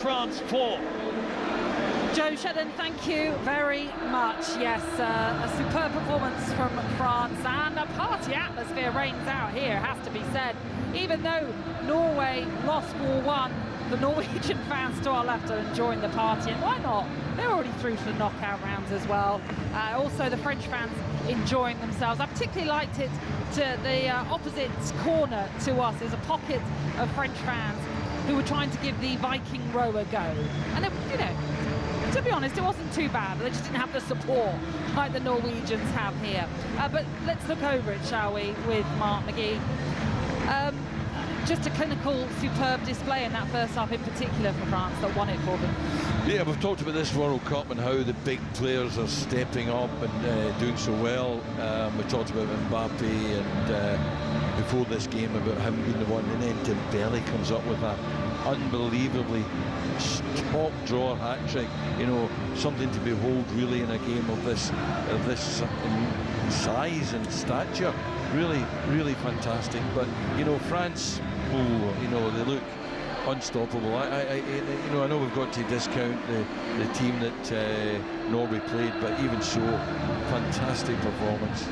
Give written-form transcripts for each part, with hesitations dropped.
France 4. Joe Shedden, thank you very much. Yes, a superb performance from France, and a party atmosphere reigns out here, has to be said. Even though Norway lost 4-1, the Norwegian fans to our left are enjoying the party, and why not? They're already through to the knockout rounds as well. Also, the French fans enjoying themselves. I particularly liked it to the opposite corner to us. There's a pocket of French fans who were trying to give the Viking row a go. And, you know, to be honest, it wasn't too bad. They just didn't have the support like the Norwegians have here. But let's look over it, shall we, with Mark McGee. Just a clinical, superb display in that first half in particular for France that won it for them. Yeah, we've talked about this World Cup and how the big players are stepping up and doing so well. We talked about Mbappé and before this game about him being the one, and then Dembele comes up with that unbelievably top drawer hat-trick. You know, something to behold really in a game of this size and stature. Really, really fantastic. But you know, France, oh, you know, they look unstoppable. You know, I know we've got to discount the team that Norway played, but even so, fantastic performance.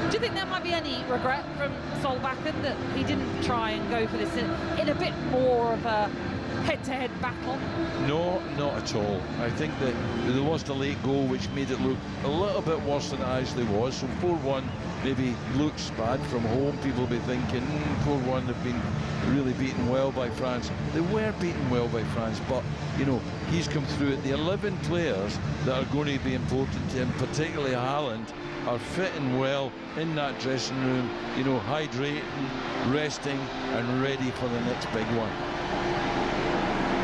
Do you think there might be any regret from Solbakken that he didn't try and go for this in a bit more of a head-to-head battle? No, not at all. I think that they lost a late goal, which made it look a little bit worse than it actually was. So 4-1 maybe looks bad from home. People will be thinking, 4-1, they've been really beaten well by France. They were beaten well by France, but, you know, he's come through it. The 11 players that are going to be important to him, particularly Haaland, are fitting well in that dressing room, you know, hydrating, resting, and ready for the next big one.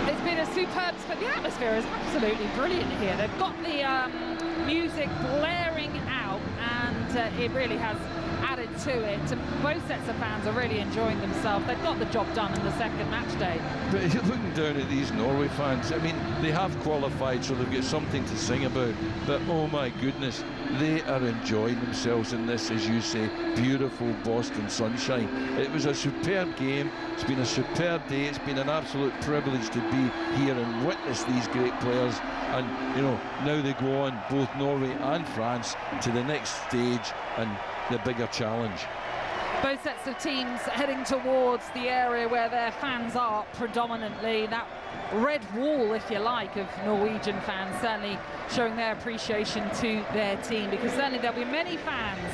It's been a superb, but the atmosphere is absolutely brilliant here. They've got the music blaring out, and it really has added to it. And both sets of fans are really enjoying themselves. They've got the job done in the second match day. But you're looking down at these Norway fans. I mean, they have qualified, so they've got something to sing about. But oh my goodness, they are enjoying themselves in this, as you say, beautiful Boston sunshine. It was a superb game. It's been a superb day. It's been an absolute privilege to be here and witness these great players. And, you know, now they go on, both Norway and France, to the next stage and the bigger challenge. Both sets of teams heading towards the area where their fans are predominantly. That red wall, if you like, of Norwegian fans certainly showing their appreciation to their team, because certainly there'll be many fans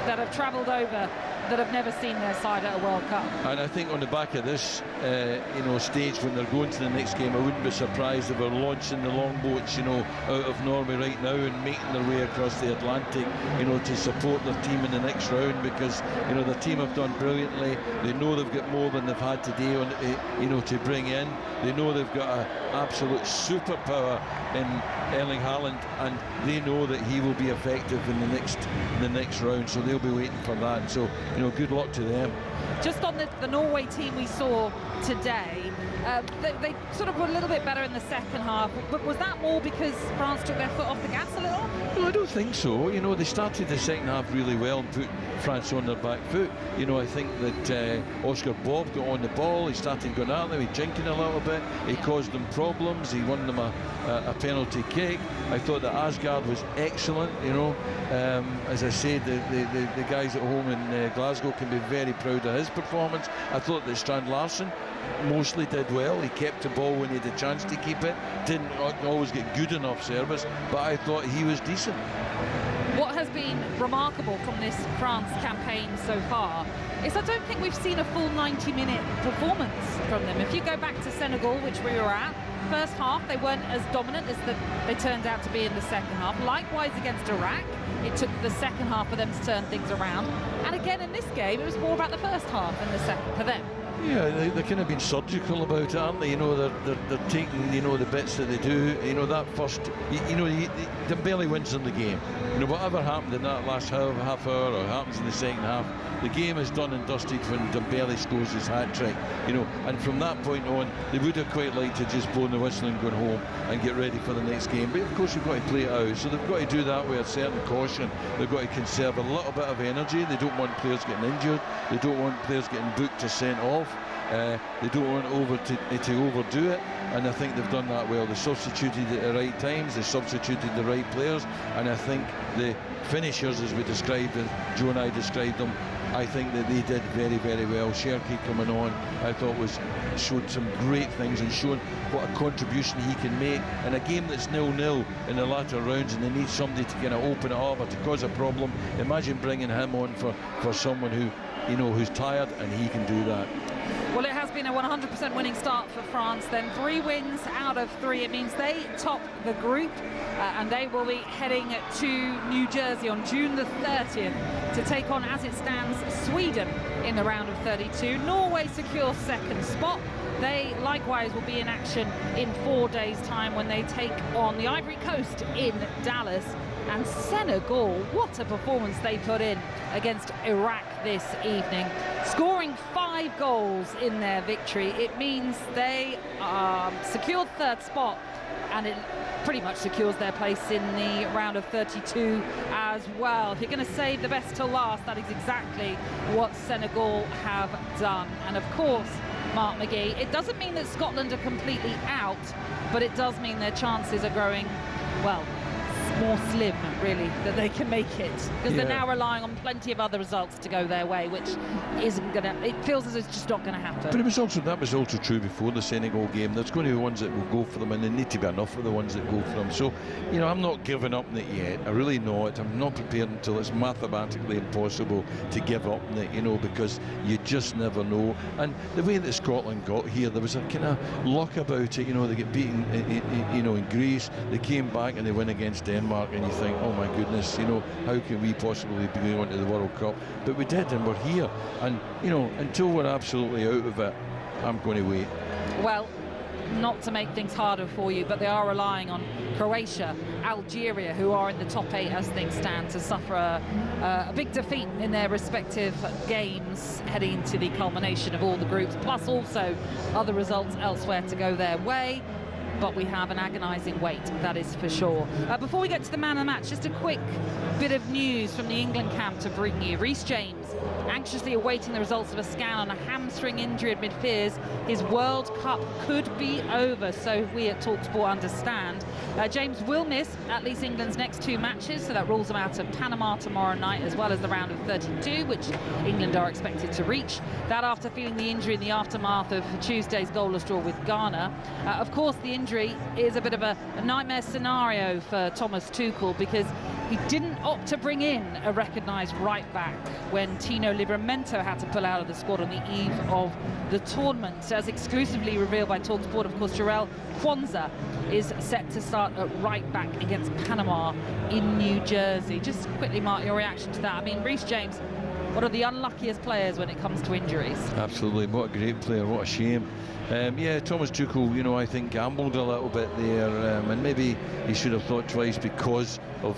that have travelled over that have never seen their side at a World Cup. And I think on the back of this, you know, stage, when they're going to the next game, I wouldn't be surprised if they're launching the longboats, you know, out of Norway right now and making their way across the Atlantic, you know, to support their team in the next round, because, you know, their team have done brilliantly. They know they've got more than they've had today, on, you know, to bring in. They know they've got an absolute superpower in Erling Haaland, and they know that he will be effective in the next round, so they'll be waiting for that. So, you know, good luck to them. Just on the Norway team we saw today, they sort of were a little bit better in the second half, but was that more because France took their foot off the gas a little? No, I don't think so. You know, they started the second half really well and put France on their back foot. You know, I think that Oscar Bob got on the ball, he started going at them, he jinking a little bit, he caused them problems, he won them a penalty kick. I thought that Asgard was excellent, you know. As I said, the guys at home in Glasgow can be very proud of his performance. I thought that Strand Larsen mostly did well. He kept the ball when he had a chance to keep it. Didn't always get good enough service, but I thought he was decent. What has been remarkable from this France campaign so far is I don't think we've seen a full 90-minute performance from them. If you go back to Senegal, which we were at, first half they weren't as dominant as they turned out to be in the second half. Likewise against Iraq, it took the second half for them to turn things around. And again in this game, it was more about the first half than the second for them. Yeah, they're kind of been surgical about it, aren't they? You know, they're taking, you know, the bits that they do. You know, that first, you know, Dembele wins in the game. You know, whatever happened in that last half hour or happens in the second half, the game is done and dusted when Dembele scores his hat-trick. You know, and from that point on, they would have quite liked to just blow the whistle and go home and get ready for the next game. But of course, you've got to play it out. So they've got to do that with a certain caution. They've got to conserve a little bit of energy. They don't want players getting injured. They don't want players getting booked or sent off. off. They don't want to overdo it, and I think they've done that well. They substituted at the right times, they substituted the right players, and I think the finishers, as we described, as Joe and I described them, I think that they did very, very well. Cherki coming on, I thought showed some great things and showing what a contribution he can make in a game that's 0-0 in the latter rounds, and they need somebody to kind of open it up or to cause a problem. Imagine bringing him on for someone who, you know, who's tired, and he can do that. Well, it has been a 100% winning start for France. Then 3 wins out of 3. It means they top the group, and they will be heading to New Jersey on June the 30th to take on, as it stands, Sweden in the round of 32. Norway secures 2nd spot. They likewise will be in action in 4 days' time when they take on the Ivory Coast in Dallas. And Senegal, what a performance they put in against Iraq this evening, scoring 5 goals in their victory. It means they secured 3rd spot, and it pretty much secures their place in the round of 32 as well. If you're going to save the best till last, that is exactly what Senegal have done. And of course, Mark McGee, it doesn't mean that Scotland are completely out, but it does mean their chances are growing, well, more slim, really, that they can make it, because they're now relying on plenty of other results to go their way, which isn't gonna, it feels as if it's just not gonna happen. But that was also true before the Senegal game. There's going to be ones that will go for them, and there need to be enough of the ones that go for them. So, you know, I'm not giving up on it yet. I really not. I'm not prepared until it's mathematically impossible to give up on it, you know, because you just never know. And the way that Scotland got here, there was a kind of luck about it, you know. They get beaten, you know, in Greece. They came back and they win against Denmark, and you think, oh my goodness, you know, how can we possibly be going on to the World Cup? But we did, and we're here, and you know, until we're absolutely out of it, I'm going to wait. Well, not to make things harder for you, but they are relying on Croatia, Algeria, who are in the top 8 as things stand, to suffer a big defeat in their respective games heading into the culmination of all the groups, plus also other results elsewhere to go their way. But we have an agonising wait, that is for sure. Before we get to the man of the match, just a quick bit of news from the England camp to bring you. Reece James anxiously awaiting the results of a scan on a hamstring injury amid fears his World Cup could be over, so we at talkSPORT understand. James will miss at least England's next 2 matches, so that rules them out of Panama tomorrow night, as well as the round of 32, which England are expected to reach. That after feeling the injury in the aftermath of Tuesday's goalless draw with Ghana. Of course, the injury is a bit of a nightmare scenario for Thomas Tuchel, because he didn't opt to bring in a recognised right back when Tino Livramento had to pull out of the squad on the eve of the tournament. As exclusively revealed by talkSPORT, of course, Jarell Quansah is set to start at right back against Panama in New Jersey. Just quickly, Mark, your reaction to that. I mean, Reece James, one of the unluckiest players when it comes to injuries. Absolutely, what a great player, what a shame. Yeah, Thomas Tuchel, you know, I think gambled a little bit there, and maybe he should have thought twice because of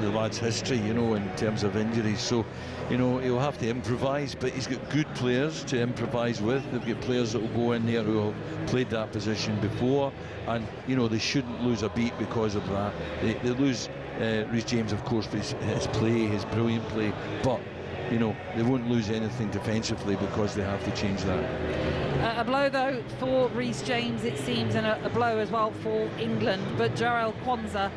the lad's history, you know, in terms of injuries. So, you know, he'll have to improvise, but he's got good players to improvise with. They've got players that will go in there who have played that position before, and, you know, they shouldn't lose a beat because of that. They lose Reece James, of course, for his play, his brilliant play, but you know, they won't lose anything defensively because they have to change that. A blow, though, for Reece James, it seems, and a blow as well for England. But Jarell Quansah,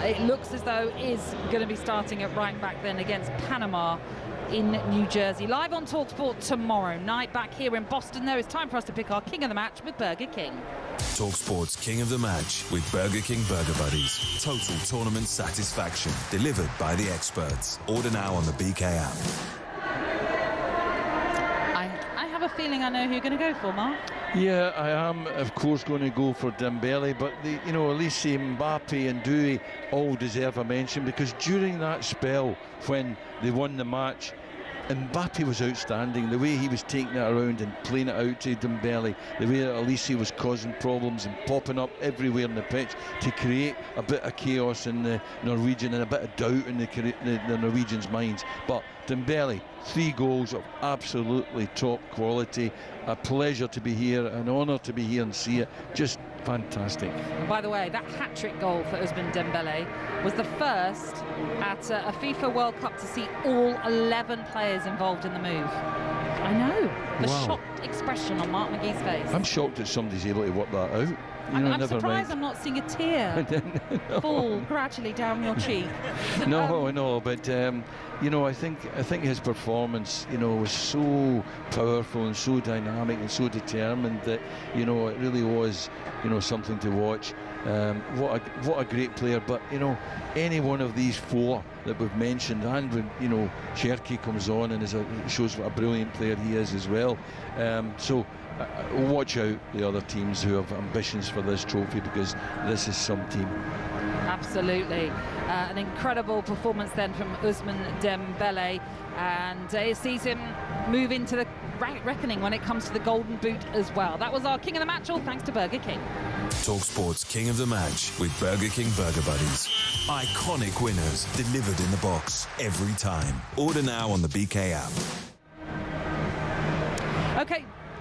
it looks as though is going to be starting at right back then against Panama in New Jersey. Live on talkSPORT tomorrow night. Back here in Boston, though, it's time for us to pick our King of the Match with Burger King. talkSPORT's King of the Match with Burger King Burger Buddies. Total tournament satisfaction delivered by the experts. Order now on the BK app. I have a feeling I know who you're going to go for, Mark. Yeah, I am, of course, going to go for Dembele, but you know, Elise, Mbappé and Doué all deserve a mention, because during that spell when they won the match, Mbappé was outstanding. The way he was taking it around and playing it out to Dembele, the way that Elise was causing problems and popping up everywhere on the pitch to create a bit of chaos in the Norwegian and a bit of doubt in the Norwegians' minds. But Dembele, 3 goals of absolutely top quality. A pleasure to be here, an honour to be here and see it. Just fantastic. By the way, that hat-trick goal for Ousmane Dembele was the first at a FIFA World Cup to see all 11 players involved in the move. I know. The shocked expression on Mark McGee's face. I'm shocked that somebody's able to work that out. I'm surprised I'm not seeing a tear fall gradually down your cheek. No, but I think his performance, was so powerful and so dynamic and so determined that, it really was, something to watch. What a great player. But any one of these four that we've mentioned, and when Cherki comes on and shows what a brilliant player he is as well. So watch out the other teams who have ambitions for this trophy, because this is some team. Absolutely. An incredible performance then from Ousmane Dembele, and it sees him move into the reckoning when it comes to the Golden Boot as well. That was our King of the Match, all thanks to Burger King. talkSPORT's King of the Match with Burger King Burger Buddies. Iconic winners delivered in the box every time. Order now on the BK app.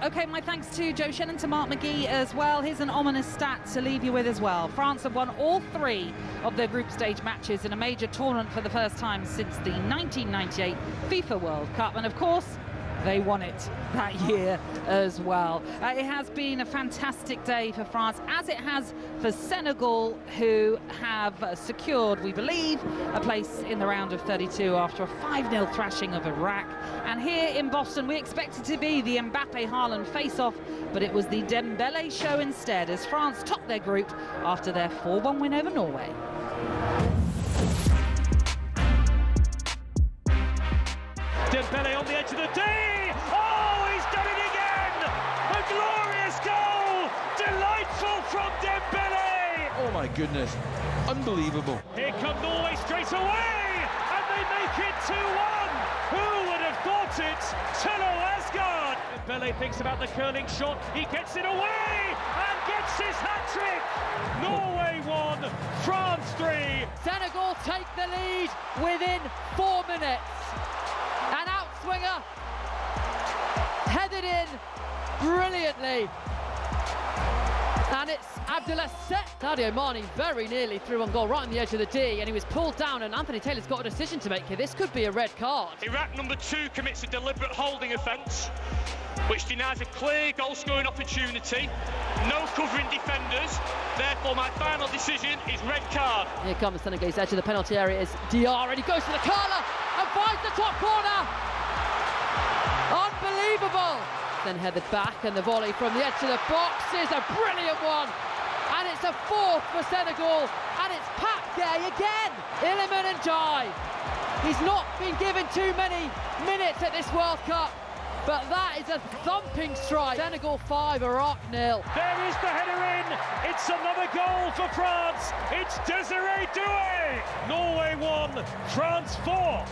Okay, my thanks to Joe Shannon, to Mark McGee as well. Here's an ominous stat to leave you with as well. France have won all 3 of their group stage matches in a major tournament for the first time since the 1998 FIFA World Cup. And of course, they won it that year as well. It has been a fantastic day for France, as it has for Senegal, who have secured, we believe, a place in the round of 32 after a 5-0 thrashing of Iraq. And here in Boston, we expected to be the Mbappé-Haaland face-off, but it was the Dembele show instead, as France topped their group after their 4-1 win over Norway. Dembele on the edge of the D! Oh, he's done it again! A glorious goal! Delightful from Dembele! Oh my goodness, unbelievable. Here come Norway straight away! And they make it 2-1! Who would have thought it? Tuchel Asgard! Dembele thinks about the curling shot, he gets it away! And gets his hat-trick! Norway 1, France 3! Senegal take the lead within 4 minutes. An outswinger, headed in brilliantly, and it's Abdullah Sadio Mane very nearly through on goal, right on the edge of the D, and he was pulled down, and Anthony Taylor's got a decision to make here. This could be a red card. Iraq number 2 commits a deliberate holding offence, which denies a clear goal-scoring opportunity, no covering defenders. Therefore, my final decision is red card. Here comes the Senegalese edge of the penalty area is Diarra, and he goes for the curler and finds the top corner. Unbelievable. Then headed back, and the volley from the edge of the box is a brilliant one. And it's a 4th for Senegal, and it's Pat Gay again. Iliman Ndiaye. He's not been given too many minutes at this World Cup, but that is a thumping strike. Senegal 5, Iraq 0. There is the header in. It's another goal for France. It's Desiree Doué. Norway 1, France 4.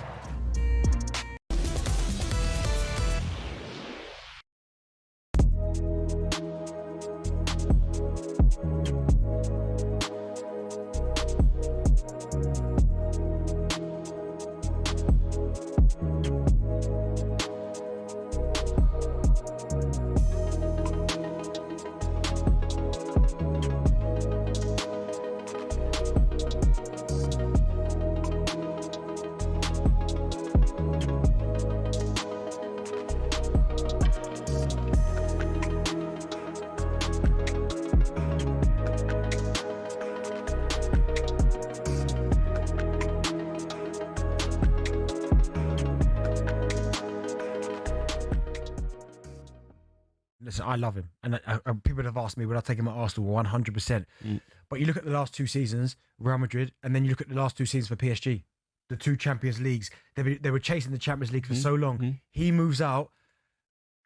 Listen, I love him, and people have asked me would I take him at Arsenal 100%. But you look at the last 2 seasons, Real Madrid, and then you look at the last 2 seasons for PSG, the 2 Champions Leagues. They were chasing the Champions League for so long. He moves out,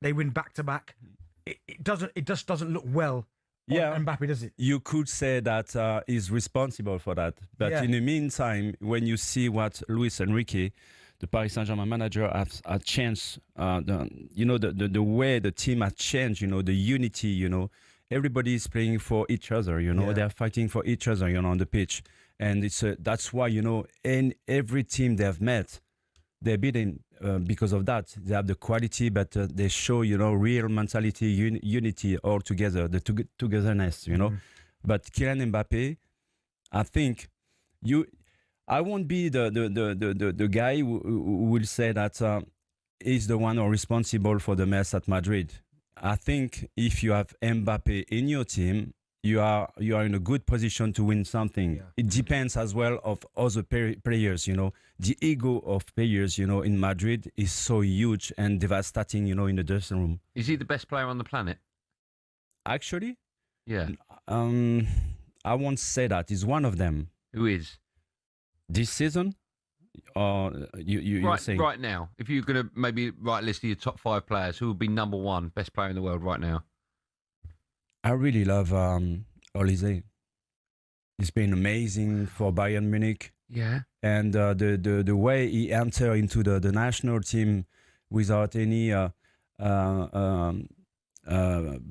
they win back to back. It just doesn't look well. Yeah, Mbappé, does it? You could say that he's responsible for that, but in the meantime, when you see what Luis Enrique, the Paris Saint-Germain manager, has changed, the way the team has changed, the unity, everybody is playing for each other, they're fighting for each other, on the pitch. And that's why, in every team they have met, they're beating because of that. They have the quality, but they show, real mentality, unity all together, the togetherness, But Kylian Mbappé, I think I won't be the guy who will say that is the one who are responsible for the mess at Madrid. I think if you have Mbappé in your team, you are in a good position to win something. Yeah. It depends as well of other players, you know. The ego of players, you know, in Madrid is so huge and devastating, you know, in the dressing room. Is he the best player on the planet? Actually? Yeah. I won't say that. He's one of them. Who is? This season? You're saying? Right now. If you're going to maybe write a list of your top 5 players, who would be number 1 best player in the world right now? I really love Olise. He's been amazing for Bayern Munich. Yeah. And the way he entered into the national team without any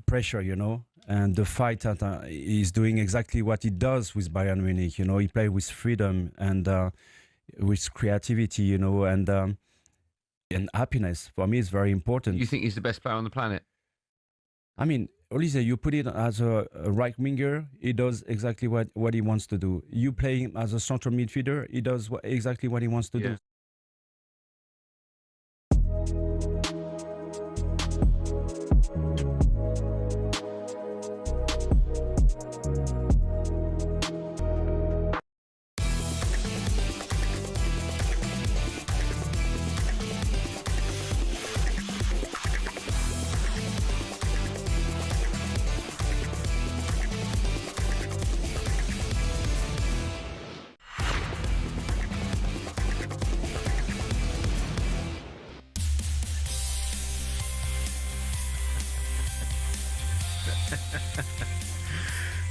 pressure, you know, and the fight that he's doing exactly what he does with Bayern Munich. You know, he plays with freedom and with creativity, you know, and happiness. For me, is very important. You think he's the best player on the planet? I mean, Olise, you put it as a right winger, he does exactly what he wants to do. You play him as a central midfielder, he does exactly what he wants to do.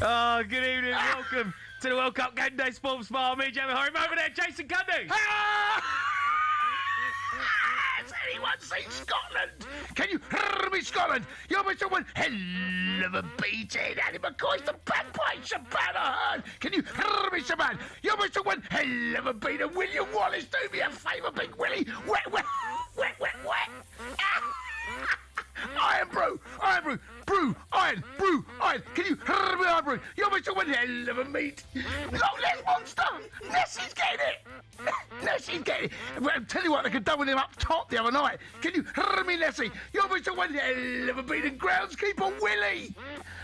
Oh, good evening. Welcome to the World Cup Game Day Sports Bar. Me, Jamie O'Hara. Over there, Jason Cundy. Has anyone seen Scotland? Can you hear me, Scotland? You're Mr. One hell of a beating. Annie McCoy's the bagpipe, Shaban Ahern. Can you hear me, Shaban? You're Mr. One hell of a beating. William Wallace, do me a favour, Big Willie. Wet, wet, wet, wet, wet. Iron brew, iron. Can you hear me, iron brew? You're Mr. One hell of a meat. Loch Ness monster. Nessie's getting it. Nessie's getting it. Well, I'll tell you what, they could done with him up top the other night. Can you hear me, Nessie? You're Mr. One hell of a beat. And groundskeeper Willie.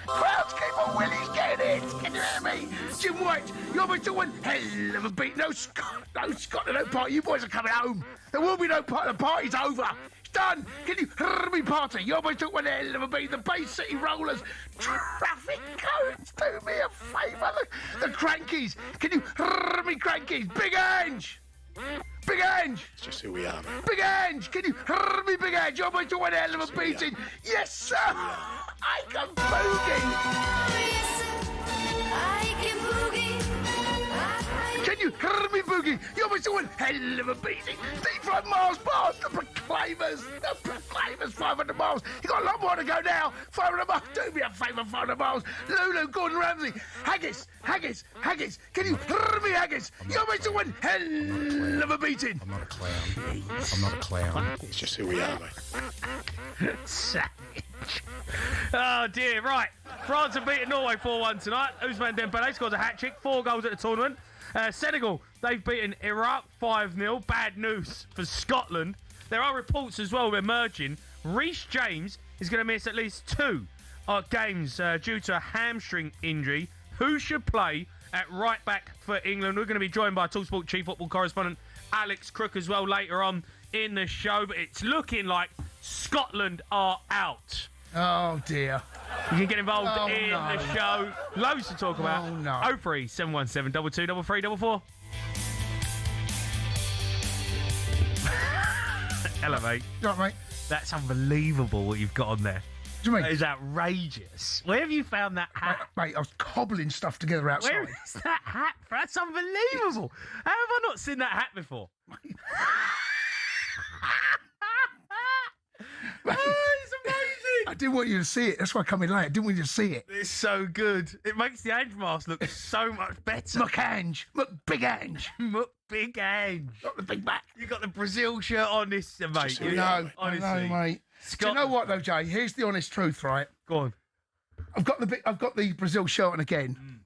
Groundskeeper Willie's getting it. Can you hear me? Jim White, you're Mr. One hell of a beat. No Scotland, no party. You boys are coming home. There will be no party. The party's over. Done. Can you hear me, party? You almost took one hell of a beat. The Bay City Rollers, traffic cones, do me a favour. The Crankies, can you hear me, Crankies? Big Ange. Big Ange. It's just who we are, mate. Big Ange, can you hear me, Big Ange? You almost took one hell of a beating. Yes, sir. I can boogie. Can you hear me, Boogie? You're Mr. One hell of a beating. Deep fried Mars bars, the Proclaimers, 500 miles. You got a lot more to go now. 500 miles, do me a favour, 500 miles. Lulu, Gordon Ramsay, Haggis. Can you hear me, Haggis? You're Mr. One hell of a beating. I'm not a clown. It's just who we are, mate. Savage. Oh, dear. Right. France have beaten Norway 4-1 tonight. Ousmane Dembélé scores a hat-trick, 4 goals at the tournament. Senegal, they've beaten Iraq 5-0. Bad news for Scotland. There are reports as well emerging. Reece James is going to miss at least 2 games due to a hamstring injury. Who should play at right back for England? We're going to be joined by talkSPORT chief football correspondent Alex Crook as well later on in the show. But it's looking like Scotland are out. Oh, dear. You can get involved in the show. Loads to talk about. 03 717 22 33 Hello, mate. You all right, mate? That's unbelievable what you've got on there. What do you mean? That is outrageous. Where have you found that hat? Mate, I was cobbling stuff together outside. Where is that hat? That's unbelievable. How have I not seen that hat before? It's amazing. I didn't want you to see it. That's why I come in late. I didn't want you to see it. It's so good. It makes the Ange mask look so much better. McAnge. Big Ange. Big Ange. Got the big back. You got the Brazil shirt on this, mate. No, honestly. I know, mate. Do you know what though, Jay? Here's the honest truth, right? Go on. I've got the Brazil shirt on again.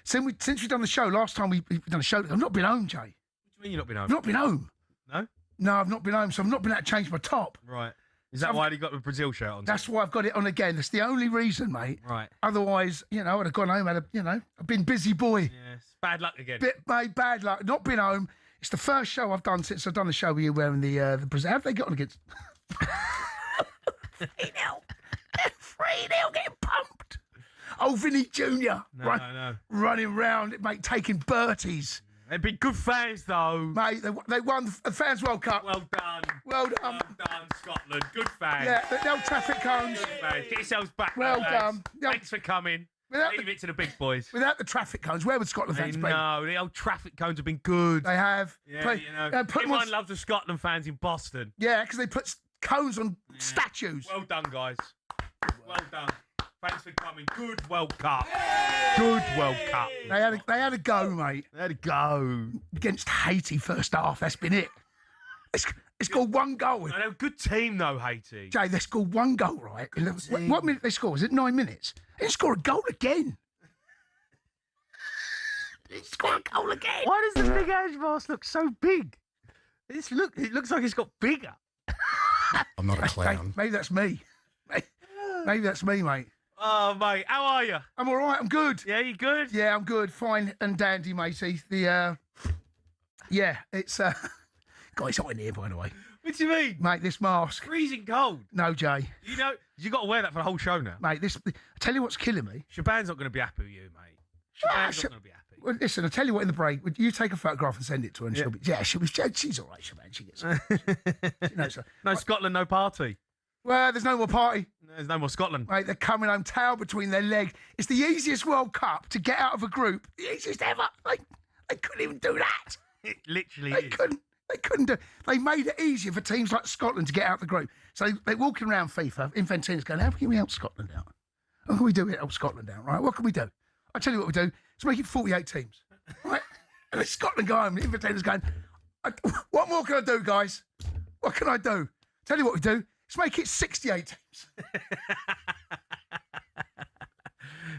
Since we've done the show last time we've done a show, I've not been home, Jay. What do you mean you've not been home? I've not been home. No. No, I've not been home, so I've not been able to change my top. Right. Is that why you got the Brazil shirt on? That's why I've got it on again. That's the only reason, mate. Right. Otherwise, I'd have gone home, I've been busy boy. Yes. Bad luck again. Mate, bad luck. Not been home. It's the first show I've done since I've done the show with you wearing the Brazil. How have they got on against... 3-0. 3-0 getting pumped. Oh, Vinny Jr. No. Running round, mate, taking Berties. They've been good fans, though. Mate, they won the Fans World Cup. Well done. Well done. Well done, Scotland. Good fans. Yeah, the old traffic cones. Good fans. Get yourselves back. Well lads. done. Thanks for coming. Leave it to the big boys. Without the traffic cones, where would Scotland fans be? No, the old traffic cones have been good. They have. Yeah, everyone loves the Scotland fans in Boston. Yeah, because they put cones on statues. Well done, guys. Well done. Thanks for coming. Good World Cup. Good World Cup. They had a go, mate. They had a go. Against Haiti first half. That's been it. They scored one goal. They're a good team, though, Haiti. Jay, they scored one goal, right? What minute they scored? Was it 9 minutes? They didn't score a goal again. They didn't score a goal again. Why does the big Ange mask look so big? It looks like it's got bigger. I'm not a clown. Maybe that's me. Maybe that's me, mate. Oh, mate, how are you? I'm all right. I'm good. Yeah, you good? Yeah, I'm good. Fine and dandy, matey. It's God, it's hot in here, by the way. What do you mean? Mate, this mask. Freezing cold. No, Jay. You got to wear that for the whole show now. Mate, I tell you what's killing me. Shaban's not going to be happy with you, mate. Shaban's not going to be happy. Well, listen, I tell you what. In the break, would you take a photograph and send it to her? And she'll be. She's all right, Shaban. She gets it. No Scotland, no party. Well, there's no more party. There's no more Scotland. Mate, they're coming home, tail between their legs. It's the easiest World Cup to get out of a group. The easiest ever. They couldn't even do that. It literally They couldn't do. They made it easier for teams like Scotland to get out of the group. So they're walking around FIFA. Infantino's going, how can we help Scotland out? How can we do it? Help Scotland out, right? What can we do? I'll tell you what we do. Let's make it 48 teams, right? And then Scotland go home. Infantino's going, what more can I do, guys? What can I do? Tell you what we do. Let's make it 68 teams.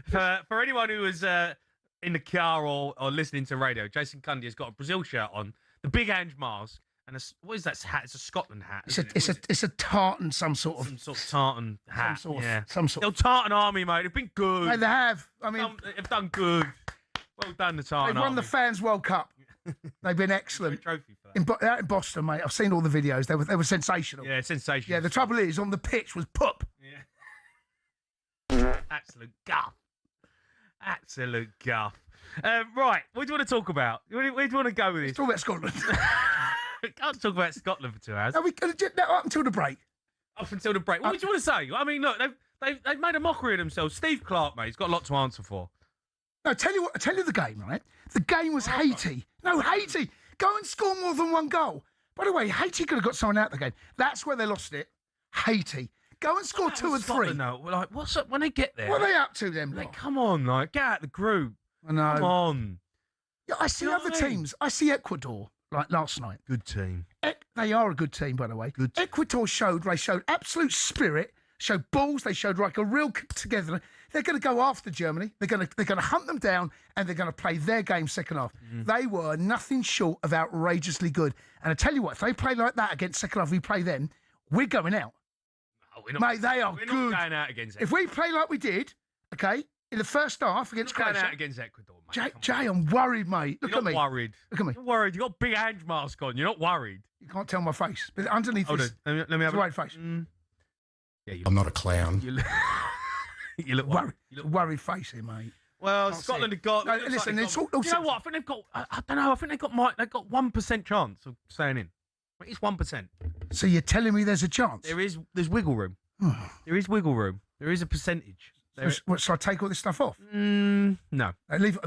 For anyone who was in the car or listening to radio, Jason Cundy has got a Brazil shirt on, the big Ange mask, and what is that hat? It's a Scotland hat. It's a tartan, some sort of tartan hat. Some sort of tartan army, mate. They've been good. Mate, they have. I mean, they've done good. Well done, the tartan. They've won the Fans World Cup. They've been excellent. Trophy for that. Out in Boston, mate. I've seen all the videos. They were sensational. Yeah, sensational. Yeah, the trouble is, on the pitch was poop. Yeah. Absolute guff. Absolute guff. Right, what do you want to talk about? Where do you want to go with this? Talk about Scotland. We can't talk about Scotland for 2 hours. Up until the break. Up until the break. What do you want to say? I mean, look, they've made a mockery of themselves. Steve Clark, mate, he's got a lot to answer for. No, I tell you the game, right? The game was Haiti. No, Haiti. Go and score more than one goal. By the way, Haiti could have got someone out of the game. That's where they lost it. Haiti. Go and score 2 and 3. No, like, what's up when they get there? What are they up to then? Like, come on, like, get out of the group. I know. Come on. Yeah, I see other teams. I see Ecuador, like last night. Good team. They are a good team, by the way. Good. Ecuador showed absolute spirit, showed balls, they showed like a real together. They're going to go after Germany. They're going to hunt them down, and they're going to play their game second half. They were nothing short of outrageously good. And I tell you what, if they play like that against second half, we play them, we're going out. No, we're not. Mate, they are we're good. Not going out against if we play like we did, okay, in the first half against Croatia. Croatia. Out against Ecuador, mate. Jay, I'm worried, mate. Look You're at me. Not worried. Look at me. You're worried. You've got a big Ange mask on. You're not worried. You can't tell my face. But underneath this, let me have a worried face. Yeah, I'm not a clown. You look worried. You look worried face here, mate. Well, Scotland have got. No, listen, like it's all. You know what? I think they've got. I don't know. I think they've got 1% chance of staying in. It's 1%. So you're telling me there's a chance? There's wiggle room. There is wiggle room. There is a percentage. What, shall I take all this stuff off? No. I've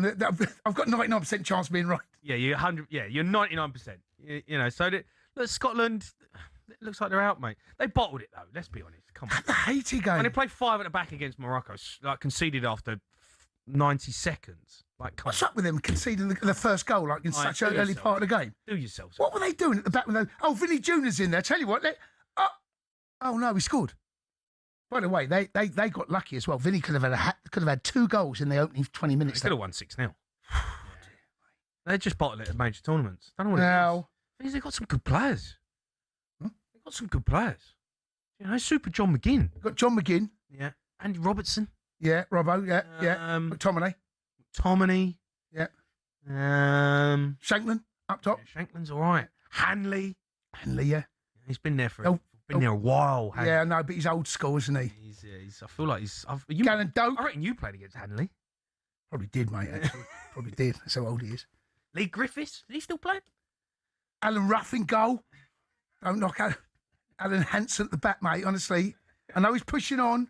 got 99% chance of being right. Yeah, you're 100. Yeah, you're 99%. You know, so look, Scotland. It looks like they're out, mate. They bottled it though. Let's be honest. Come on. The Haiti game. And they played 5 at the back against Morocco, like conceded after 90 seconds. Like, what's up with them conceding the first goal like in such an early part of the game? Do yourselves. What were they doing at the back? Oh, Vinny Jr.'s in there. Tell you what. Oh no, he scored. By the way, they got lucky as well. Vinny could have had 2 goals in the opening 20 minutes. They could have won 6-0. They just bottled it at major tournaments. Don't know what it is. They've got some good players. got some good players. You know, Super John McGinn. Got John McGinn. Yeah. Andy Robertson. Yeah, Robbo. Yeah, McTominay. Tomini. Yeah. Shanklin up top. Yeah, Shanklin's all right. Hanley. Yeah. He's been there for there a while. Hanley. Yeah, no, but he's old school, isn't he? I feel like he's. Gannon Doak. I reckon you played against Hanley. Probably did, mate. Actually, probably did. That's how old he is. Lee Griffiths. Is he still playing? Alan Ruff in goal. Don't knock Alan Hansen at the back, mate. Honestly, I know he's pushing on.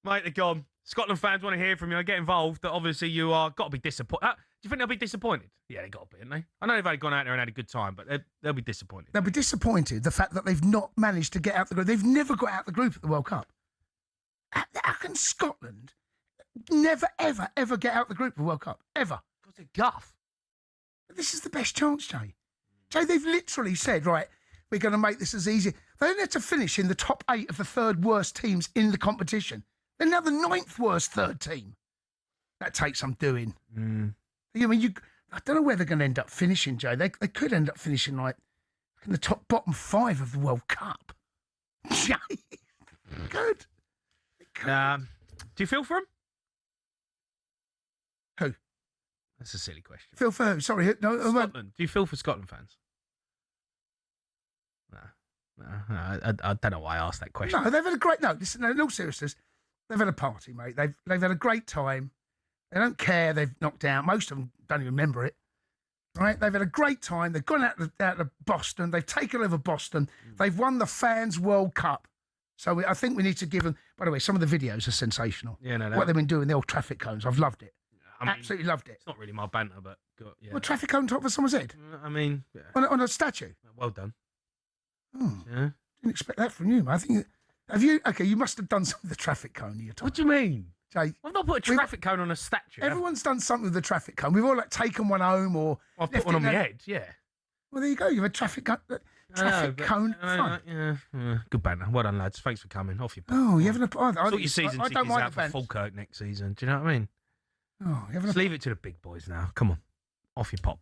Mate, they're gone. Scotland fans want to hear from you. Get involved. Obviously, you are got to be disappointed. Do you think they'll be disappointed? Yeah, they got to be, haven't they? I know they've only gone out there and had a good time, but they'll be disappointed. They'll be disappointed. The fact that they've not managed to get out the group. They've never got out the group at the World Cup. How can Scotland never, ever, ever get out the group of the World Cup? Ever. Because they're guff. This is the best chance, Jay. Jay, they've literally said, right, we're going to make this as easy. They only had to finish in the top 8 of the 3rd worst teams in the competition. They're now the 9th worst 3rd team. That takes some doing. I mean, I don't know where they're going to end up finishing, Jay. They could end up finishing like in the bottom 5 of the World Cup. Jay, good. Do you feel for him? Who? That's a silly question. Feel for who? Sorry, no. Scotland. Do you feel for Scotland fans? No. I don't know why I asked that question. No, they've had a great. No, listen. No, in all seriousness, they've had a party, mate. They've had a great time. They don't care. They've knocked out. Most of them don't even remember it. Right? They've had a great time. They've gone out to Boston. They've taken over Boston. They've won the Fans World Cup. So I think we need to give them. By the way, some of the videos are sensational. Yeah, no. What they've been doing, the old traffic cones. I've loved it. Absolutely loved it. It's not really my banter, but yeah. Well, traffic cone on top of someone's head. I mean, yeah. On a statue. Well done. Oh, yeah. Didn't expect that from you, man. I think. Have you? Okay, you must have done something with the traffic cone. What do you mean? Jay, I've not put a traffic cone on a statue. Everyone's done something with the traffic cone. We've all taken one home or. I've put one on my head. Yeah. Well, there you go. You have a traffic cone. Cone. Fun. Yeah. Good banter. Well done, lads. Thanks for coming. Off your. Oh, you having a? Sort your season tickets out for Falkirk next season. Do you know what I mean? Oh, Just leave it to the big boys now. Come on, off your pop.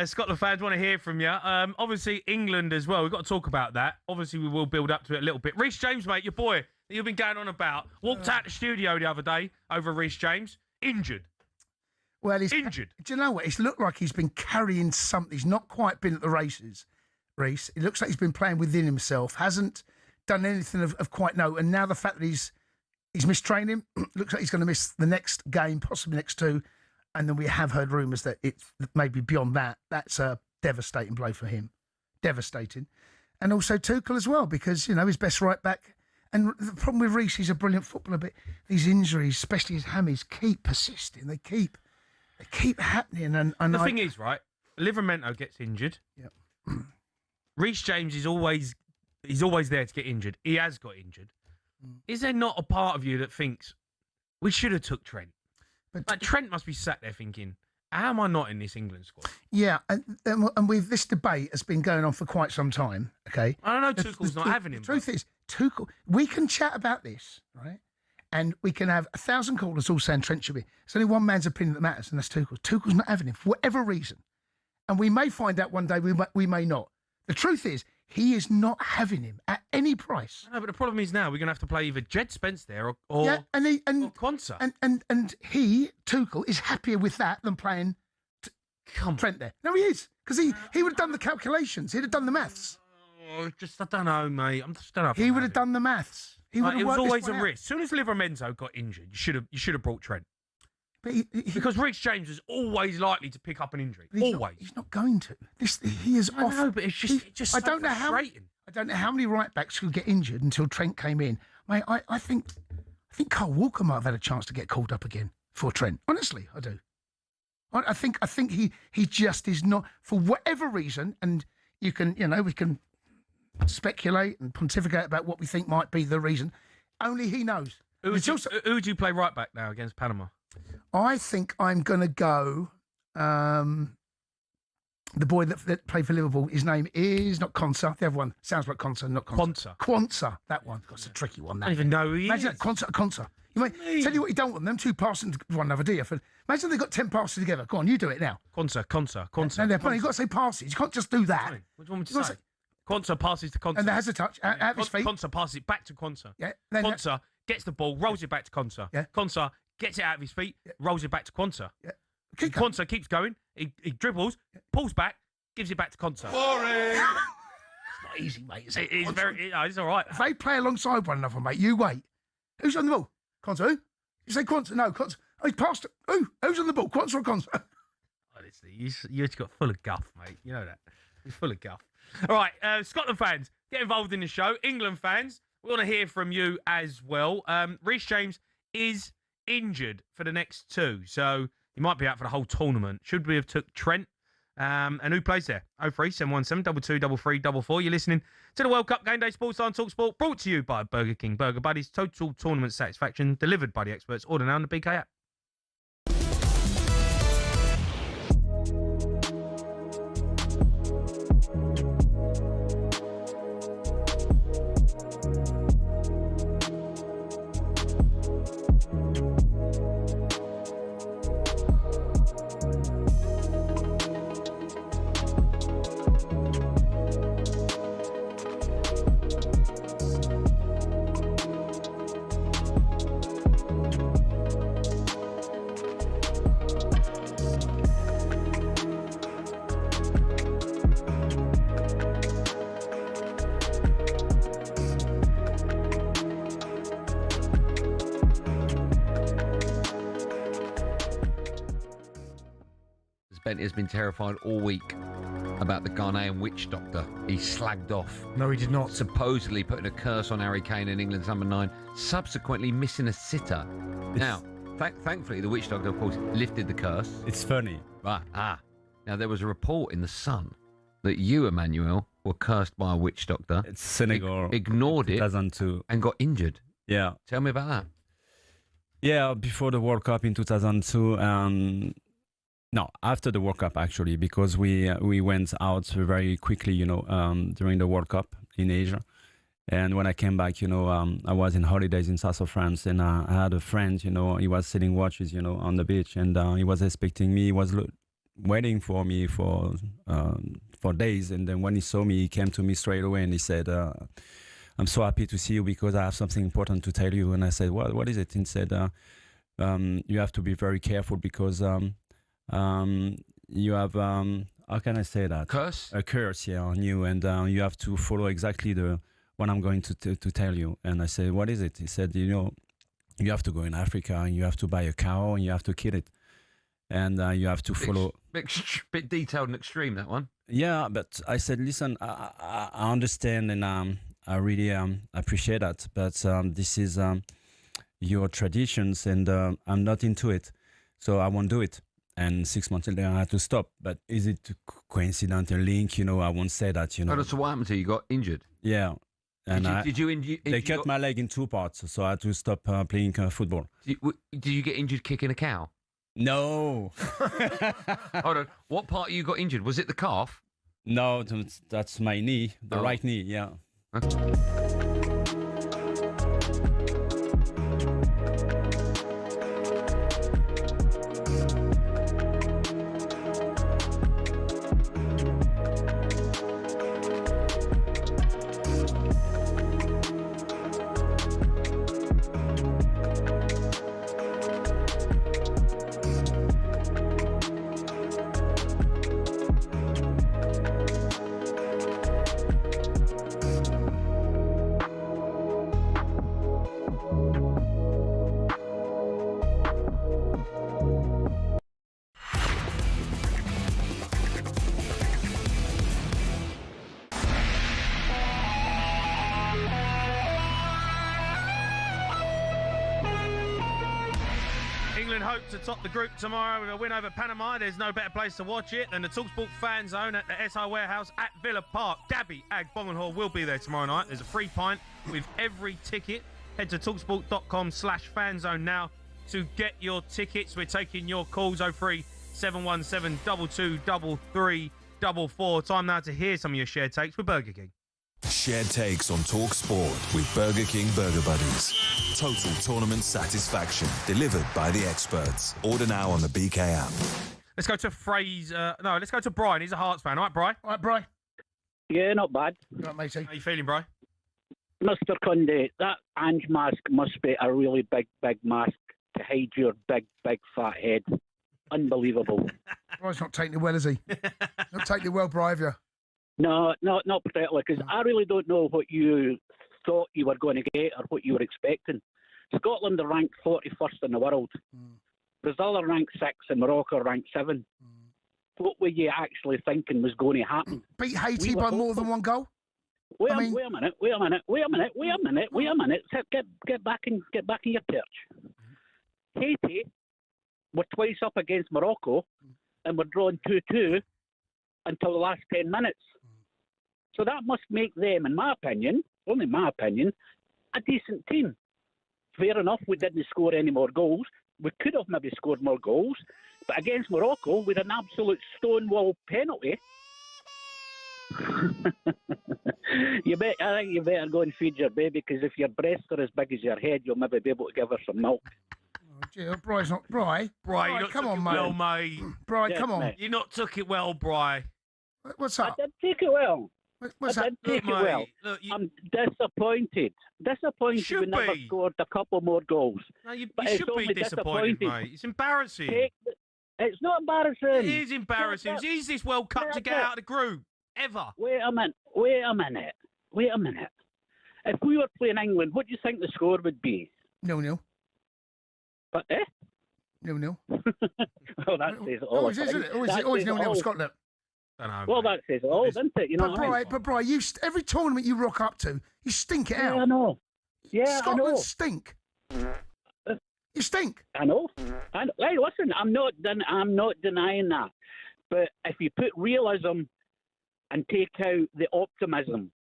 Scotland fans want to hear from you. Obviously, England as well. We've got to talk about that. Obviously, we will build up to it a little bit. Reece James, mate, your boy that you've been going on about, walked out the studio the other day over Reece James, injured. Well, he's injured. Do you know what? It's looked like he's been carrying something. He's not quite been at the races, Reece. It looks like he's been playing within himself. Hasn't done anything of quite note. And now the fact that he's missed training, looks like he's going to miss the next game, possibly next 2. And then we have heard rumours that it's maybe beyond that. That's a devastating blow for him. Devastating. And also Tuchel as well, because, his best right back. And the problem with Reece, he's a brilliant footballer, but these injuries, especially his hammies, keep persisting. They keep happening. And the thing is, right, Livramento gets injured. Yep. Reece James is always there to get injured. He has got injured. Is there not a part of you that thinks we should have took Trent? But Trent must be sat there thinking, how am I not in this England squad? Yeah, and with this debate has been going on for quite some time, okay? I don't know Tuchel's not having him. The truth is, Tuchel, we can chat about this, right? And we can have 1,000 callers all saying Trent should be. It's only one man's opinion that matters, and that's Tuchel. Tuchel's not having him for whatever reason. And we may find out one day, we may not. The truth is, he is not having him at any price. No, but the problem is now we're going to have to play either Jed Spence there or and Quansah. And he, Tuchel, is happier with that than playing Trent there. No, he is. Because he would have done the calculations. He'd have done the maths. I don't know, mate. I just don't know. He would have done the maths. It was always a risk. As soon as Livramento got injured, you should have brought Trent. But because Reece James is always likely to pick up an injury. Always. He's not going to. He is off. I know, but it's just so frustrating. I don't know how many right backs could get injured until Trent came in. Mate, I think Carl Walker might have had a chance to get called up again for Trent. Honestly, I do. I think he just is not, for whatever reason, and we can speculate and pontificate about what we think might be the reason. Only he knows. Who would you play right back now against Panama? I think I'm going to go. The boy that played for Liverpool, his name is not Quansah. The other one sounds like Quansah, not Quansah. Quansah, that one. That's a tricky one. I don't even know who he is. Imagine that, Quansah. You might tell you what you don't want them two passing one another, do you? Imagine they've got 10 passes together. Go on, you do it now. Quansah. No, you've got to say passes. You can't just do that. What do you want me to say? Quansah passes to Quansah. And there has a touch at his feet. Quansah passes it back to Quansah. Yeah. Quansah gets the ball, rolls it back to Quansah. Yeah. Quansah gets it out of his feet, rolls it back to Quansah. Yeah. Quansah keeps going. He dribbles, pulls back, gives it back to Quansah. Boring. It's not easy, mate. It's all right. If they play alongside one another, mate, you wait. Who's on the ball? Quansah, who? You say Quansah? No, Quansah. Oh, he passed it. Who's on the ball? Quansah or Quansah? Honestly, you just got full of guff, mate. You know that. He's full of guff. All right, Scotland fans, get involved in the show. England fans, we want to hear from you as well. Reece James is injured for the next 2, so he might be out for the whole tournament. Should we have took Trent? And who plays there? 03717 22 33 44. You're listening to the World Cup Game Day Sports on talkSPORT, brought to you by Burger King Burger Buddies. Total tournament satisfaction delivered by the experts. Order now on the BK app. Bent has been terrified all week about the Ghanaian witch doctor he slagged off. No, he did not. Supposedly putting a curse on Harry Kane and England's number 9, subsequently missing a sitter. Now, thankfully, the witch doctor, of course, lifted the curse. It's funny. Right, Now, there was a report in The Sun that you, Emmanuel, were cursed by a witch doctor. It's Senegal. Ignored it 2002. and got injured. Yeah. Tell me about that. Yeah, before the World Cup in 2002, no, after the World Cup, actually, because we went out very quickly, during the World Cup in Asia. And when I came back, I was in holidays in south of France, and I had a friend, he was selling watches, on the beach, and he was expecting me. He was waiting for me for days. And then when he saw me, he came to me straight away and he said, I'm so happy to see you because I have something important to tell you. And I said, well, what is it? And he said, you have to be very careful because you have, how can I say that? Curse? A curse, yeah, on you. And you have to follow exactly what I'm going to tell you. And I said, what is it? He said, you have to go in Africa and you have to buy a cow and you have to kill it. And you have to follow. Bit detailed and extreme, that one. Yeah, but I said, listen, I understand and I really appreciate that. But this is your traditions and I'm not into it. So I won't do it. And 6 months later, I had to stop. But is it coincidental link? I won't say that, Oh, so what happened to you? You got injured? Yeah. And they cut my leg in 2 parts, so I had to stop playing football. Did you get injured kicking a cow? No. Hold on. What part you got injured? Was it the calf? No, that's my knee, the right knee, yeah. Okay. Hope to top the group tomorrow with a win over Panama. There's no better place to watch it than the talkSPORT fan zone at the SI Warehouse at Villa Park. Gabby Ag Bommenhall will be there tomorrow night. There's a free pint with every ticket. Head to talksport.com/fanzone now to get your tickets. We're taking your calls. 03717 22 33 Time now to hear some of your shared takes with Burger King. Shared takes on talkSPORT with Burger King Burger Buddies. Total tournament satisfaction delivered by the experts. Order now on the BK app. Let's go to let's go to Brian. He's a Hearts fan. All right, Brian? All right, Brian. Yeah, not bad. Right, matey. How you feeling, bro? Mr. Cundy, that Ange mask must be a really big, big mask to hide your big, big fat head. Unbelievable. Bry's not taking it well, is he? Not taking it well, Bri, have you? No, not particularly, because I really don't know what you thought you were going to get or what you were expecting. Scotland are ranked 41st in the world. Brazil are ranked 6th and Morocco are ranked 7th. What were you actually thinking was going to happen? Beat Haiti by more than one goal? Wait a minute. Get back in your perch. Haiti were twice up against Morocco and were drawn 2-2 until the last 10 minutes. So that must make them, in my opinion, only my opinion, a decent team. Fair enough, we didn't score any more goals. We could have maybe scored more goals. But against Morocco, with an absolute stonewall penalty, I think you better go and feed your baby, because if your breasts are as big as your head, you'll maybe be able to give her some milk. Bry's not... Bry, come on, mate. Well, mate. Bry, come on. You not took it well, Bry. What's up? I did take it well. What's I that? did take it well. Look, I'm disappointed. Disappointed we never scored a couple more goals. No, you But should it's be only disappointed, mate. It's embarrassing. It's not embarrassing. It is embarrassing. It's the easiest World Cup to get out of the group ever. Wait a minute. If we were playing England, what do you think the score would be? 0-0. But 0-0. Well, that says it all. Always is, isn't it? Always 0-0 with Scotland. Well, that says it all, doesn't it? You know what I mean? But Bri, every tournament you rock up to, you stink it out. I know. Yeah, Scotland I know. stink. You stink. I know. Hey, listen, I'm not denying that. But if you put realism and take out the optimism,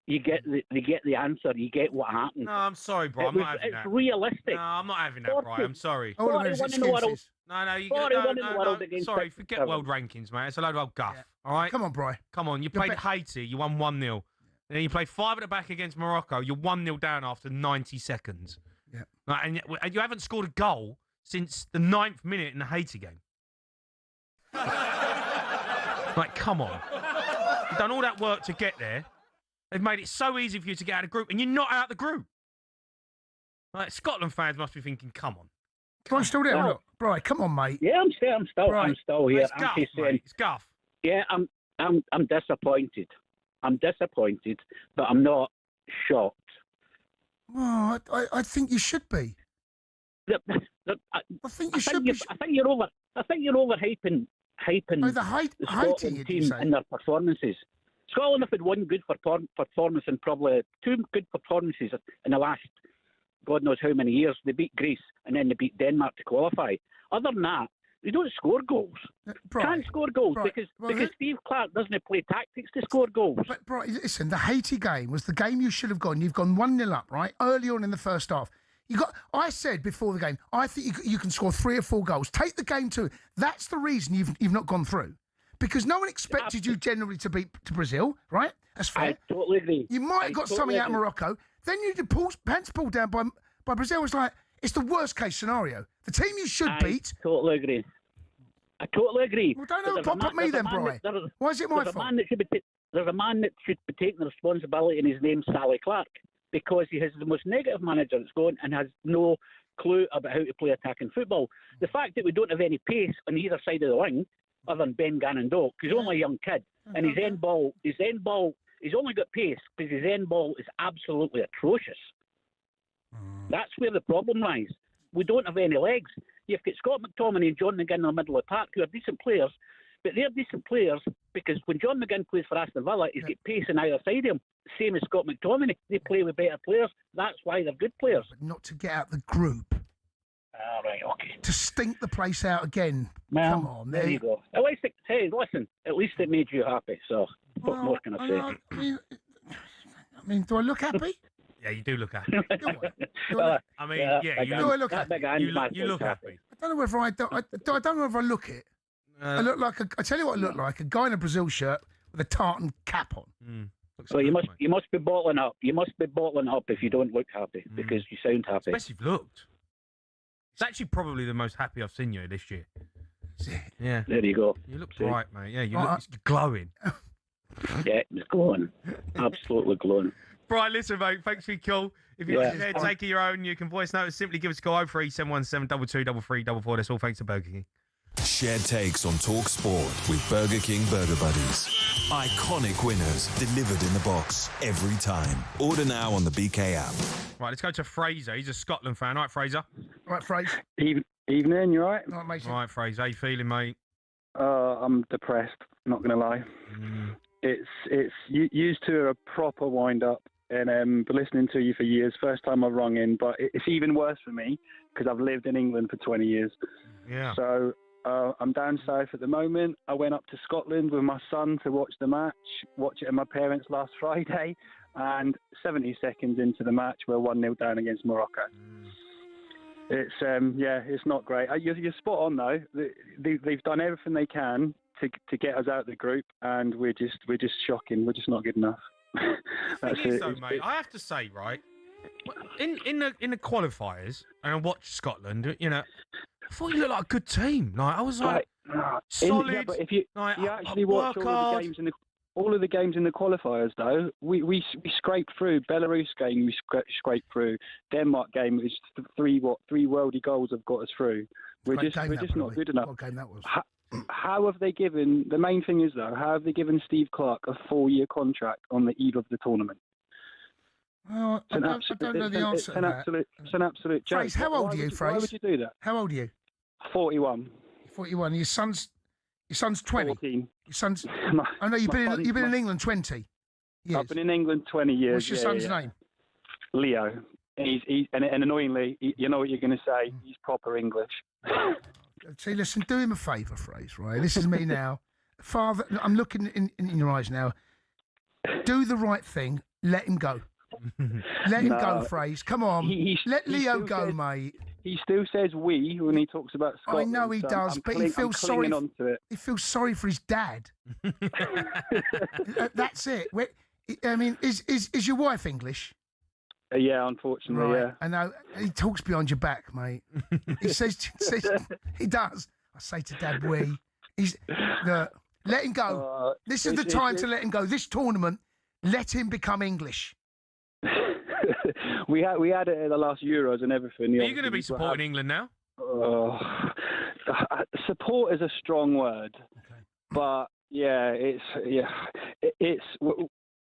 you get the answer. You get what happened. No, I'm sorry, bro. I'm not having that. It's realistic. No, I'm not having that, bro. I'm sorry. 41 in the world. No, you 41 in the world no. against Sorry, 67. forget world rankings, mate. It's a load of old guff. All right? Come on, Bri. Come on. You played Haiti. You won 1-0. And then you played 5 at the back against Morocco. You're 1-0 down after 90 seconds. Yeah. Right, and you haven't scored a goal since the 9th minute in the Haiti game. Like, come on. You've done all that work to get there. They've made it so easy for you to get out of the group, and you're not out of the group. Like, Scotland fans must be thinking, come on. Bri, still there? Look, Bri, come on, mate. Yeah, I'm still here. It's guff, mate. It's guff. Yeah, I'm disappointed. I'm disappointed, but I'm shocked. Well, I think you should be. I think you should be. I think you're overhyping the Scotland team and their performances. Scotland have had one good performance and probably 2 good performances in the last God knows how many years. They beat Greece and then they beat Denmark to qualify. Other than that, they don't score goals. Can't score goals because Steve Clarke doesn't play tactics to score goals. But, bro, listen, the Haiti game was the game you should have gone. You've gone 1-0 up, right? Early on in the first half. I said before the game, I think you can score 3 or 4 goals. Take the game too. That's the reason you've not gone through. Because no one expected you generally to beat Brazil, right? That's fair. I totally agree. You might have got something out of Morocco. Then you did pants pulled down by Brazil. It's like, it's the worst case scenario. The team you should beat. I totally agree. Well, don't have a pop at me then, Bri. Why is it my fault? There's a man that should be taking the responsibility, and his name's Sally Clark, because he has the most negative manager that's going and has no clue about how to play attacking football. The fact that we don't have any pace on either side of the wing, other than Ben Gannon-Doak, he's only a young kid, and his end ball, he's only got pace because his end ball is absolutely atrocious. That's where the problem lies. We don't have any legs. You've got Scott McTominay and John McGinn in the middle of the park, who are decent players, but they're decent players because when John McGinn plays for Aston Villa, he's got pace on either side of him. Same as Scott McTominay. They play with better players. That's why they're good players. But not to get out the group. All right, okay. To stink the place out again. Well, come on, there you go. At least it made you happy. So what more can I say? I mean, do I look happy? Yeah, you do look happy. Do I? I mean, yeah, you look happy. You look happy. I don't know whether I don't know if I look it. I look like I tell you what I look like, a guy in a Brazil shirt with a tartan cap on. So you must be bottling up. You must be bottling up if you don't look happy because you sound happy. Especially if you've looked. It's actually probably the most happy I've seen you this year. Yeah. There you go. You look bright, mate. Yeah, you're glowing. Yeah, it was glowing. Absolutely glowing. Brian, listen, mate, thanks for your call. If you've got a take of your own, you can voice note. Simply give us a call 03717 223344. That's all thanks to Burger King. Shared takes on talkSPORT with Burger King Burger Buddies. Iconic winners delivered in the box every time. Order now on the BK app. Right, let's go to Fraser. He's a Scotland fan. All right, Fraser. All right, Fraser. Evening, you all right? All right, mate. All right, Fraser. How you feeling, mate? I'm depressed, not going to lie. It's used to a proper wind-up, and been listening to you for years. First time I've rung in, but it's even worse for me because I've lived in England for 20 years. Yeah. So I'm down south at the moment. I went up to Scotland with my son to watch the match, watch it at my parents' last Friday, and 70 seconds into the match, we're 1-0 down against Morocco. It's it's not great. You're spot on though. They've done everything they can to get us out of the group, and we're just shocking. We're just not good enough. The thing is, though, mate, I have to say, right, in the qualifiers, and I watched Scotland, you know, I thought you looked like a good team. Like I was like solid. But if you actually watch all of the games in the qualifiers, though, we scraped through. Belarus game, we scraped through. Denmark game, it's three worldy goals have got us through. We're just not good enough. What game that was? How have they given? The main thing is though, how have they given Steve Clark a 4-year contract on the eve of the tournament? Well, I don't know the answer to that. It's an absolute joke. Fraser, how old are you, Fraser? Why would you do that? How old are you? 41. 41. Your son's 20. 14. Your son's. I know you've been in England 20 years. I've been in England 20 years. What's your son's name? Leo. And annoyingly, you know what you're going to say. He's proper English. See, listen, do him a favour, Fraser, right? This is me now. Father, I'm looking in your eyes now. Do the right thing. Let him go. Let him go, Fraser. Come on. Let Leo go, mate. He still says we when he talks about Scotland. I know he does, but he feels sorry. He feels sorry for his dad. That's it. I mean, is your wife English? Yeah, unfortunately, right. yeah. I know. He talks behind your back, mate. He says he does. I say to Dad, let him go. This is the time to let him go. This tournament, let him become English. we had it at the last Euros and everything. Are you going to be supporting England now? Support is a strong word, but it's.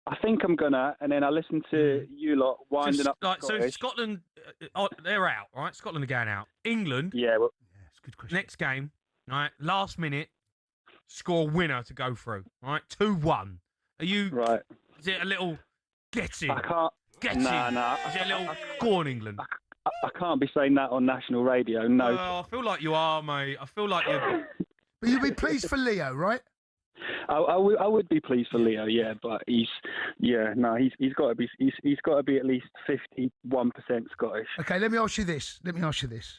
I think I'm gonna, and then I listen to you lot winding up. So Scotland, they're out, right? Scotland are going out. England, it's a good question. Next game, right? Last minute, score a winner to go through, right? 2-1. Are you right? Is it a little get in? I can't. Get in. Nah. Is it a little go on, England? I can't be saying that on national radio. No. I feel like you are, mate. I feel like you're. But you'll be pleased for Leo, right? I would be pleased for Leo, yeah, but he's got to be at least 51% Scottish. Okay, let me ask you this.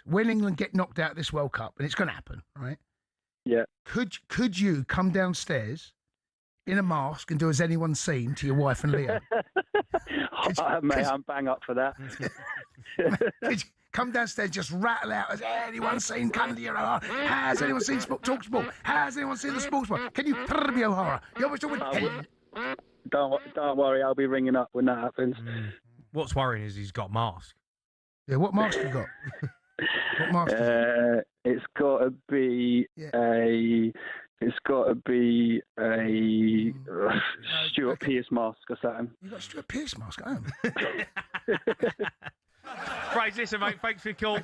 When England get knocked out of this World Cup, and it's going to happen, right? Yeah. Could you come downstairs in a mask and do Has Anyone Seen to your wife and Leo? Mate, I'm bang up for that. Come downstairs, just rattle out. Has anyone seen Cundy O'Hara? Has anyone seen talkSPORT? Has anyone seen the sportsman? Can you me O'Hara? You always do it. Don't worry, I'll be ringing up when that happens. What's worrying is he's got a mask. Yeah, what mask you got? What mask? It's got to be a. It's got to be a Stuart Pearce mask or something. You got a Stuart Pearce mask at home? Fraser, listen, mate, thanks for your call.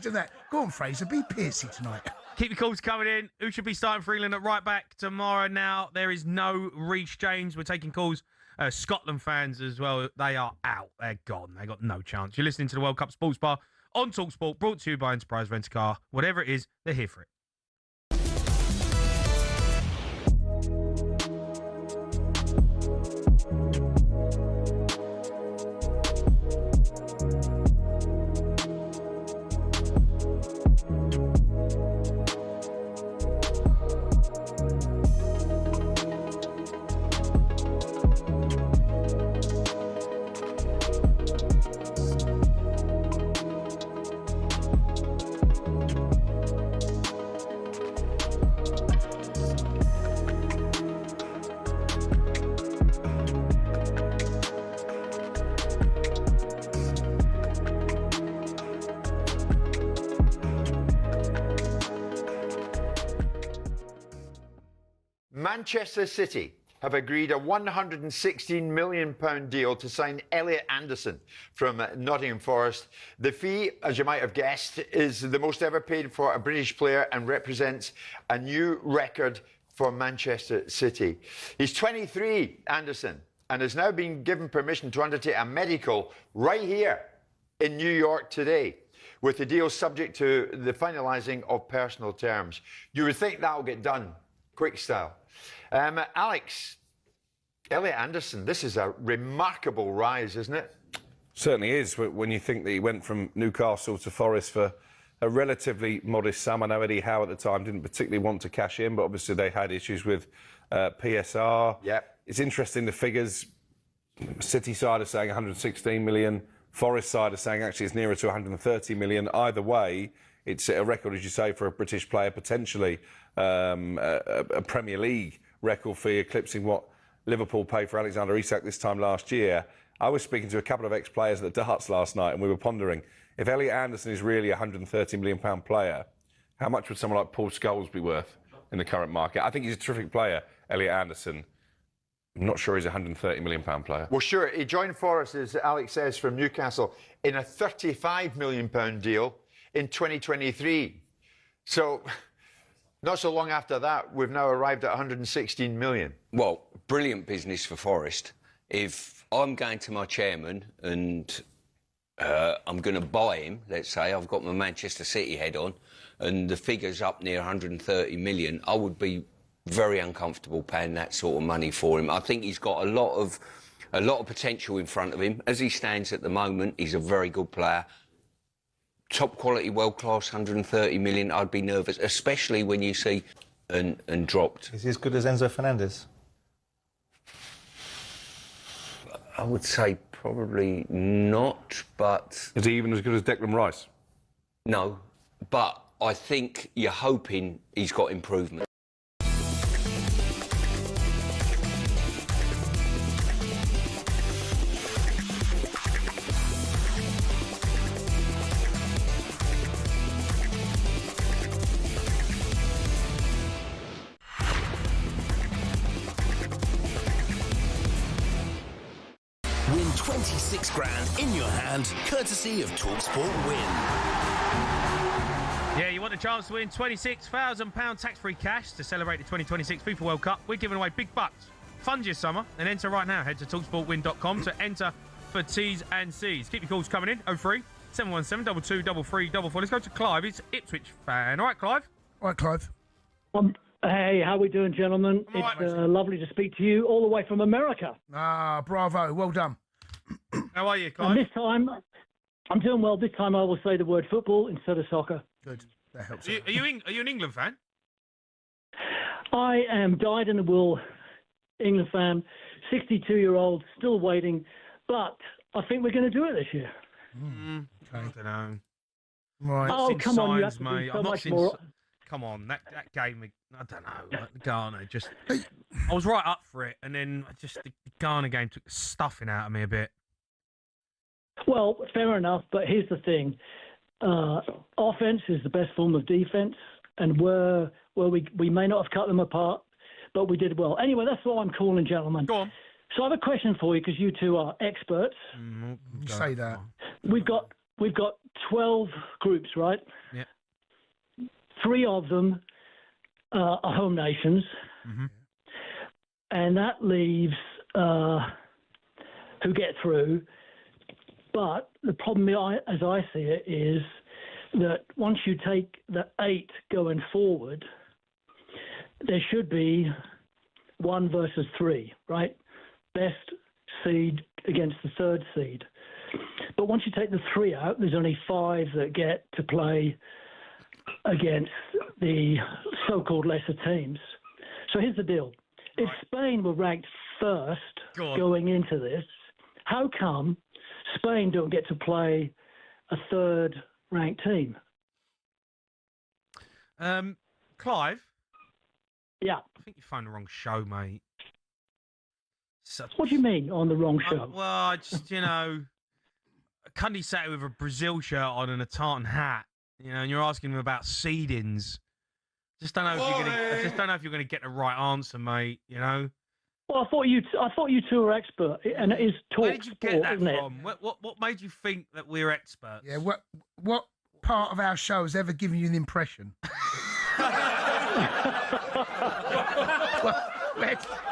Go on, Fraser, be Piercy tonight. Keep your calls coming in. Who should be starting for England at right back tomorrow now? There is no Reece James. We're taking calls. Scotland fans as well. They are out. They're gone. They got no chance. You're listening to the World Cup Sports Bar on talkSPORT, brought to you by Enterprise Rent-A-Car. Whatever it is, they're here for it. Manchester City have agreed a £116 million deal to sign Elliot Anderson from Nottingham Forest. The fee, as you might have guessed, is the most ever paid for a British player and represents a new record for Manchester City. He's 23, Anderson, and has now been given permission to undertake a medical right here in New York today, with the deal subject to the finalising of personal terms. You would think that'll get done quick style. Alex, Elliot Anderson, this is a remarkable rise, isn't it? Certainly is, when you think that he went from Newcastle to Forest for a relatively modest sum. I know Eddie Howe at the time didn't particularly want to cash in, but obviously they had issues with PSR. Yep. It's interesting, the figures. City side are saying 116 million. Forest side are saying actually it's nearer to 130 million. Either way, it's a record, as you say, for a British player, potentially a Premier League record fee, eclipsing what Liverpool paid for Alexander Isak this time last year. I was speaking to a couple of ex-players at the darts last night, and we were pondering, if Elliot Anderson is really a £130 million player, how much would someone like Paul Scholes be worth in the current market? I think he's a terrific player, Elliot Anderson. I'm not sure he's a £130 million player. Well, sure. He joined Forest, as Alex says, from Newcastle in a £35 million deal in 2023. So, not so long after that, we've now arrived at 116 million. Well, brilliant business for Forest. If I'm going to my chairman and I'm going to buy him, let's say, I've got my Manchester City head on, and the figure's up near 130 million, I would be very uncomfortable paying that sort of money for him. I think he's got a lot of potential in front of him. As he stands at the moment, he's a very good player. Top quality, world class, 130 million. I'd be nervous, especially when you see and dropped. Is he as good as Enzo Fernandez? I would say probably not, but... Is he even as good as Declan Rice? No, but I think you're hoping he's got improvement. Win 26 grand in your hand, courtesy of talkSPORT Win. Yeah, you want a chance to win £26,000 tax-free cash to celebrate the 2026 FIFA World Cup. We're giving away big bucks. Fund your summer and enter right now. Head to talksportwin.com to enter for T's and C's. Keep your calls coming in. 03 717 22 3344. Let's go to Clive. He's an Ipswich fan. All right, Clive? All right, Clive. Hey, how we doing, gentlemen? It's lovely to speak to you all the way from America. Ah, bravo. Well done. How are you, Clive? And this time, I'm doing well. This time I will say the word football instead of soccer. Good. That helps. Are you an England fan? I am dyed-in-the-wool England fan, 62-year-old, still waiting, but I think we're going to do it this year. I don't know. Right. Oh, come on, you have to do mate. so I've not much seen. more. Come on, that game. I don't know. Like, the Ghana just. I was right up for it, and then just the Ghana game took the stuffing out of me a bit. Well, fair enough, but here's the thing. Offense is the best form of defense, and where we may not have cut them apart, but we did well. Anyway, that's what I'm calling, gentlemen. Go on. So I have a question for you, because you two are experts. You say that. We've got 12 groups, right? Yeah. 3 of them are home nations, and that leaves who get through. But the problem, as I see it, is that once you take the 8 going forward, there should be 1 versus 3, right? Best seed against the 3rd seed. But once you take the 3 out, there's only 5 that get to play against the so-called lesser teams. So here's the deal. If Spain were ranked first going into this, how come Spain don't get to play a 3rd ranked team? Clive? Yeah. I think you found the wrong show, mate. What do you mean, on the wrong show? Well, I just, Cundy sat here with a Brazil shirt on and a tartan hat, and you're asking him about seedings. Just don't know if you're gonna. I just don't know if you're gonna get the right answer, mate. You know. Well, I thought you two were expert, and it is talk. Where did you get that isn't it? from? What made you think that we're experts? Yeah. What part of our show has ever given you an impression?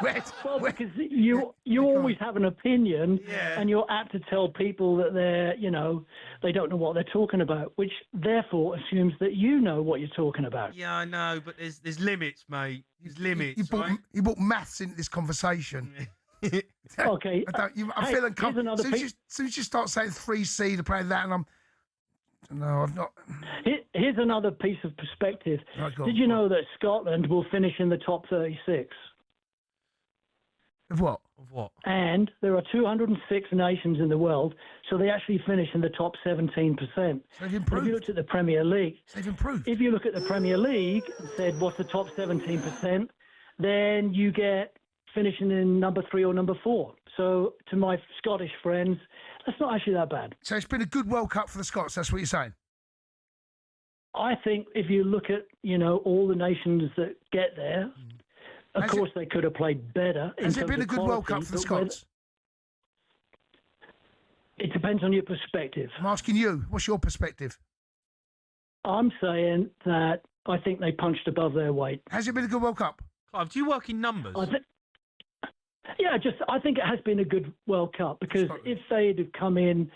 Well, because you always have an opinion, and you're apt to tell people that they don't know what they're talking about, which therefore assumes that you know what you're talking about. Yeah, I know, but there's limits, mate. There's limits. You brought maths into this conversation. Okay. I feel uncomfortable. As soon as you start saying 3C to play that, and I've not. Here's another piece of perspective. Did you know that Scotland will finish in the top 36? Of what? Of what? And there are 206 nations in the world, so they actually finish in the top 17%. So they've improved. If you looked at the Premier League, they've improved. If you look at the Premier League and said, what's the top 17%, then you get finishing in number 3 or number 4. So to my Scottish friends, that's not actually that bad. So it's been a good World Cup for the Scots, that's what you're saying? I think if you look at, all the nations that get there, of course they could have played better. Has it been a good World Cup for the Scots? It depends on your perspective. I'm asking you, what's your perspective? I'm saying that I think they punched above their weight. Has it been a good World Cup? Clive, do you work in numbers? I think it has been a good World Cup because if they'd have come in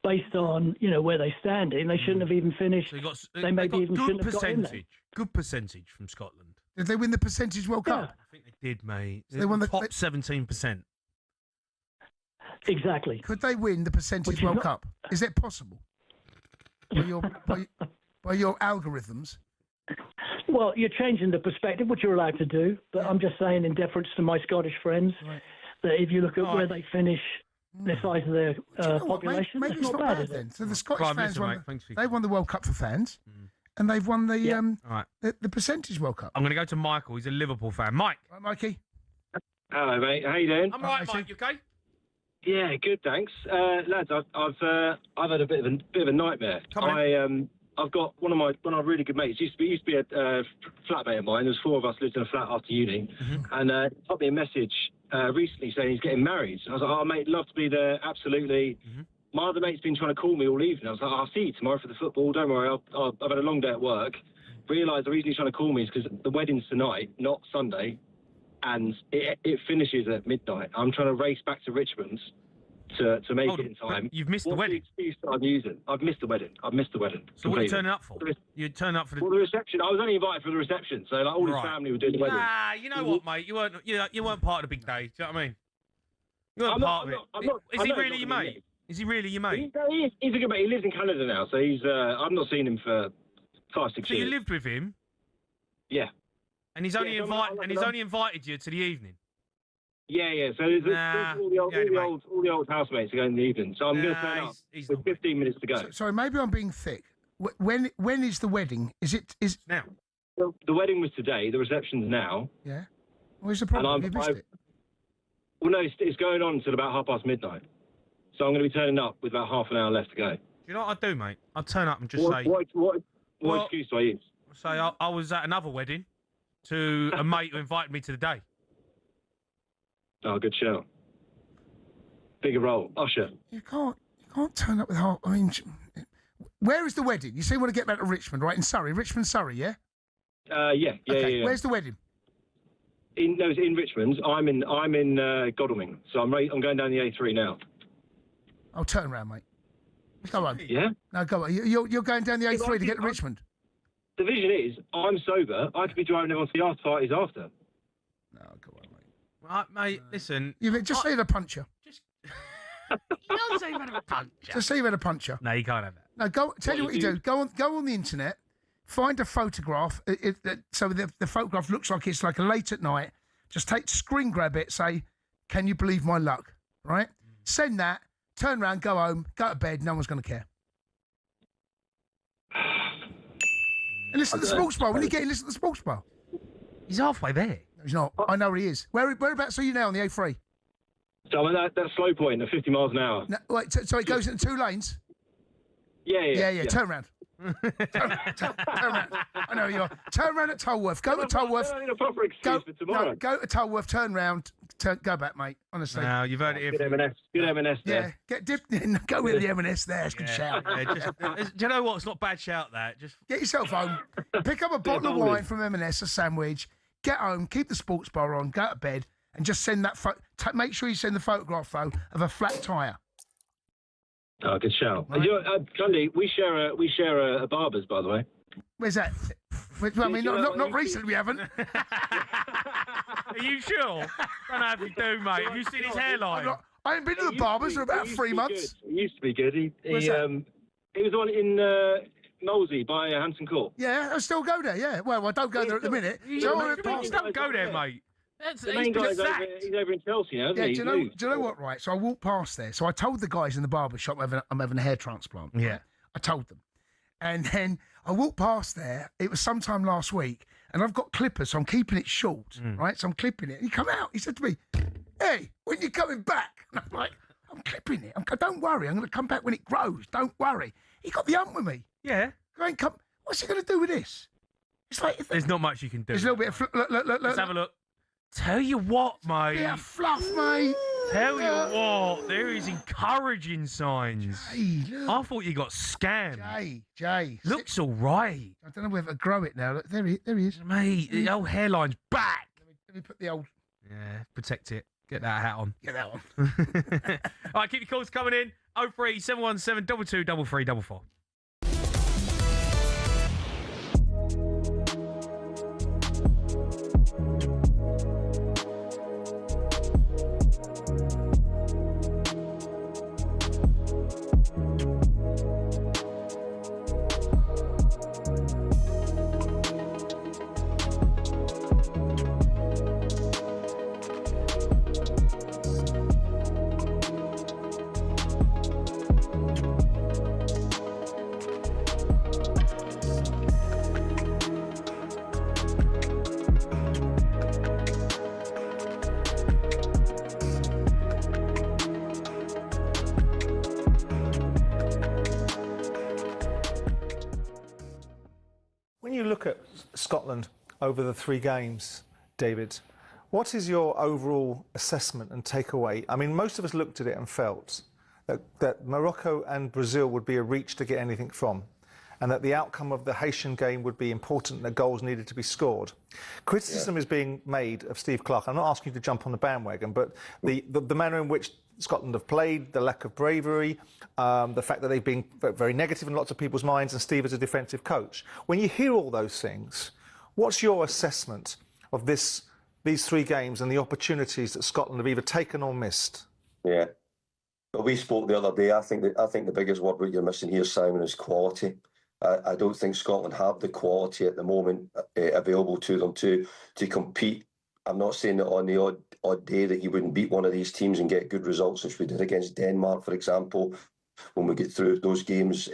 based on where they stand in, they shouldn't have even finished. So they maybe even shouldn't have got in there. Good percentage from Scotland. Did they win the percentage World Cup? I think they did, mate. So they won the top 17%. Exactly. Could they win the percentage World Cup? Is that possible? By your algorithms? Well, you're changing the perspective, which you're allowed to do, but I'm just saying in deference to my Scottish friends, that if you look at where they finish, the size of their population, maybe it's not bad then. So the Scottish fans won the World Cup for fans, and they've won the percentage World Cup. I'm going to go to Michael. He's a Liverpool fan. Mike. Right, Mikey. Hello, mate. How you doing? I'm right, Mike. You okay? Yeah, good, thanks. Lads, I've had a bit of a nightmare. I've got one of my really good mates. Used to be a flatmate of mine. There was 4 of us lived in a flat after uni, and he popped me a message recently saying he's getting married. I was like, "Oh, mate, love to be there, absolutely." My other mate's been trying to call me all evening. I was like, "I'll see you tomorrow for the football. Don't worry, I've had a long day at work." Realised the reason he's trying to call me is because the wedding's tonight, not Sunday, and it finishes at midnight. I'm trying to race back to Richmond to make it in time. You've missed the wedding. The excuse that I'm using? I've missed the wedding. So what are you turning up for? You're turning up for the reception. I was only invited for the reception, so all his family were doing the wedding. Nah, you know what, mate? You weren't part of the big day. Do you know what I mean? You weren't part of it. Is he really your mate? Is he really your mate? He's a good mate. He lives in Canada now, so he's. I've not seen him for 5, 6 years. So you lived with him? Yeah. And he's only invited you to the evening. Yeah. So there's all the old housemates are going in the evening. So I'm going to turn up with 15 minutes to go. Sorry, maybe I'm being thick. When is the wedding? Is now? Well, the wedding was today. The reception's now. Yeah. Where's the problem? You missed it. Well, no, it's going on until about midnight. So I'm going to be turning up with about half an hour left to go. Do you know what I'd do, mate? I'd turn up and just say... What excuse do I use? Say I was at another wedding to a mate who invited me to the day. Oh, good show. Bigger role. Usher. You can't turn up with half... I mean, where is the wedding? You say you want to get back to Richmond, right? In Surrey. Richmond, Surrey, yeah? Yeah. Where's the wedding? It's in Richmond. I'm in Godalming. So I'm going down the A3 now. Oh, turn around, mate. Go on. Yeah? No, go on. You're going down the A3 to get to Richmond? The vision is, I'm sober. I could be driving everyone to the after parties after. No, go on, mate. Mate, listen. Just say you've had a puncher. You don't say you've had a puncher. Just say you've had a puncher. No, you can't have that. No, tell you what you do. Go on the internet, find a photograph. So the photograph looks like it's like a late at night. Just screen grab it, say, "Can you believe my luck?" Right? Send that, turn around, go home, go to bed, no one's going to care. And listen to the sports bar. When you get in, listen to the sports bar. He's halfway there. No, he's not. I know where he is. Whereabouts are you now on the A3? So I'm at that slow point at 50 miles an hour. No, wait, so it goes into 2 lanes? Yeah. Turn round. turn round. I know you are. Turn round at Tolworth. Go to Tolworth. I need a proper excuse for tomorrow. Go to Tolworth. Turn round. Go back, mate. Honestly. No, you've heard it here. Good M&S. Good M&S there. Yeah. Get dipped in. Go with the M&S there. It's a good shout. Do you know what? It's not a bad shout. That just get yourself home. Pick up a bottle of wine from M&S, a sandwich. Get home. Keep the sports bar on. Go to bed, and just send that. Make sure you send the photograph though of a flat tyre. Oh, good shout. Right. Cundy, we share a barber's, by the way. Where's that? Well, I mean, not recently. We haven't. Are you sure? I don't know if you do, mate. Have you seen his hairline? I ain't been to the barber's for about 3 months. It used to be good. He was the one in Molesey by Hampton Court. Yeah, I still go there. Yeah. Well, I don't go there at the minute. Don't go there, mate. The main guy's over in Chelsea now, isn't he? Do you know what, right? So I walked past there. So I told the guys in the barber shop I'm having a hair transplant. Yeah. Right? I told them. And then I walked past there. It was sometime last week. And I've got clippers, so I'm keeping it short, right? So I'm clipping it. And he come out. He said to me, "Hey, when you coming back?" And I'm like, "I'm clipping it. Don't worry. I'm going to come back when it grows. Don't worry." He got the hump with me. Yeah. What's he going to do with this? It's like... There's not much you can do. There's a little bit of... Look. Let's have a look. Tell you what, mate. Yeah, fluff, mate. Tell you what, there is encouraging signs. Jay, look. I thought you got scammed. Jay. Looks all right. I don't know whether to grow it now. Look, there he is. Mate, the old hairline's back. Let me put the old... Yeah, protect it. Get that hat on. Get that on. All right, keep your calls coming in. 03 717 22 3344. When you look at Scotland over the 3 games, David, what is your overall assessment and takeaway? I mean, most of us looked at it and felt that Morocco and Brazil would be a reach to get anything from, and that the outcome of the Haitian game would be important and that goals needed to be scored. Criticism is being made of Steve Clarke. I'm not asking you to jump on the bandwagon, but the manner in which Scotland have played, the lack of bravery, the fact that they've been very negative in lots of people's minds, and Steve is a defensive coach. When you hear all those things, what's your assessment of these 3 games and the opportunities that Scotland have either taken or missed? Yeah. Well, we spoke the other day. I think the biggest word what you're missing here, Simon, is quality. I don't think Scotland have the quality at the moment available to them to compete. I'm not saying that on the odd day that you wouldn't beat one of these teams and get good results, which we did against Denmark, for example, when we get through those games.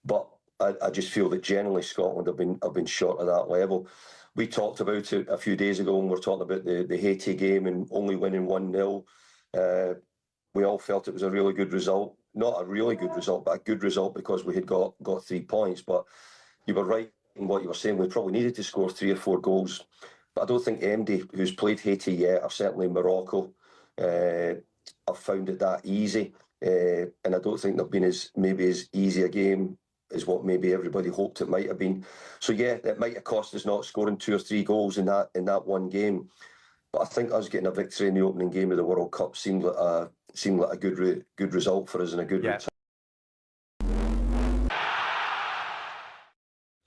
But I just feel that generally Scotland have been short at that level. We talked about it a few days ago when we were talking about the Haiti game and only winning 1-0. We all felt it was a really good result. Not a really good result, but a good result because we had got 3 points. But you were right in what you were saying. We probably needed to score 3 or 4 goals. But I don't think MD, who's played Haiti yet, or certainly Morocco, have found it that easy. And I don't think they've been as easy a game as what maybe everybody hoped it might have been. So yeah, it might have cost us not scoring 2 or 3 goals in that one game. But I think us getting a victory in the opening game of the World Cup seemed like a good result for us and a good return.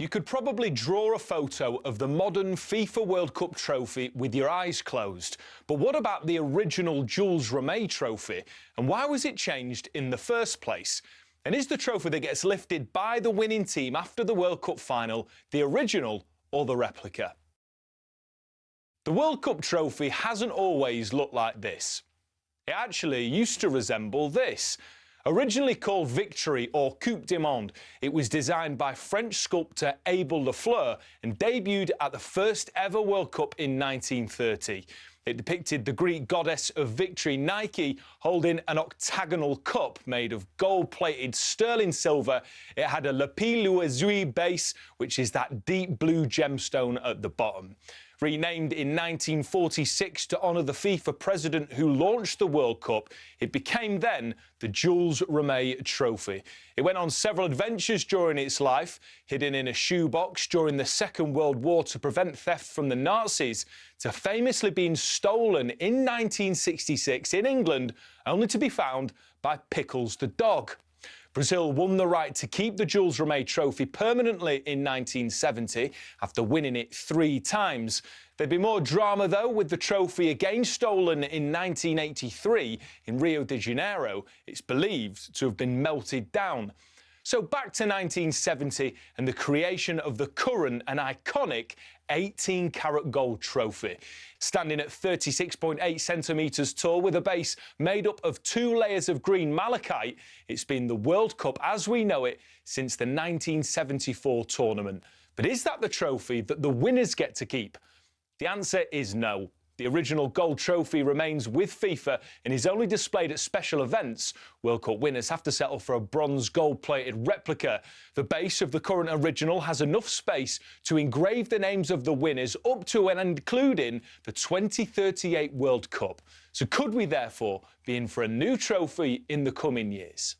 You could probably draw a photo of the modern FIFA World Cup trophy with your eyes closed. But what about the original Jules Rimet trophy? And why was it changed in the first place? And is the trophy that gets lifted by the winning team after the World Cup final the original or the replica? The World Cup trophy hasn't always looked like this. It actually used to resemble this. Originally called Victory or Coupe du Monde, it was designed by French sculptor Abel Lafleur and debuted at the first ever World Cup in 1930. It depicted the Greek goddess of victory, Nike, holding an octagonal cup made of gold-plated sterling silver. It had a lapis lazuli base, which is that deep blue gemstone at the bottom. Renamed in 1946 to honour the FIFA president who launched the World Cup, it became then the Jules Rimet Trophy. It went on several adventures during its life, hidden in a shoebox during the Second World War to prevent theft from the Nazis, to famously being stolen in 1966 in England, only to be found by Pickles the dog. Brazil won the right to keep the Jules Rimet Trophy permanently in 1970 after winning it 3 times. There'd be more drama, though, with the trophy again stolen in 1983 in Rio de Janeiro. It's believed to have been melted down. So back to 1970 and the creation of the current and iconic 18-carat gold trophy. Standing at 36.8 centimetres tall with a base made up of 2 layers of green malachite, it's been the World Cup as we know it since the 1974 tournament. But is that the trophy that the winners get to keep? The answer is no. The original gold trophy remains with FIFA and is only displayed at special events. World Cup winners have to settle for a bronze gold-plated replica. The base of the current original has enough space to engrave the names of the winners up to and including the 2038 World Cup. So could we therefore be in for a new trophy in the coming years?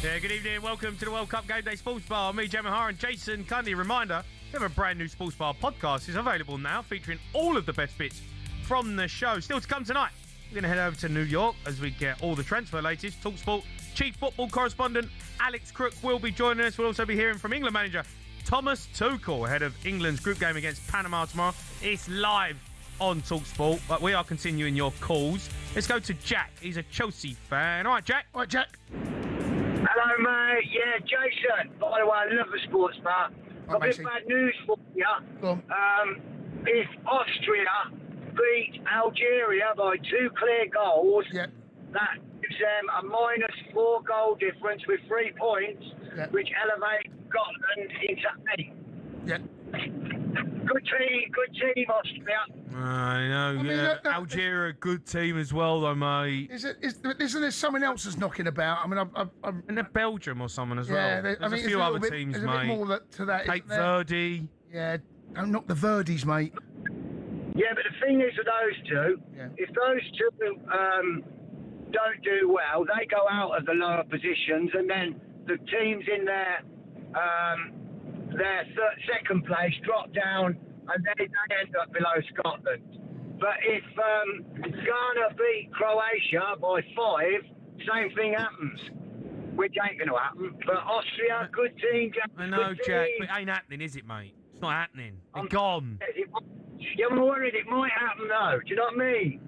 Yeah, good evening. Welcome to the World Cup Game Day Sports Bar. Me, Jamie O'Hara, and Jason Cundy. Reminder, we have a brand new Sports Bar podcast. It's available now, featuring all of the best bits from the show. Still to come tonight, we're going to head over to New York as we get all the transfer latest. talkSPORT chief football correspondent Alex Crook will be joining us. We'll also be hearing from England manager Thomas Tuchel ahead of England's group game against Panama tomorrow. It's live on talkSPORT, but we are continuing your calls. Let's go to Jack. He's a Chelsea fan. All right, Jack. All right, Jack. Hello, mate. Yeah, Jason. By the way, I love the sports bar. Got a bit bad news for you. If Austria beat Algeria by 2 clear goals, that gives them a -4 goal difference with 3 points, which elevates Scotland into 8. Yeah. Good team, Austria. I know. Algeria, good team as well, though, mate. Isn't there someone else that's knocking about? I mean, and they're Belgium or someone as well. Yeah, There's I mean, a few other teams, there's mate. a bit more to that. Cape Verde. Yeah, don't knock the Verdes, mate. Yeah, but the thing is with those two, if those two don't do well, they go out of the lower positions, and then the teams in their second place drop down, and they end up below Scotland. But if Ghana beat Croatia by 5, same thing happens, which ain't going to happen. But Austria, good team. I know, Jack, but it ain't happening, is it, mate? It's not happening. They're gone. I'm worried it might happen, though. Do you know what I mean?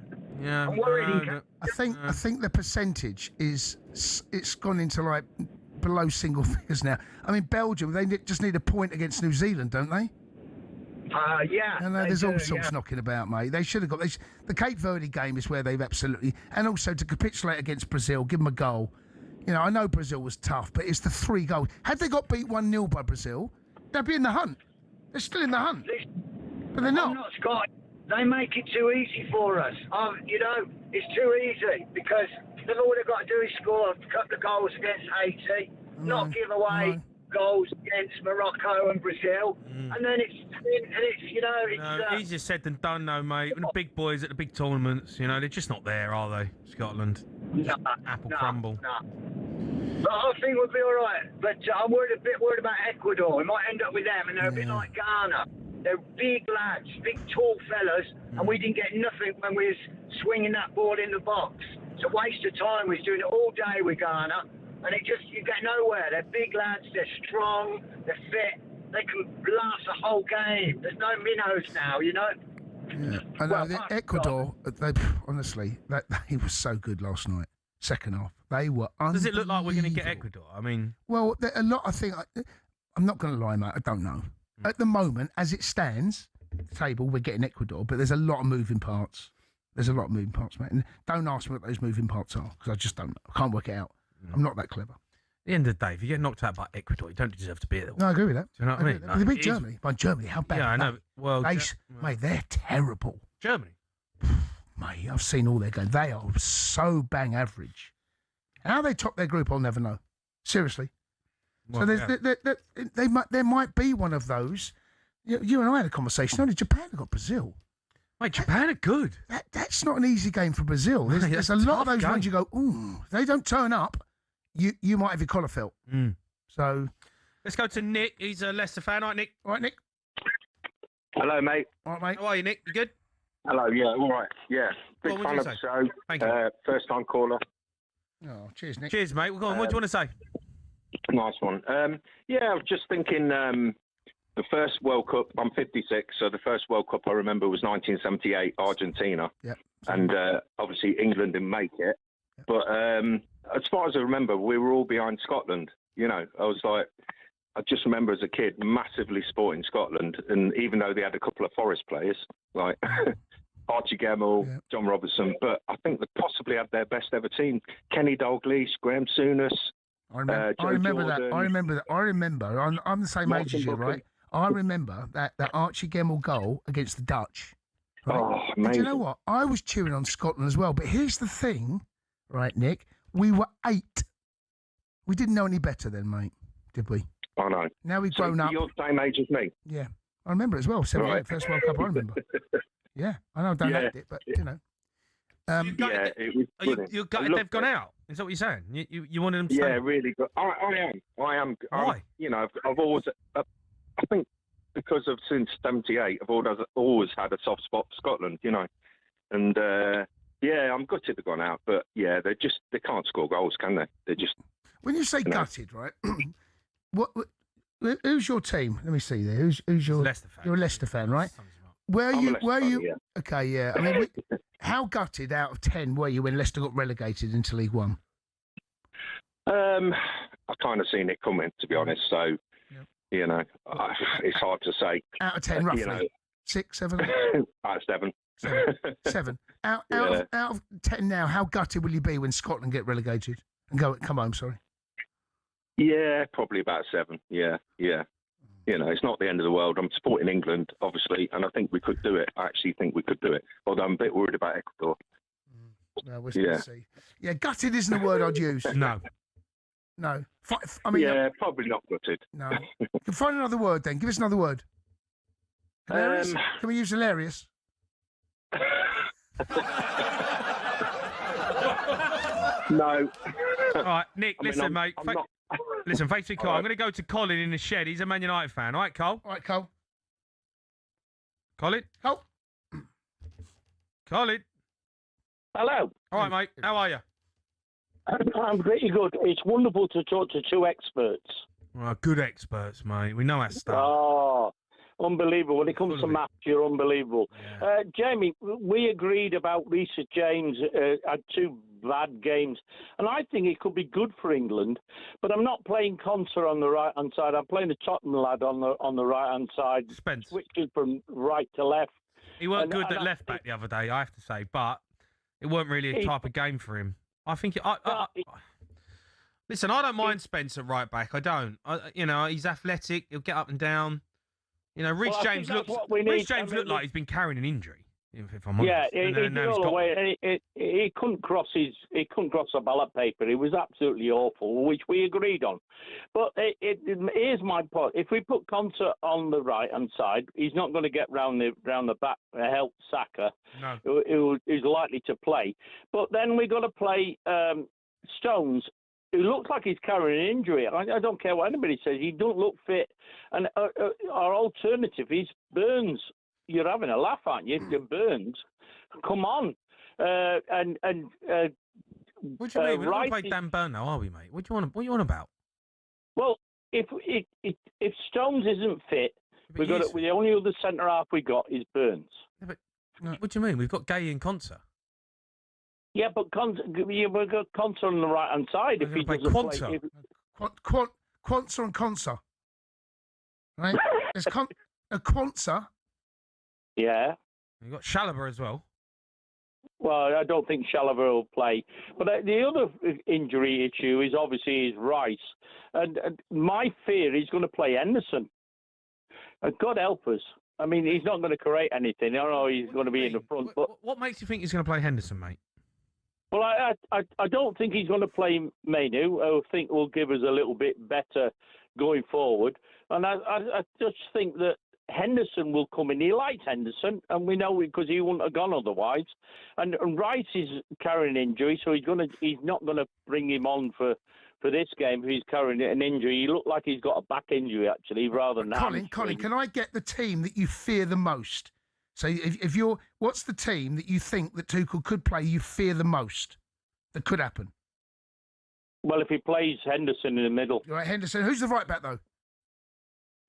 Yeah, I'm worried. I think the percentage it's gone into like below single figures now. I mean, Belgium, they just need a point against New Zealand, don't they? Yeah. And there's all sorts knocking about, mate. They should have got the Cape Verde game is where they've absolutely, and also to capitulate against Brazil, give them a goal. You know, I know Brazil was tough, but it's the 3 goals. Had they got beat 1-0 by Brazil, they'd be in the hunt. They're still in the hunt, but they're not. I'm not Scottish. They make it too easy for us. You know, it's too easy because all they've got to do is score a couple of goals against Haiti, not give away goals against Morocco and Brazil, and then it's easier said than done, though, mate. When the big boys at the big tournaments, you know, they're just not there, are they? Scotland, apple crumble. But I think we'll be all right. But I'm a bit worried about Ecuador. We might end up with them, and they're a bit like Ghana. They're big lads, big tall fellas, and we didn't get nothing when we was swinging that ball in the box. It's a waste of time. We're doing it all day with Ghana, and you get nowhere. They're big lads. They're strong. They're fit. They can last a whole game. There's no minnows now, you know. Yeah. I know. Ecuador, honestly, they were so good last night. Second half, they were. Does it look like we're going to get Ecuador? I mean, well, a lot. I think I'm not going to lie, mate. I don't know. At the moment, as it stands, the table, we're getting Ecuador, but there's a lot of moving parts. There's a lot of moving parts, mate. And don't ask me what those moving parts are because I just don't know. I can't work it out. I'm not that clever. At the end of the day, if you get knocked out by Ecuador, you don't deserve to be there. No, I agree with that. Do you know what I mean? They beat Germany. By Germany, how bad? Yeah, I know. Well, mate, they're terrible. Germany. Mate, I've seen all their games. They are so bang average. How they top their group, I'll never know. Seriously. Well, so there might be one of those. You and I had a conversation. Only Japan have got Brazil. Mate, Japan are good. That's not an easy game for Brazil. There's a lot of those ones you go, ooh, they don't turn up. You might have your collar felt. So let's go to Nick. He's a Leicester fan. All right, Nick. All right, Nick. Hello, mate. All right, mate. How are you, Nick? You good? Hello, yeah, all right. Yeah. Big What fan would of you the say? show. Thank you. First time caller. Oh, cheers, Nick. Cheers, mate. Well, go on. What do you want to say? Nice one. Yeah, I was just thinking the first World Cup, I'm 56, so the first World Cup I remember was 1978, Argentina. Yeah. And obviously England didn't make it. Yep. But as far as I remember, we were all behind Scotland. You know, I just remember as a kid massively supporting Scotland. And even though they had a couple of Forest players, like Archie Gemmill, John Robertson, but I think they possibly had their best ever team. Kenny Dalglish, Graham Souness. I remember that. I remember. I'm the same age as you, right? I remember that Archie Gemmill goal against the Dutch. Right? Oh, amazing. And do you know what? I was cheering on Scotland as well. But here's the thing, right, Nick? We were 8. We didn't know any better then, mate, did we? I know. Now we've grown up. You're the same age as me. Yeah. I remember it as well. 78, right. First World Cup, I remember. Yeah. I know I don't act it, but, you know. It was brilliant. You're gutted they've gone out? Is that what you're saying? You wanted them to stay? Yeah, really good. I am. Why? You know, I've always... I think because of since 78, I've always had a soft spot for Scotland, you know. And, yeah, I'm gutted they've gone out. But, yeah, they can't score goals, can they? They're just... When you say gutted, right, who's your team? Let me see there. Who's your... Leicester fan. You're a Leicester fan, right? Where you? Yeah. Okay, yeah. I mean, how gutted out of 10 were you when Leicester got relegated into League One? I've kind of seen it coming, to be honest. So, you know, it's hard to say. Out of 10, roughly. You know, 6, 7? Out of 7. 7. Out of 10 now, how gutted will you be when Scotland get relegated and come home? Sorry. Yeah, probably about 7. Yeah. You know, it's not the end of the world. I'm supporting England, obviously, and I think we could do it. I actually think we could do it. Although I'm a bit worried about Ecuador. No, we'll see. Yeah, gutted isn't a word I'd use. No. I mean, yeah, probably not gutted. No. Find another word then. Give us another word. Hilarious? Can we use hilarious? No. All right, Nick, listen, mate. Listen, thanks for your call. Right. I'm going to go to Colin in the shed. He's a Man United fan. All right, Cole? All right, Cole. Colin? Cole. Colin? Hello. All right, mate. How are you? I'm pretty good. It's wonderful to talk to two experts. Well, good experts, mate. We know our stuff. Oh, unbelievable. When it comes to maths, you're unbelievable. Yeah. Jamie, we agreed about Reece James had 2 bad games, and I think it could be good for England. But I'm not playing Conser on the right hand side. I'm playing the Tottenham lad on the right hand side, switching from right to left. He weren't good at left back the other day, I have to say, but it weren't really a type of game for him. I think. Listen, I don't mind Spence at right back. I don't. You know, he's athletic. He'll get up and down. You know, Reece James looked like he's been carrying an injury. If I'm honest. Yeah, he couldn't cross the ballot paper. It was absolutely awful, which we agreed on. But here's my point: if we put Conser on the right hand side, he's not going to get round the back to help Saka. No, who is likely to play. But then we got to play Stones, who looks like he's carrying an injury. I don't care what anybody says; he don't look fit. And our alternative is Burns. You're having a laugh, aren't you? Burns, come on, and What do you mean? We're not going Rice to play Dan Burn now, are we, mate? What do you want about? Well, if Stones isn't fit, the only other centre half we got is Burns. Yeah, but what do you mean? We've got Gay and Conser. Yeah, but we've got Conser on the right hand side. If he doesn't Quanta. play, Quanta and Consa. Right? There's a Quanta. Yeah. You've got Chalobah as well. Well, I don't think Chalobah will play. But the other injury issue is obviously Rice. And my fear is going to play Henderson. And God help us. I mean, he's not going to create anything. I know he's going to be in the front. But what makes you think he's going to play Henderson, mate? Well, I don't think he's going to play Mainu. I think will give us a little bit better going forward. And I just think that Henderson will come in. He likes Henderson, and we know because he wouldn't have gone otherwise. And Rice is carrying an injury, so he's not going to bring him on for this game. He's carrying an injury. He looked like he's got a back injury actually, rather than Colin, can I get the team that you fear the most? So if you're, what's the team that you think that Tuchel could play? You fear the most that could happen. Well, if he plays Henderson in the middle, right? Henderson. Who's the right back though?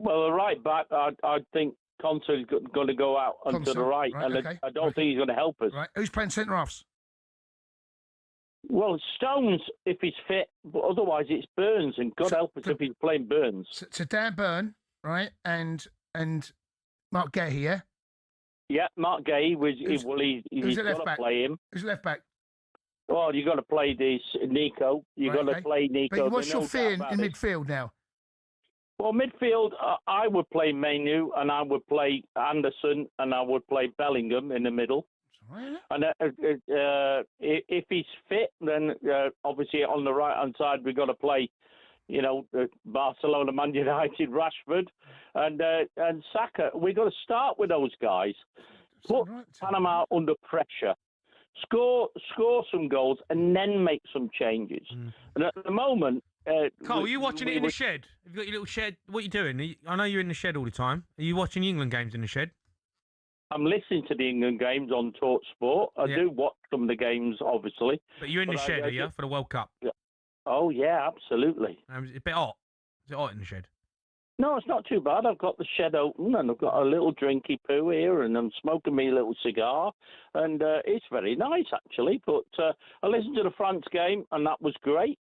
Well, the right back, I think Conser's going to go out onto the right, and okay. I don't think he's going to help us. Right. Who's playing centre halves? Well, Stones, if he's fit, but otherwise it's Burns, and God help us if he's playing Burns. So Dan Burn, right, and Mark Gay here. Yeah, Mark Gay he's left got back? to play him. Who's left back? Well, you've got to play this Nico. You've got to play Nico. But what's your fear in midfield now? Well, midfield, I would play Mainu, and I would play Anderson, and I would play Bellingham in the middle. And if he's fit, then obviously on the right-hand side, we've got to play, Barcelona, Man United, Rashford, and Saka. We've got to start with those guys. Put Panama under pressure. Score some goals, and then make some changes. And at the moment... Carl, are you watching it in the shed? Have you got your little shed? What are you doing? I know you're in the shed all the time. Are you watching England games in the shed? I'm listening to the England games on talkSPORT. I do watch some of the games, obviously. But you're in the shed, are you, for the World Cup? Oh, yeah, absolutely. It's a bit hot. Is it hot in the shed? No, it's not too bad. I've got the shed open, and I've got a little drinky poo here, and I'm smoking me little cigar, and it's very nice, actually. But I listened to the France game, and that was great.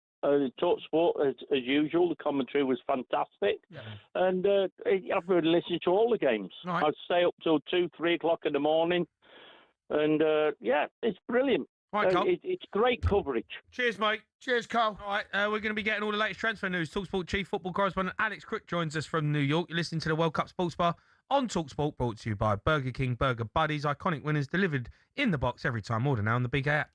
talkSPORT, as usual, the commentary was fantastic. Yeah. And I've been listening to all the games. Right. I'd stay up till 2, 3 o'clock in the morning. And, it's brilliant. Right, Carl. It's great coverage. Cheers, mate. Cheers, Carl. All right, we're going to be getting all the latest transfer news. talkSPORT chief football correspondent Alex Crick joins us from New York. You're listening to the World Cup Sports Bar on talkSPORT, brought to you by Burger King Burger Buddies. Iconic winners delivered in the box every time. Order now on the BK app.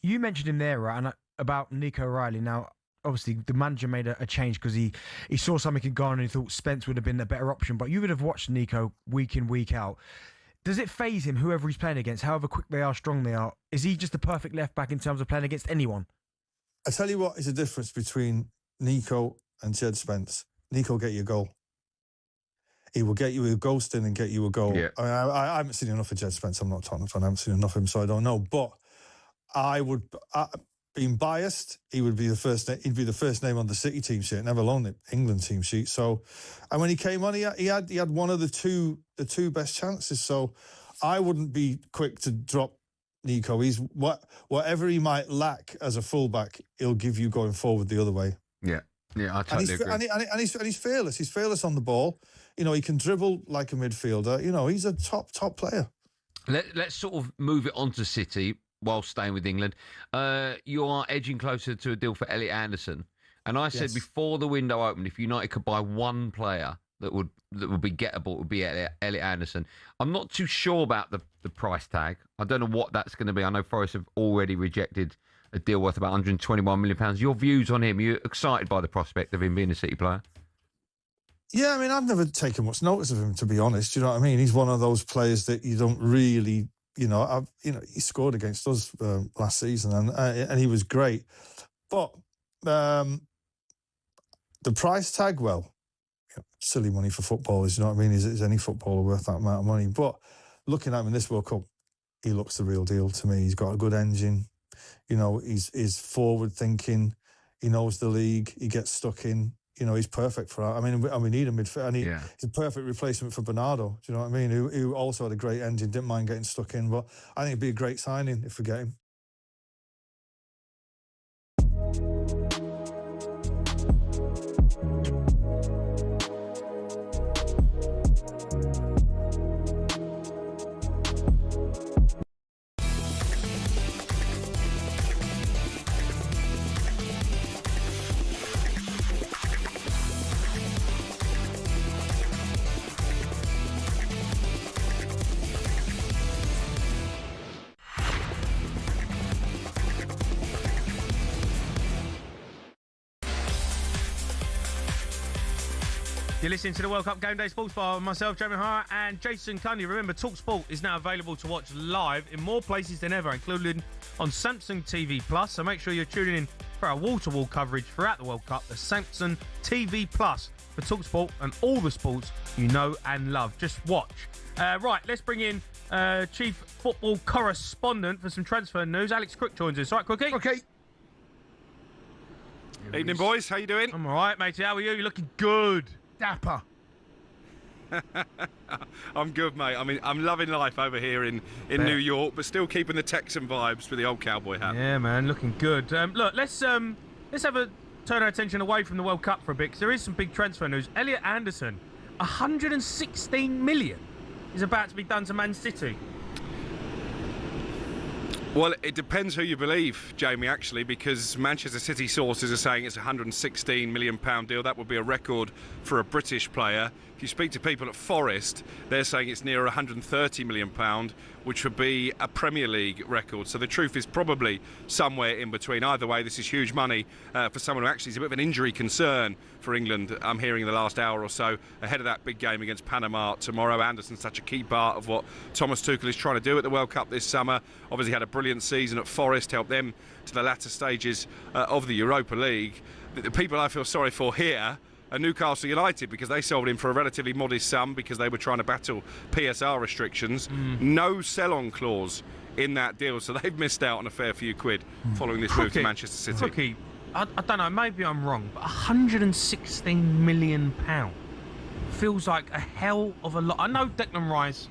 You mentioned him there, right, and about Nico O'Reilly. Now, obviously, the manager made a change because he saw something in Ghana and he thought Spence would have been a better option. But you would have watched Nico week in, week out. Does it faze him, whoever he's playing against, however quick they are, strong they are? Is he just the perfect left back in terms of playing against anyone? I tell you what is the difference between Nico and Jed Spence. Nico will get you a goal. He will get you a ghosting and get you a goal. Yeah. I haven't seen enough of Jed Spence. I'm not Tottenham fan. I haven't seen enough of him, so I don't know. But being biased, he'd be the first name on the City team sheet, never alone the England team sheet. So, and when he came on, he had one of the two best chances. So, I wouldn't be quick to drop Nico. He's whatever he might lack as a fullback, he'll give you going forward the other way. Yeah, I totally agree. And he's fearless. He's fearless on the ball. You know, he can dribble like a midfielder. You know, he's a top player. Let's sort of move it on to City while staying with England. You are edging closer to a deal for Elliot Anderson. And I said before the window opened, if United could buy one player that would be gettable, it would be Elliot Anderson. I'm not too sure about the price tag. I don't know what that's going to be. I know Forest have already rejected a deal worth about £121 million. Your views on him? Are you excited by the prospect of him being a City player? Yeah, I mean, I've never taken much notice of him, to be honest. You know what I mean? He's one of those players that you don't really, he scored against us last season and he was great. But the price tag, well, silly money for footballers, you know what I mean? Is any footballer worth that amount of money? But looking at him in this World Cup, he looks the real deal to me. He's got a good engine. He's forward thinking. He knows the league. He gets stuck in. He's perfect for that. I mean, we need a midfield. And he's a perfect replacement for Bernardo. Do you know what I mean? Who also had a great engine, didn't mind getting stuck in. But I think it'd be a great signing if we get him. You're listening to the World Cup Game Day Sports Bar with myself, Jamie O'Hara, and Jason Cundy. Remember, talkSPORT is now available to watch live in more places than ever, including on Samsung TV Plus. So make sure you're tuning in for our wall-to-wall coverage throughout the World Cup, the Samsung TV Plus for talkSPORT and all the sports you know and love. Just watch. Right, let's bring in Chief Football Correspondent for some transfer news. Alex Crook joins us. All right, Crookie? Okay. Evening, boys. How you doing? I'm all right, matey. How are you? You're looking good. Dapper. I'm good, mate. I mean, I'm loving life over here in New York, but still keeping the Texan vibes with the old cowboy hat. Yeah, man, looking good. Look, let's turn our attention away from the World Cup for a bit, because there is some big transfer news. Elliot Anderson, 116 million is about to be done to Man City. Well, it depends who you believe, Jamie, actually, because Manchester City sources are saying it's a £116 million deal. That would be a record for a British player. If you speak to people at Forest, they're saying it's near £130 million, which would be a Premier League record. So the truth is probably somewhere in between. Either way, this is huge money for someone who actually is a bit of an injury concern for England, I'm hearing in the last hour or so, ahead of that big game against Panama tomorrow. Anderson's such a key part of what Thomas Tuchel is trying to do at the World Cup this summer. Obviously had a brilliant season at Forest, helped them to the latter stages of the Europa League. The people I feel sorry for here are Newcastle United, because they sold him for a relatively modest sum because they were trying to battle PSR restrictions. No sell-on clause in that deal, so they've missed out on a fair few quid following this move to Manchester City. I don't know, maybe I'm wrong, but £116 million feels like a hell of a lot. I know Declan Rice,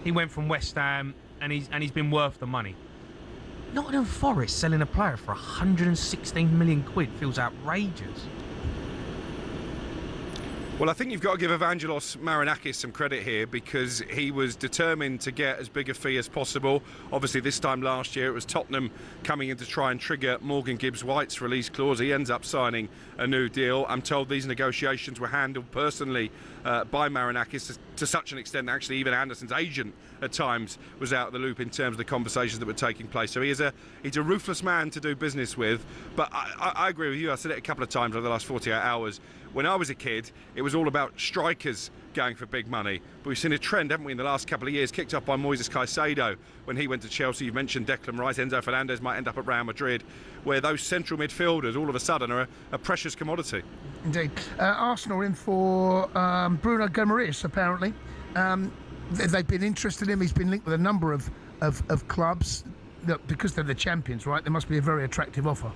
he went from West Ham and he's been worth the money. Nottingham Forest selling a player for 116 million quid feels outrageous. Well, I think you've got to give Evangelos Marinakis some credit here, because he was determined to get as big a fee as possible. Obviously, this time last year, it was Tottenham coming in to try and trigger Morgan Gibbs-White's release clause. He ends up signing a new deal. I'm told these negotiations were handled personally by Marinakis to such an extent that actually even Anderson's agent at times was out of the loop in terms of the conversations that were taking place. So he's a ruthless man to do business with. But I agree with you. I said it a couple of times over the last 48 hours. When I was a kid, it was all about strikers going for big money. But we've seen a trend, haven't we, in the last couple of years, kicked up by Moises Caicedo when he went to Chelsea. You've mentioned Declan Rice, Enzo Fernandez might end up at Real Madrid, where those central midfielders all of a sudden are a precious commodity. Indeed. Arsenal are in for Bruno Guimaraes, apparently. They've been interested in him. He's been linked with a number of clubs. Look, because they're the champions, right, there must be a very attractive offer.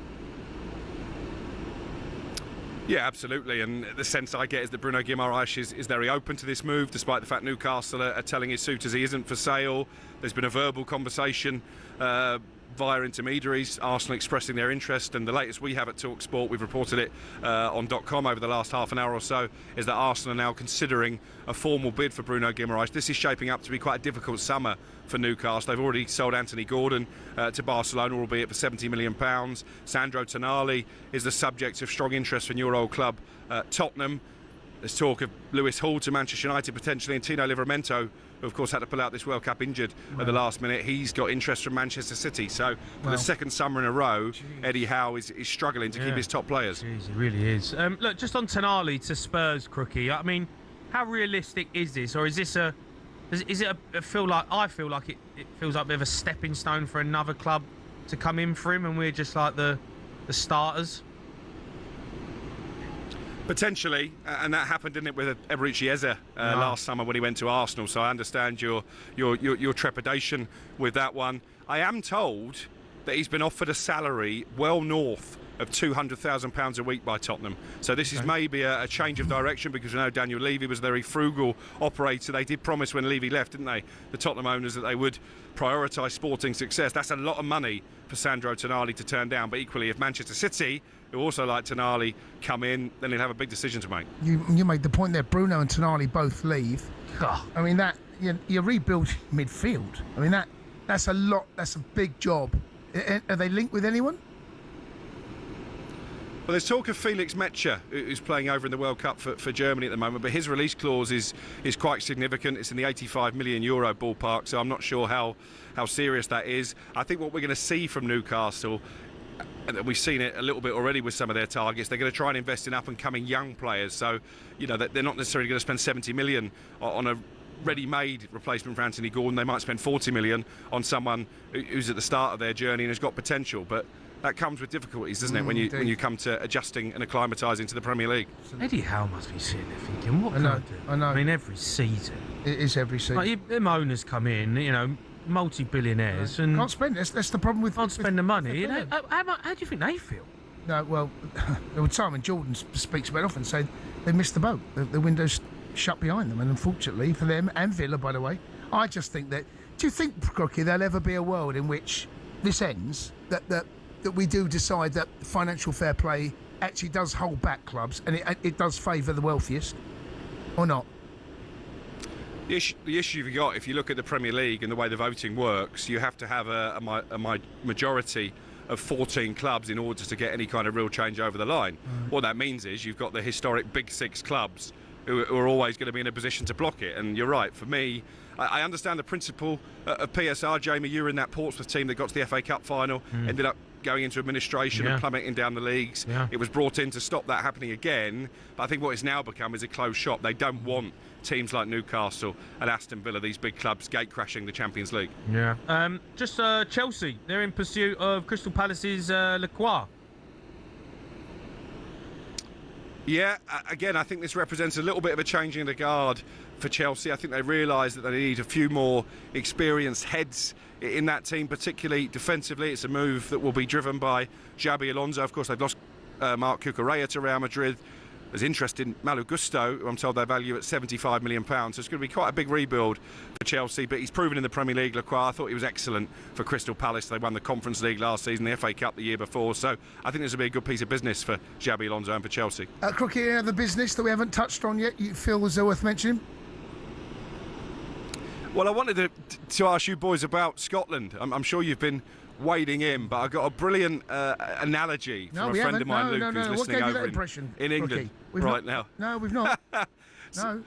Yeah, absolutely, and the sense I get is that Bruno Guimaraes is very open to this move, despite the fact Newcastle are telling his suitors he isn't for sale. There's been a verbal conversation via intermediaries, Arsenal expressing their interest, and the latest we have at talkSPORT, we've reported it on .com over the last half an hour or so, is that Arsenal are now considering a formal bid for Bruno Guimaraes. This is shaping up to be quite a difficult summer for Newcastle. They've already sold Anthony Gordon to Barcelona, albeit for £70 million. Sandro Tonali is the subject of strong interest from your old club, Tottenham. There's talk of Lewis Hall to Manchester United potentially, and Tino Livramento, who of course had to pull out this World Cup injured at the last minute. He's got interest from Manchester City. So for the second summer in a row, Eddie Howe is struggling to keep his top players. Jeez, he really is. Look, just on Tonali to Spurs, Crookie. I mean, how realistic is this, or is this I feel like it feels like a bit of a stepping stone for another club to come in for him, and we're just like the starters. Potentially, and that happened, didn't it, with Eberechi Eze last summer when he went to Arsenal. So I understand your trepidation with that one. I am told that he's been offered a salary well north of £200,000 a week by Tottenham. So this is maybe a change of direction, because we know Daniel Levy was a very frugal operator. They did promise when Levy left, didn't they, the Tottenham owners, that they would prioritise sporting success. That's a lot of money for Sandro Tonali to turn down. But equally, if Manchester City, who also like Tonali, come in, then he'll have a big decision to make. You made the point there. Bruno and Tonali both leave. I mean, that you rebuild midfield. I mean, that's a lot. That's a big job. Are they linked with anyone? Well, there's talk of Felix Metscher, who's playing over in the World Cup for Germany at the moment, but his release clause is quite significant. It's in the €85 million ballpark, so I'm not sure how serious that is. I think what we're going to see from Newcastle, and we've seen it a little bit already with some of their targets, they're going to try and invest in up-and-coming young players. So, you know, they're not necessarily going to spend £70 million on a ready-made replacement for Anthony Gordon. They might spend £40 million on someone who's at the start of their journey and has got potential, but that comes with difficulties, doesn't it, when you come to adjusting and acclimatising to the Premier League. Eddie Howe must be sitting there thinking, what can I do? I know. I mean, every season. It is every season. Like, them owners come in, you know, multi-billionaires, and can't spend it. That's the problem with... Can't spend the money. You know, how do you think they feel? No, well, there was time when Jordan speaks about it often, saying they missed the boat. The window's shut behind them, and unfortunately for them, and Villa, by the way, I just think that... Do you think, Crookie, there'll ever be a world in which this ends, that we do decide that financial fair play actually does hold back clubs, and it does favour the wealthiest, or not? The issue you've got, if you look at the Premier League and the way the voting works, you have to have a majority of 14 clubs in order to get any kind of real change over the line. What that means is you've got the historic Big Six clubs who are always going to be in a position to block it. And you're right, for me, I understand the principle of PSR. Jamie, you were in that Portsmouth team that got to the FA Cup final, ended up going into administration and plummeting down the leagues. It was brought in to stop that happening again, but I think what it's now become is a closed shop. They don't want teams like Newcastle and Aston Villa, these big clubs, gate-crashing the Champions League. Just Chelsea, they're in pursuit of Crystal Palace's Lacroix. Yeah, again, I think this represents a little bit of a changing of the guard for Chelsea. I think they realise that they need a few more experienced heads in that team, particularly defensively. It's a move that will be driven by Xabi Alonso. Of course, they've lost Marc Cucurella to Real Madrid. There's interest in Malo Gusto, who I'm told they value at £75 million. So it's going to be quite a big rebuild for Chelsea, but he's proven in the Premier League. Lacroix, I thought he was excellent for Crystal Palace. They won the Conference League last season, the FA Cup the year before. So I think this will be a good piece of business for Xabi Alonso and for Chelsea. Crookie, any other business that we haven't touched on yet you feel was worth mentioning? Well, I wanted to ask you boys about Scotland. I'm sure you've been wading in, but I got a brilliant analogy from a friend of mine, Luke, who's listening over in England right now. No, we've not. No.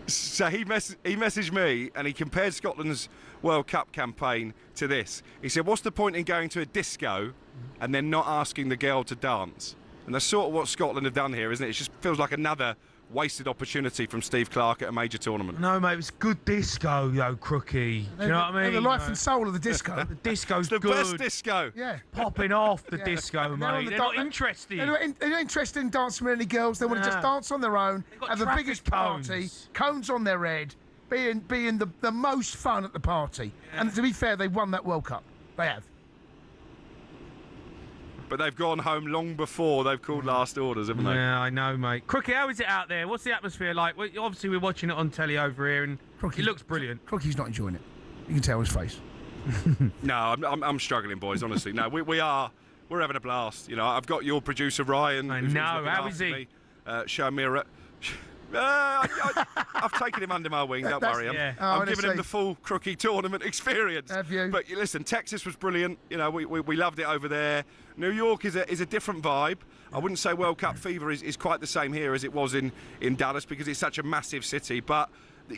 So he messaged me and he compared Scotland's World Cup campaign to this. He said, what's the point in going to a disco and then not asking the girl to dance? And that's sort of what Scotland have done here, isn't it? It just feels like another wasted opportunity from Steve Clarke at a major tournament. No, mate, it's good disco, yo, Crookie. Do you know what I mean? The life and soul of the disco. The disco's the good. best disco. Yeah. Popping off the disco, mate. They're not interested. They're not interested in dancing with any girls. They want to just dance on their own, have the biggest party, cones on their head, being the most fun at the party. Yeah. And to be fair, they've won that World Cup. They have. But they've gone home long before they've called last orders, haven't they? Yeah, I know, mate. Crookie, how is it out there? What's the atmosphere like? Obviously, we're watching it on telly over here, and it looks brilliant. Crookie's not enjoying it. You can tell his face. No, I'm struggling, boys. Honestly, no, we're having a blast. You know, I've got your producer Ryan. I who's know. looking How after is he? me, showing me a. I've taken him under my wing. Don't worry. I'm giving him the full Crookie tournament experience. Have you? But listen, Texas was brilliant. You know, we loved it over there. New York is a different vibe. I wouldn't say World Cup fever is quite the same here as it was in Dallas because it's such a massive city. But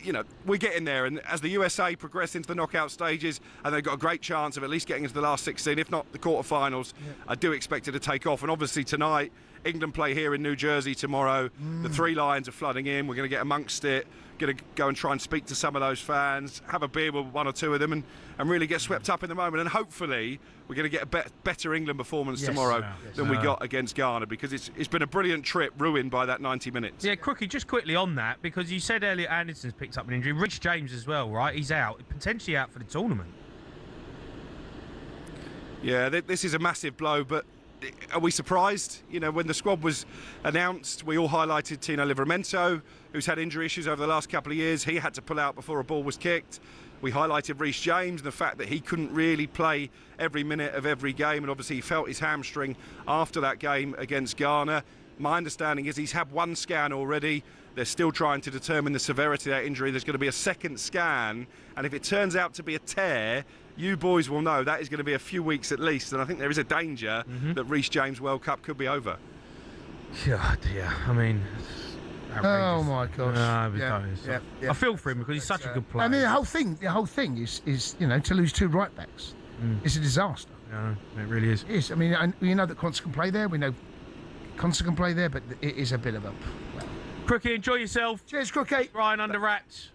you know, we're getting there, and as the USA progress into the knockout stages, and they've got a great chance of at least getting into the last 16, if not the quarterfinals, I do expect it to take off. And obviously tonight, England play here in New Jersey tomorrow. The Three Lions are flooding in. We're going to get amongst it, going to go and try and speak to some of those fans, have a beer with one or two of them, and really get swept up in the moment. And hopefully we're going to get a better England performance tomorrow than we got against Ghana, because it's been a brilliant trip ruined by that 90 minutes. Yeah, Crookie, just quickly on that, because you said Elliot Anderson's picked up an injury. Rich James as well, right? He's out, potentially out for the tournament. Yeah, this is a massive blow, but are we surprised? You know, when the squad was announced, we all highlighted Tino Livramento, who's had injury issues over the last couple of years. He had to pull out before a ball was kicked. We highlighted Reece James, the fact that he couldn't really play every minute of every game, and obviously he felt his hamstring after that game against Ghana. My understanding is he's had one scan already. They're still trying to determine the severity of that injury. There's going to be a second scan, and if it turns out to be a tear, you boys will know that is going to be a few weeks at least, and I think there is a danger that Reece James World Cup could be over. God, yeah. I mean, oh my gosh! I feel for him because he's such a good player. I mean, the whole thing is you know, to lose two right backs. It's a disaster. Yeah, it really is. It is. I mean, we know that Conser can play there. We know Conser can play there, but it is a bit of a. Crookie, enjoy yourself. Cheers, Crookie. Ryan under wraps.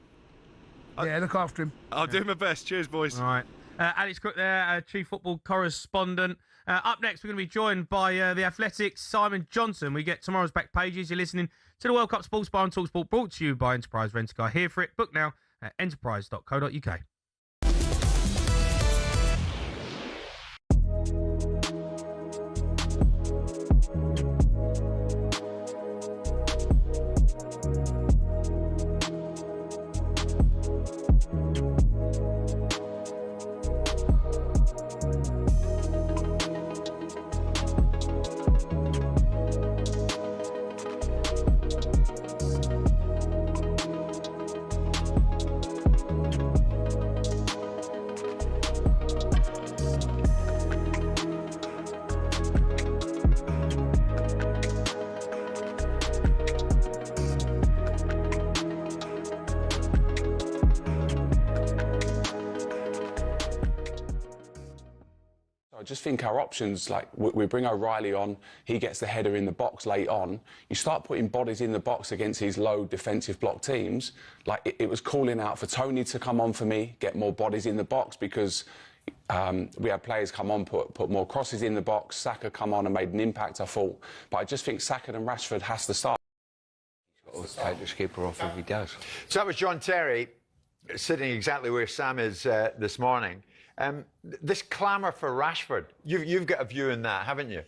Yeah, look after him. I'll do my best. Cheers, boys. All right. Alex Crook there, chief football correspondent. Up next, we're going to be joined by the Athletics' Simon Johnson. We get tomorrow's back pages. You're listening to the World Cup Sports Bar on talkSPORT, brought to you by Enterprise Rent-A-Car. Here for it. Book now at enterprise.co.uk. I just think our options, like we bring O'Reilly on, he gets the header in the box late on. You start putting bodies in the box against these low defensive block teams. Like it was calling out for Tony to come on for me, get more bodies in the box, because we had players come on, put more crosses in the box. Saka come on and made an impact, I thought. But I just think Saka and Rashford has to start. He's got to take the skipper off if he does. So that was John Terry sitting exactly where Sam is this morning. This clamour for Rashford, you've got a view in that, haven't you?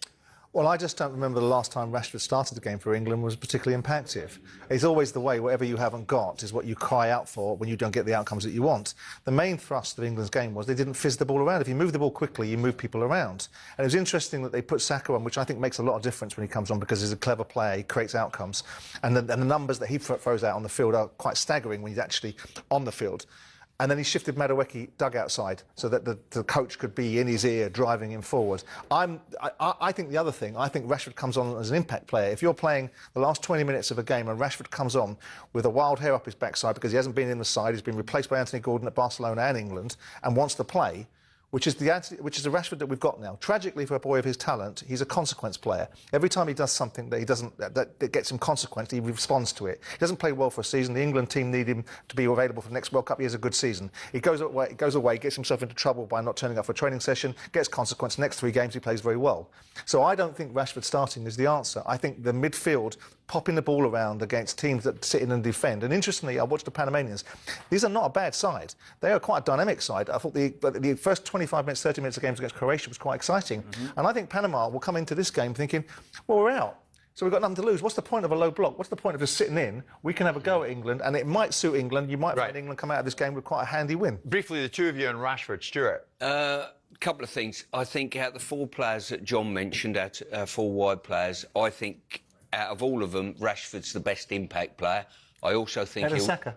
Well, I just don't remember the last time Rashford started the game for England was particularly impactful. It's always the way, whatever you haven't got is what you cry out for when you don't get the outcomes that you want. The main thrust of England's game was they didn't fizz the ball around. If you move the ball quickly, you move people around. And it was interesting that they put Saka on, which I think makes a lot of difference when he comes on, because he's a clever player, he creates outcomes. And the numbers that he throws out on the field are quite staggering when he's actually on the field. And then he shifted Madueke dugout side so that the coach could be in his ear driving him forward. I think the other thing, I think Rashford comes on as an impact player. If you're playing the last 20 minutes of a game and Rashford comes on with a wild hair up his backside because he hasn't been in the side, he's been replaced by Anthony Gordon at Barcelona and England, and wants to play, which is the Rashford that we've got now. Tragically, for a boy of his talent, he's a consequence player. Every time he does something that gets him consequence, he responds to it. He doesn't play well for a season. The England team need him to be available for the next World Cup. He has a good season. He goes away, gets himself into trouble by not turning up for a training session, gets consequence. The next 3 games, he plays very well. So I don't think Rashford starting is the answer. I think the midfield, popping the ball around against teams that sit in and defend. And interestingly, I watched the Panamanians. These are not a bad side. They are quite a dynamic side. I thought the first 25 minutes, 30 minutes of games against Croatia was quite exciting. And I think Panama will come into this game thinking, well, we're out. So we've got nothing to lose. What's the point of a low block? What's the point of just sitting in? We can have a go at England, and it might suit England. You might find England come out of this game with quite a handy win. Briefly, the two of you and Rashford. Stuart. Couple of things. I think out of the 4 players that John mentioned, 4 wide players, I think out of all of them, Rashford's the best impact player. I also think Better than Saka?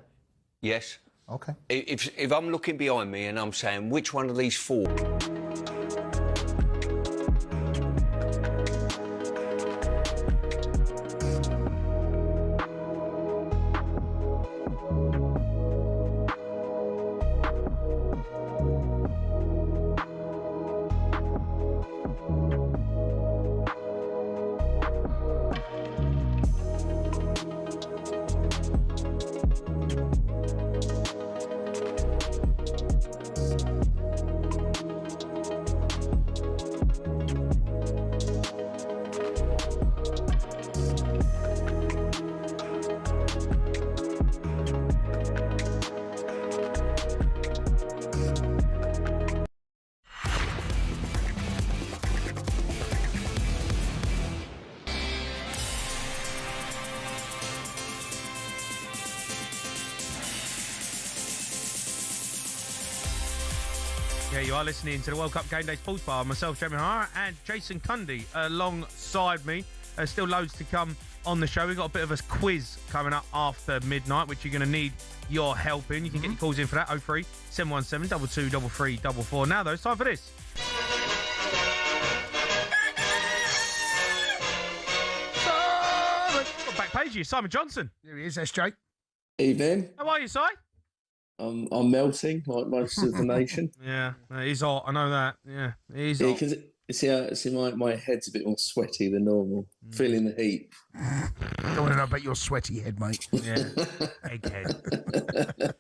Yes. Okay. If I'm looking behind me and I'm saying which one of these 4... Yeah, you are listening to the World Cup Game Day Sports Bar. Myself, Jamie O'Hara, and Jason Cundy alongside me. There's still loads to come on the show. We've got a bit of a quiz coming up after midnight, which you're going to need your help in. You can get your calls in for that, 03 717 22 33 Now, though, it's time for this. Back page here, Simon Johnson. There he is, SJ. Evening. How are you, Si? I'm melting like most of the nation. Yeah, it is hot. I know that. Yeah, it is Yeah, hot. because my head's a bit more sweaty than normal. Feeling the heat. Don't want to know about your sweaty head, mate. Yeah, egghead.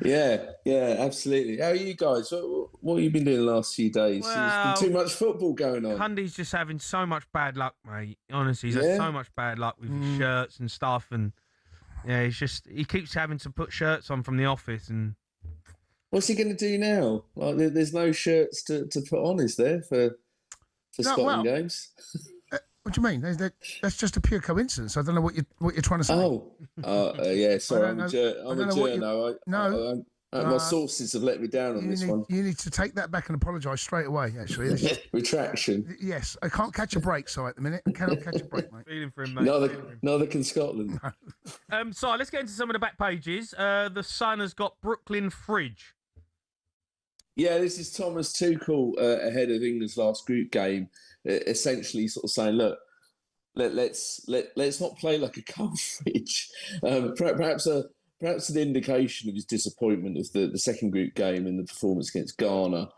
yeah, absolutely. How are you guys? What have you been doing the last few days? There's been too much football going on. Cundy's just having so much bad luck, mate. Honestly, he's had so much bad luck with his shirts and stuff, and yeah, he keeps having to put shirts on from the office. And what's he going to do now? Like, there's no shirts to put on, is there, for Scotland games? What do you mean? That's just a pure coincidence. I don't know what you're trying to say. Yeah. Sorry, I'm a journo. My sources have let me down on this one. You need to take that back and apologise straight away. Actually, retraction. Yes, I can't catch a break. So at the minute, I cannot catch a break, mate. Feeling for him, mate. Neither can Scotland. So let's get into some of the back pages. The Sun has got Brooklyn Fridge. Yeah, this is Thomas Tuchel ahead of England's last group game, essentially sort of saying, look, let's not play like a cold fridge. Perhaps an indication of his disappointment of the second group game and the performance against Ghana.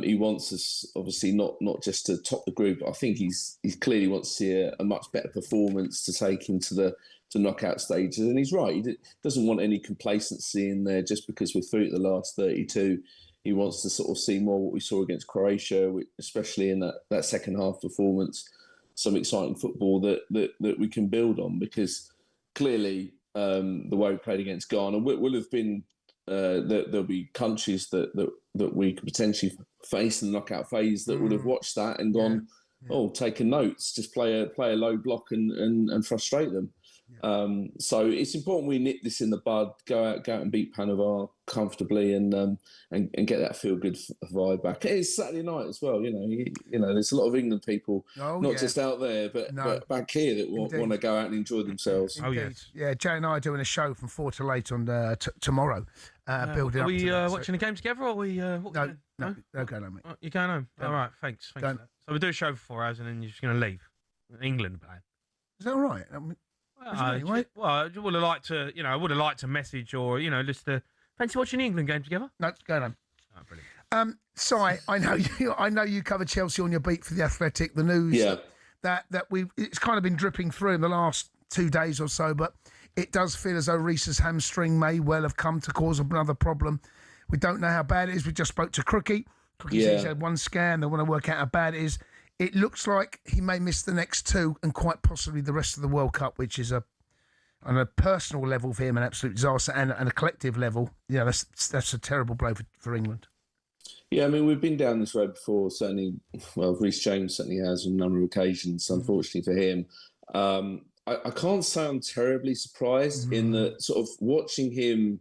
He wants us, obviously, not just to top the group. I think he clearly wants to see a much better performance to take him to the knockout stages. And he's right. He doesn't want any complacency in there just because we're through to the last 32. He wants to sort of see more what we saw against Croatia, especially in that second half performance, some exciting football that we can build on, because clearly the way we played against Ghana will have been there'll be countries that we could potentially face in the knockout phase that would have watched that and gone, taken notes, just play a low block and frustrate them. So it's important we nip this in the bud, go out and beat Panavar comfortably and get that feel good vibe back. It's Saturday night as well, you know. There's a lot of England people, not just out there, but back here that want to go out and enjoy themselves. Yeah. Jay and I are doing a show from 4 to 8 on tomorrow. Building are up. We to watching the game together, or are we? No, going home, mate. Oh, you're going home. All right, thanks. For that. So we'll do a show for 4 hours, and then you're just going to leave. England playing. Is that all right? I would have liked to, I would have liked to message or, just to fancy watching the England game together. No, go home. Oh, brilliant. Si, I know you cover Chelsea on your beat for the Athletic. The news that it's kind of been dripping through in the last 2 days or so, but it does feel as though Reece's hamstring may well have come to cause another problem. We don't know how bad it is. We just spoke to Crookie. Crookie said he's had one scan. They want to work out how bad it is. It looks like he may miss the next 2 and quite possibly the rest of the World Cup, which is on a personal level for him an absolute disaster, and a collective level, that's a terrible blow for England. Yeah, I mean, we've been down this road before. Certainly, Reece James certainly has on a number of occasions. Unfortunately for him, I can't say I'm terribly surprised in that sort of watching him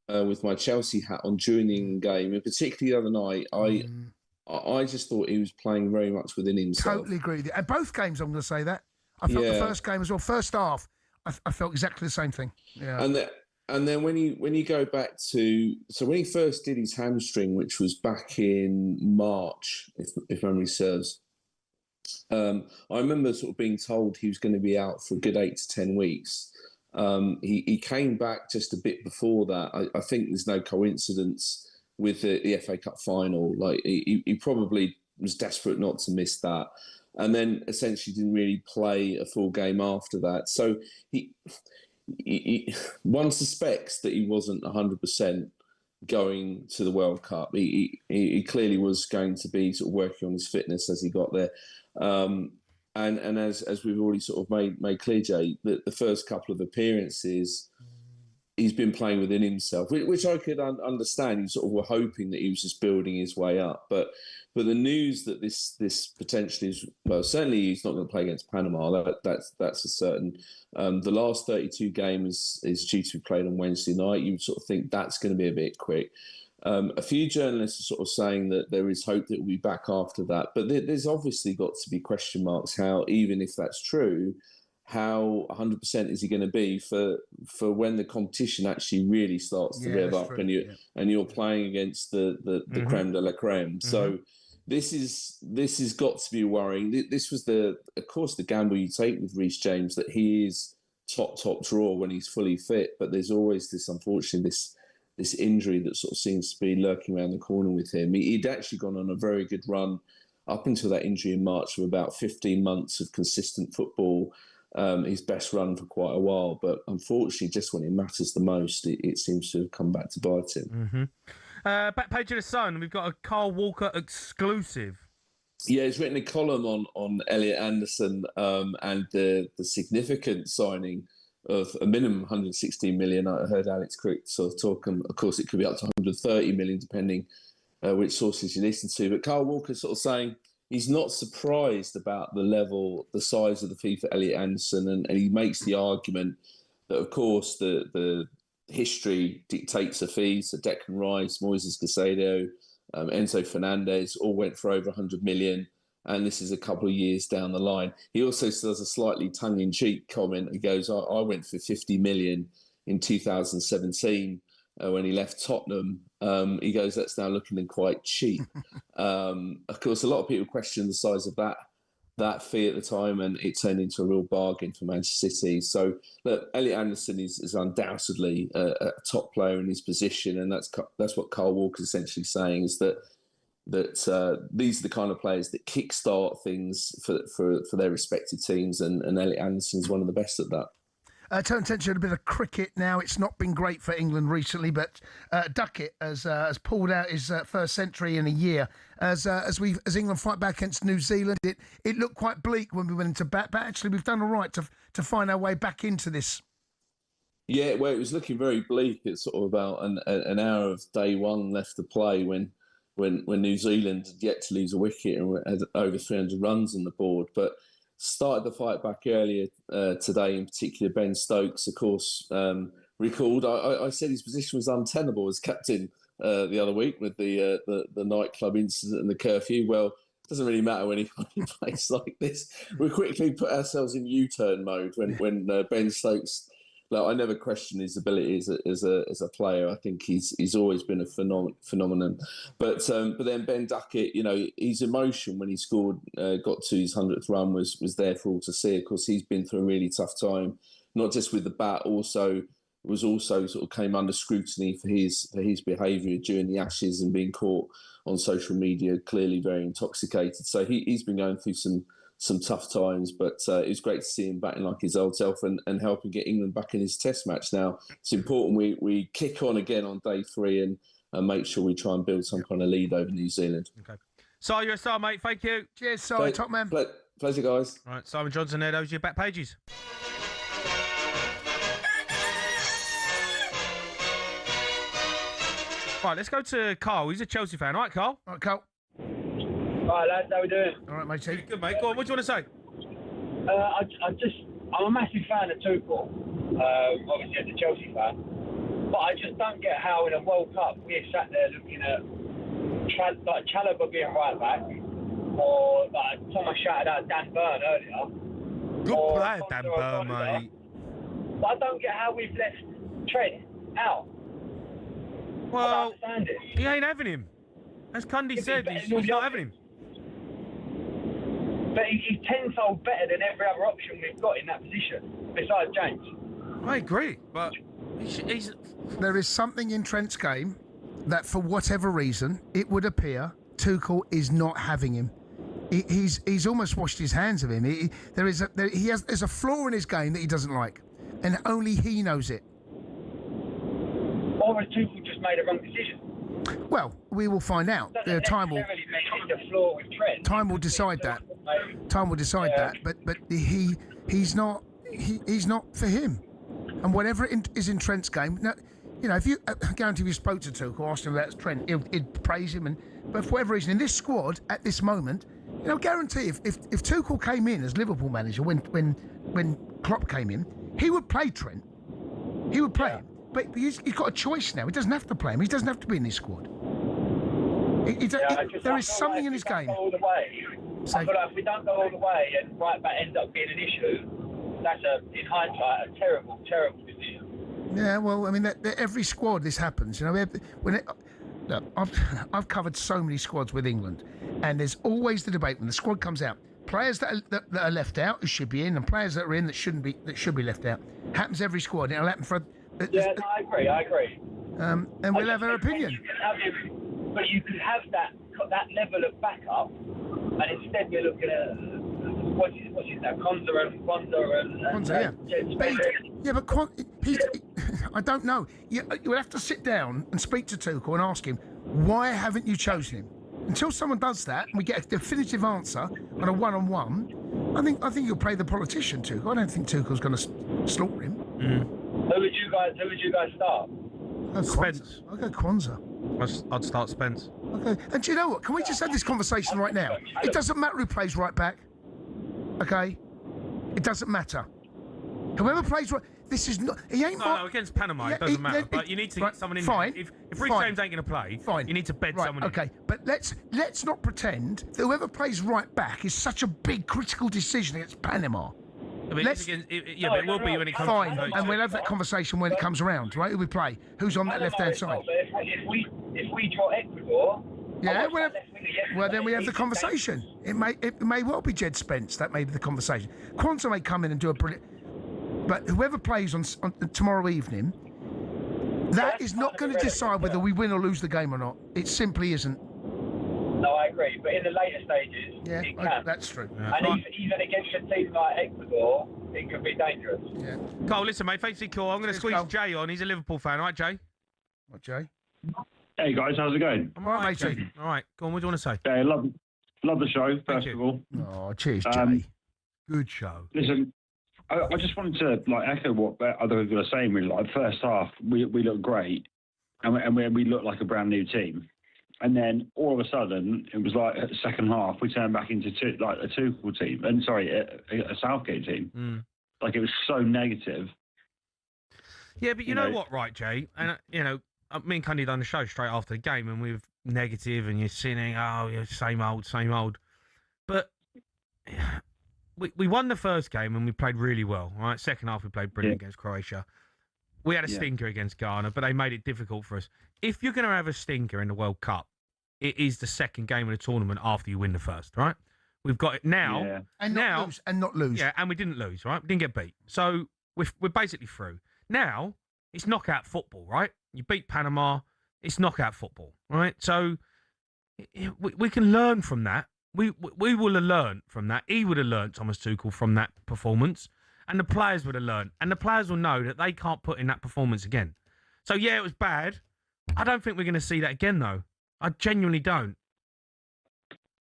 with my Chelsea hat on during the England game, and particularly the other night, I just thought he was playing very much within himself. Totally agree with you. And both games, I'm going to say that. I felt the first game as well. First half, I felt exactly the same thing. Yeah. And then when you go back to when he first did his hamstring, which was back in March, if memory serves, I remember sort of being told he was going to be out for a good 8 to 10 weeks. He came back just a bit before that. I think there's no coincidence with the FA Cup final. Like he probably was desperate not to miss that, and then essentially didn't really play a full game after that. So one suspects that he wasn't 100% going to the World Cup. He clearly was going to be sort of working on his fitness as he got there. And as we've already sort of made clear, Jay, that the first couple of appearances, he's been playing within himself, which I could understand. You sort of were hoping that he was just building his way up, but the news that this potentially is, well, certainly he's not going to play against Panama. That's a certain. The last 32 games is due to be played on Wednesday night. You would sort of think that's going to be a bit quick. A few journalists are sort of saying that there is hope that he'll be back after that, but there's obviously got to be question marks. How, even if that's true, how 100% is he going to be for when the competition actually really starts to rev up, and you're playing against the creme de la creme. So this has got to be worrying. This was of course the gamble you take with Reece James, that he is top draw when he's fully fit, but there's always this, unfortunately, this injury that sort of seems to be lurking around the corner with him. He'd actually gone on a very good run up until that injury in March of about 15 months of consistent football. His best run for quite a while, but unfortunately, just when it matters the most, it seems to have come back to bite him. Back page of the Sun, we've got a Kyle Walker exclusive. Yeah, he's written a column on Elliot Anderson and the significant signing of a minimum 116 million. I heard Alex Crick sort of talk, and of course it could be up to 130 million depending which sources you listen to. But Kyle Walker sort of saying he's not surprised about the size of the fee for Elliot Anderson, and he makes the argument that, of course, the history dictates a fee. So Declan Rice, Moises Caicedo, Enzo Fernandez all went for over 100 million, and this is a couple of years down the line. He also does a slightly tongue-in-cheek comment. He goes, I went for 50 million in 2017 when he left Tottenham. He goes, that's now looking quite cheap. Of course, a lot of people question the size of that fee at the time, and it turned into a real bargain for Manchester City. So, look, Elliot Anderson is undoubtedly a top player in his position, and that's what Kyle Walker's essentially saying, is that these are the kind of players that kickstart things for their respective teams, and Elliot Anderson is one of the best at that. Turn attention to a bit of cricket now. It's not been great for England recently, but Duckett has pulled out his first century in a year. As England fight back against New Zealand, it looked quite bleak when we went into bat, but actually we've done all right to find our way back into this. Yeah, well, it was looking very bleak. It's sort of about an hour of day one left to play when New Zealand had yet to lose a wicket and had over 300 runs on the board, but started the fight back earlier today. In particular, Ben Stokes, of course, recalled. I said his position was untenable as captain the other week with the nightclub incident and the curfew. Well, it doesn't really matter when he plays like this. We quickly put ourselves in U-turn mode when Ben Stokes. Like, I never questioned his ability as a player. I think he's always been a phenomenon. But then Ben Duckett, his emotion when he scored, got to his 100th run was there for all to see. Of course, he's been through a really tough time, not just with the bat, also sort of came under scrutiny for his behaviour during the Ashes and being caught on social media, clearly very intoxicated. So he's been going through some tough times, but it was great to see him batting like his old self and helping get England back in his test match now. It's important we kick on again on day 3 and make sure we try and build some kind of lead over New Zealand. Okay. Si, you're a star, mate. Thank you. Cheers, Si. Top man. Pleasure, guys. All right, Simon Johnson there. Those are your back pages. Right, let's go to Carl. He's a Chelsea fan. All right, Carl? All right, Carl. Hi lads, how we doing? All right, matey. Good, mate. Go on, what do you want to say? I'm a massive fan of Tuchel, obviously as a Chelsea fan, but I just don't get how in a World Cup we're sat there looking at like Chalobah being right back, or like someone shouted out Dan Burn earlier. Good player, Dan Burn, mate. But I don't get how we've left Trent out. Well, he ain't having him. As Cundy said, he's not having him. But he's tenfold better than every other option we've got in that position, besides James. I agree, but he's... There is something in Trent's game that, for whatever reason, it would appear Tuchel is not having him. He's almost washed his hands of him. There's a flaw in his game that he doesn't like, and only he knows it. Or has Tuchel just made a wrong decision? Well, we will find out. Time will. Time will decide that. Time will decide that. But he's not for him. And whatever is in Trent's game, you know, if you I guarantee if you spoke to Tuchel, asked him about Trent, he'd praise him. But for whatever reason, in this squad at this moment, you know, guarantee if Tuchel came in as Liverpool manager when Klopp came in, he would play Trent. He would play him. But he's got a choice now. He doesn't have to play him. He doesn't have to be in his sququad. There is something in his game. I feel like if we don't go all the way and right back ends up being an issue, that's in hindsight a terrible, terrible decision. Yeah, well, I mean, every squad this happens. You know, look, I've covered so many squads with England, and there's always the debate when the squad comes out. Players that are left out who should be in, and players that are in that should be left out. Happens every squad. It'll happen for. Yeah, no, I agree. And we'll have our opinion. But you could have that level of backup, and instead we're looking at what's his name, Konza but I don't know. You'll have to sit down and speak to Tuchel and ask him, why haven't you chosen him? Until someone does that and we get a definitive answer on a one-on-one, I think you'll play the politician, Tuchel. I don't think Tuchel's going to slaughter him. Who would you guys start? Spence. I'll go Konza. I'd start Spence. Okay. And do you know what? Can we just have this conversation right now? It doesn't matter who plays right back. Okay? It doesn't matter. Whoever plays right... This is not... He ain't... No, against Panama, it doesn't matter. But you need to get someone in there. If Reece James ain't going to play, you need to bed someone in. Okay, but let's not pretend that whoever plays right back is such a big critical decision against Panama. But it will be when it comes. Fine, and we'll have that conversation when it comes around, right? Who we play? Who's on that left-hand side? If we draw Ecuador, yeah, well, then we have the conversation. It may well be Jed Spence. That may be the conversation. Konza may come in and do a brilliant. But whoever plays on tomorrow evening, that is not going to decide whether we win or lose the game or not. It simply isn't. No, I agree. But in the later stages, it can. That's true. Yeah. And even against a team like Ecuador, it could be dangerous. Yeah. Cole, listen, mate. Thanks for your call. I'm going to squeeze Jay on. He's a Liverpool fan, right, Jay? What, Jay? Hey guys, how's it going? I'm all right, Jay. All right, go on. What do you want to say? Yeah, love the show. First of all. Oh, cheers, Jay. Good show. Listen, I just wanted to echo what other people are saying. Really, like first half, we looked great, and we looked like a brand new team. And then all of a sudden, it was like second half, we turned back into a Tuchel team, and a Southgate team. Like it was so negative. Yeah, but you know what, right, Jay? And me and Cundy done the show straight after the game, and we were negative, and you're saying, "Oh, you're same old." But we won the first game, and we played really well. Right, second half we played brilliant against Croatia. We had a stinker against Ghana, but they made it difficult for us. If you're going to have a stinker in the World Cup, it is the second game of the tournament after you win the first, right? We've got it now. Yeah. And not lose. Yeah, and we didn't lose, right? We didn't get beat. So we're basically through. Now, it's knockout football, right? You beat Panama, it's knockout football, right? So we can learn from that. We will have learned from that. He would have learned, Thomas Tuchel, from that performance. And the players would have learned. And the players will know that they can't put in that performance again. So, yeah, it was bad. I don't think we're going to see that again, though. I genuinely don't.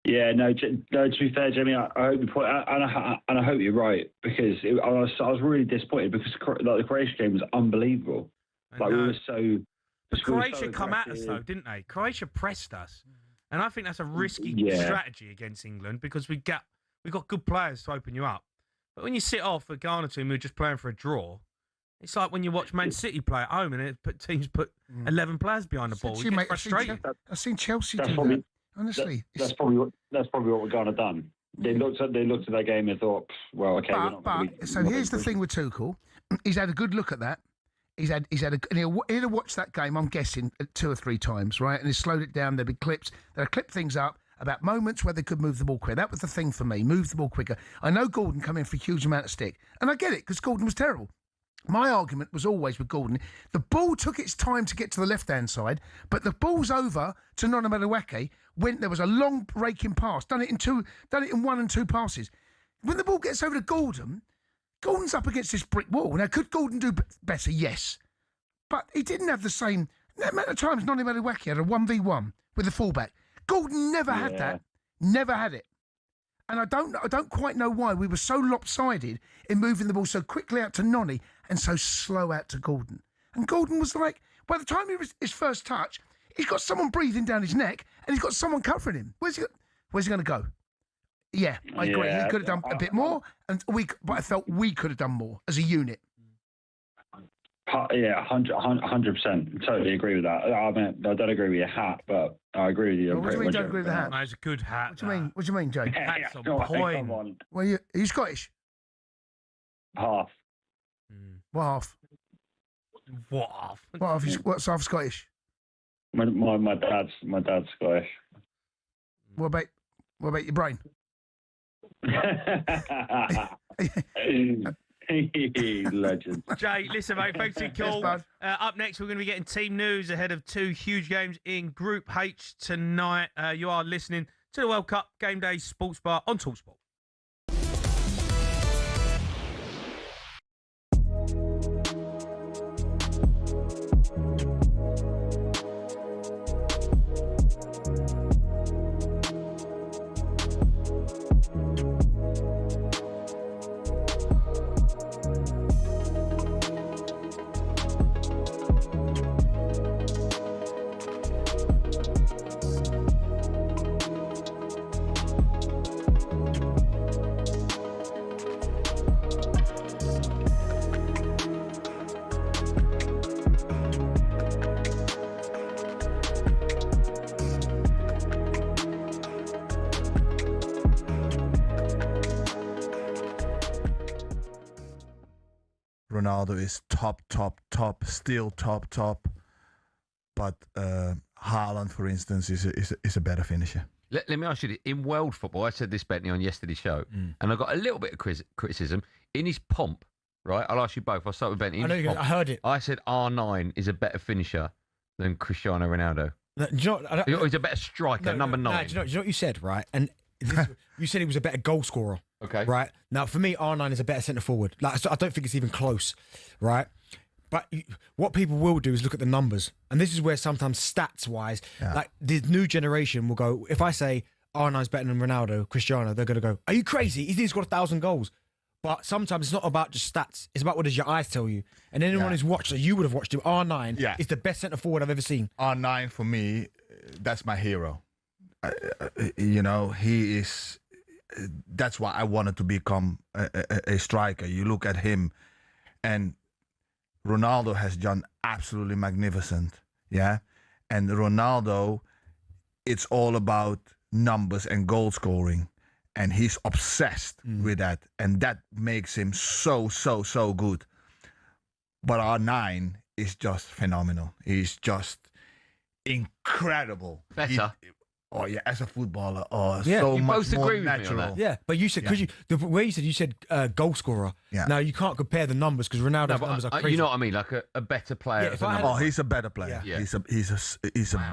Yeah, no. To be fair, Jamie, I hope you point, and I hope you're right, because I was really disappointed because the Croatia game was unbelievable. We were so. But Croatia come at us though, didn't they? Croatia pressed us, and I think that's a risky strategy against England because we got good players to open you up. But when you sit off a Ghana team who are just playing for a draw, it's like when you watch Man City play at home and teams put 11 players behind the ball. You get frustrated. I've seen Chelsea do probably, that. Honestly, that's probably what we're Ghana done. They looked at that game and thought, well, okay, we're not going to be. So here's the thing with Tuchel. He's had a good look at that. He'll have watched that game, I'm guessing, 2 or 3 times, right? And he's slowed it down. There'll be clips. They'll clip things up about moments where they could move the ball quicker. That was the thing for me, move the ball quicker. I know Gordon come in for a huge amount of stick, and I get it, because Gordon was terrible. My argument was always with Gordon, the ball took its time to get to the left-hand side, but the ball's over to Nona Madueke when there was a long raking pass, done it in 1 and 2 passes. When the ball gets over to Gordon, Gordon's up against this brick wall. Now, could Gordon do better? Yes. But he didn't have the same... The amount of times Nona Madueke had a 1v1 with the fullback. Gordon never had that. Never had it. And I don't quite know why we were so lopsided in moving the ball so quickly out to Nonny and so slow out to Gordon. And Gordon was like, by the time he was his first touch, he's got someone breathing down his neck and he's got someone covering him. Where's he going to go? Yeah, I agree. He could have done a bit more, but I felt we could have done more as a unit. Yeah, 100%. Totally agree with that. I mean, I don't agree with your hat, but I agree with you. What do you mean don't agree with the hat? No, it's a good hat. What do you mean, Jay? Hat's on Come point. on. Well, are you Scottish? Half. What half? What half? What's half Scottish? My dad's Scottish. What about your brain? Legend. Jay, listen, mate, thanks for your call. Up next, we're going to be getting team news ahead of 2 huge games in Group H tonight. You are listening to the World Cup Game Day Sports Bar on talkSPORT. Ronaldo is top, still top. But Haaland, for instance, is a better finisher. Let me ask you this. In world football, I said this, Bentley, on yesterday's show, and I got a little bit of criticism. In his pomp, right? I'll ask you both. I'll start with Bentley. I heard it. I said R9 is a better finisher than Cristiano Ronaldo. No, do you know, he's a better striker, number 9. Do you know what you said, right? And you said he was a better goal scorer. Okay. Right? Now, for me, R9 is a better centre forward. Like, so I don't think it's even close, right? But what people will do is look at the numbers. And this is where sometimes stats-wise, like the new generation will go, if I say R9's better than Ronaldo, Cristiano, they're going to go, are you crazy? He's got 1,000 goals. But sometimes it's not about just stats. It's about what does your eyes tell you. And anyone who's watched it, you would have watched him. R9 is the best centre forward I've ever seen. R9, for me, that's my hero. He is... That's why I wanted to become a striker. You look at him, and Ronaldo has done absolutely magnificent, and Ronaldo, it's all about numbers and goal scoring, and he's obsessed with that, and that makes him so good. But R9 is just phenomenal. He's just incredible. Better. As a footballer, so you much both more agree with natural. me on that. Yeah, but you said the way you said goal scorer. Yeah. Now you can't compare the numbers because Ronaldo's numbers are crazy. You know what I mean? Like a better player. He's a better player. Yeah. He's a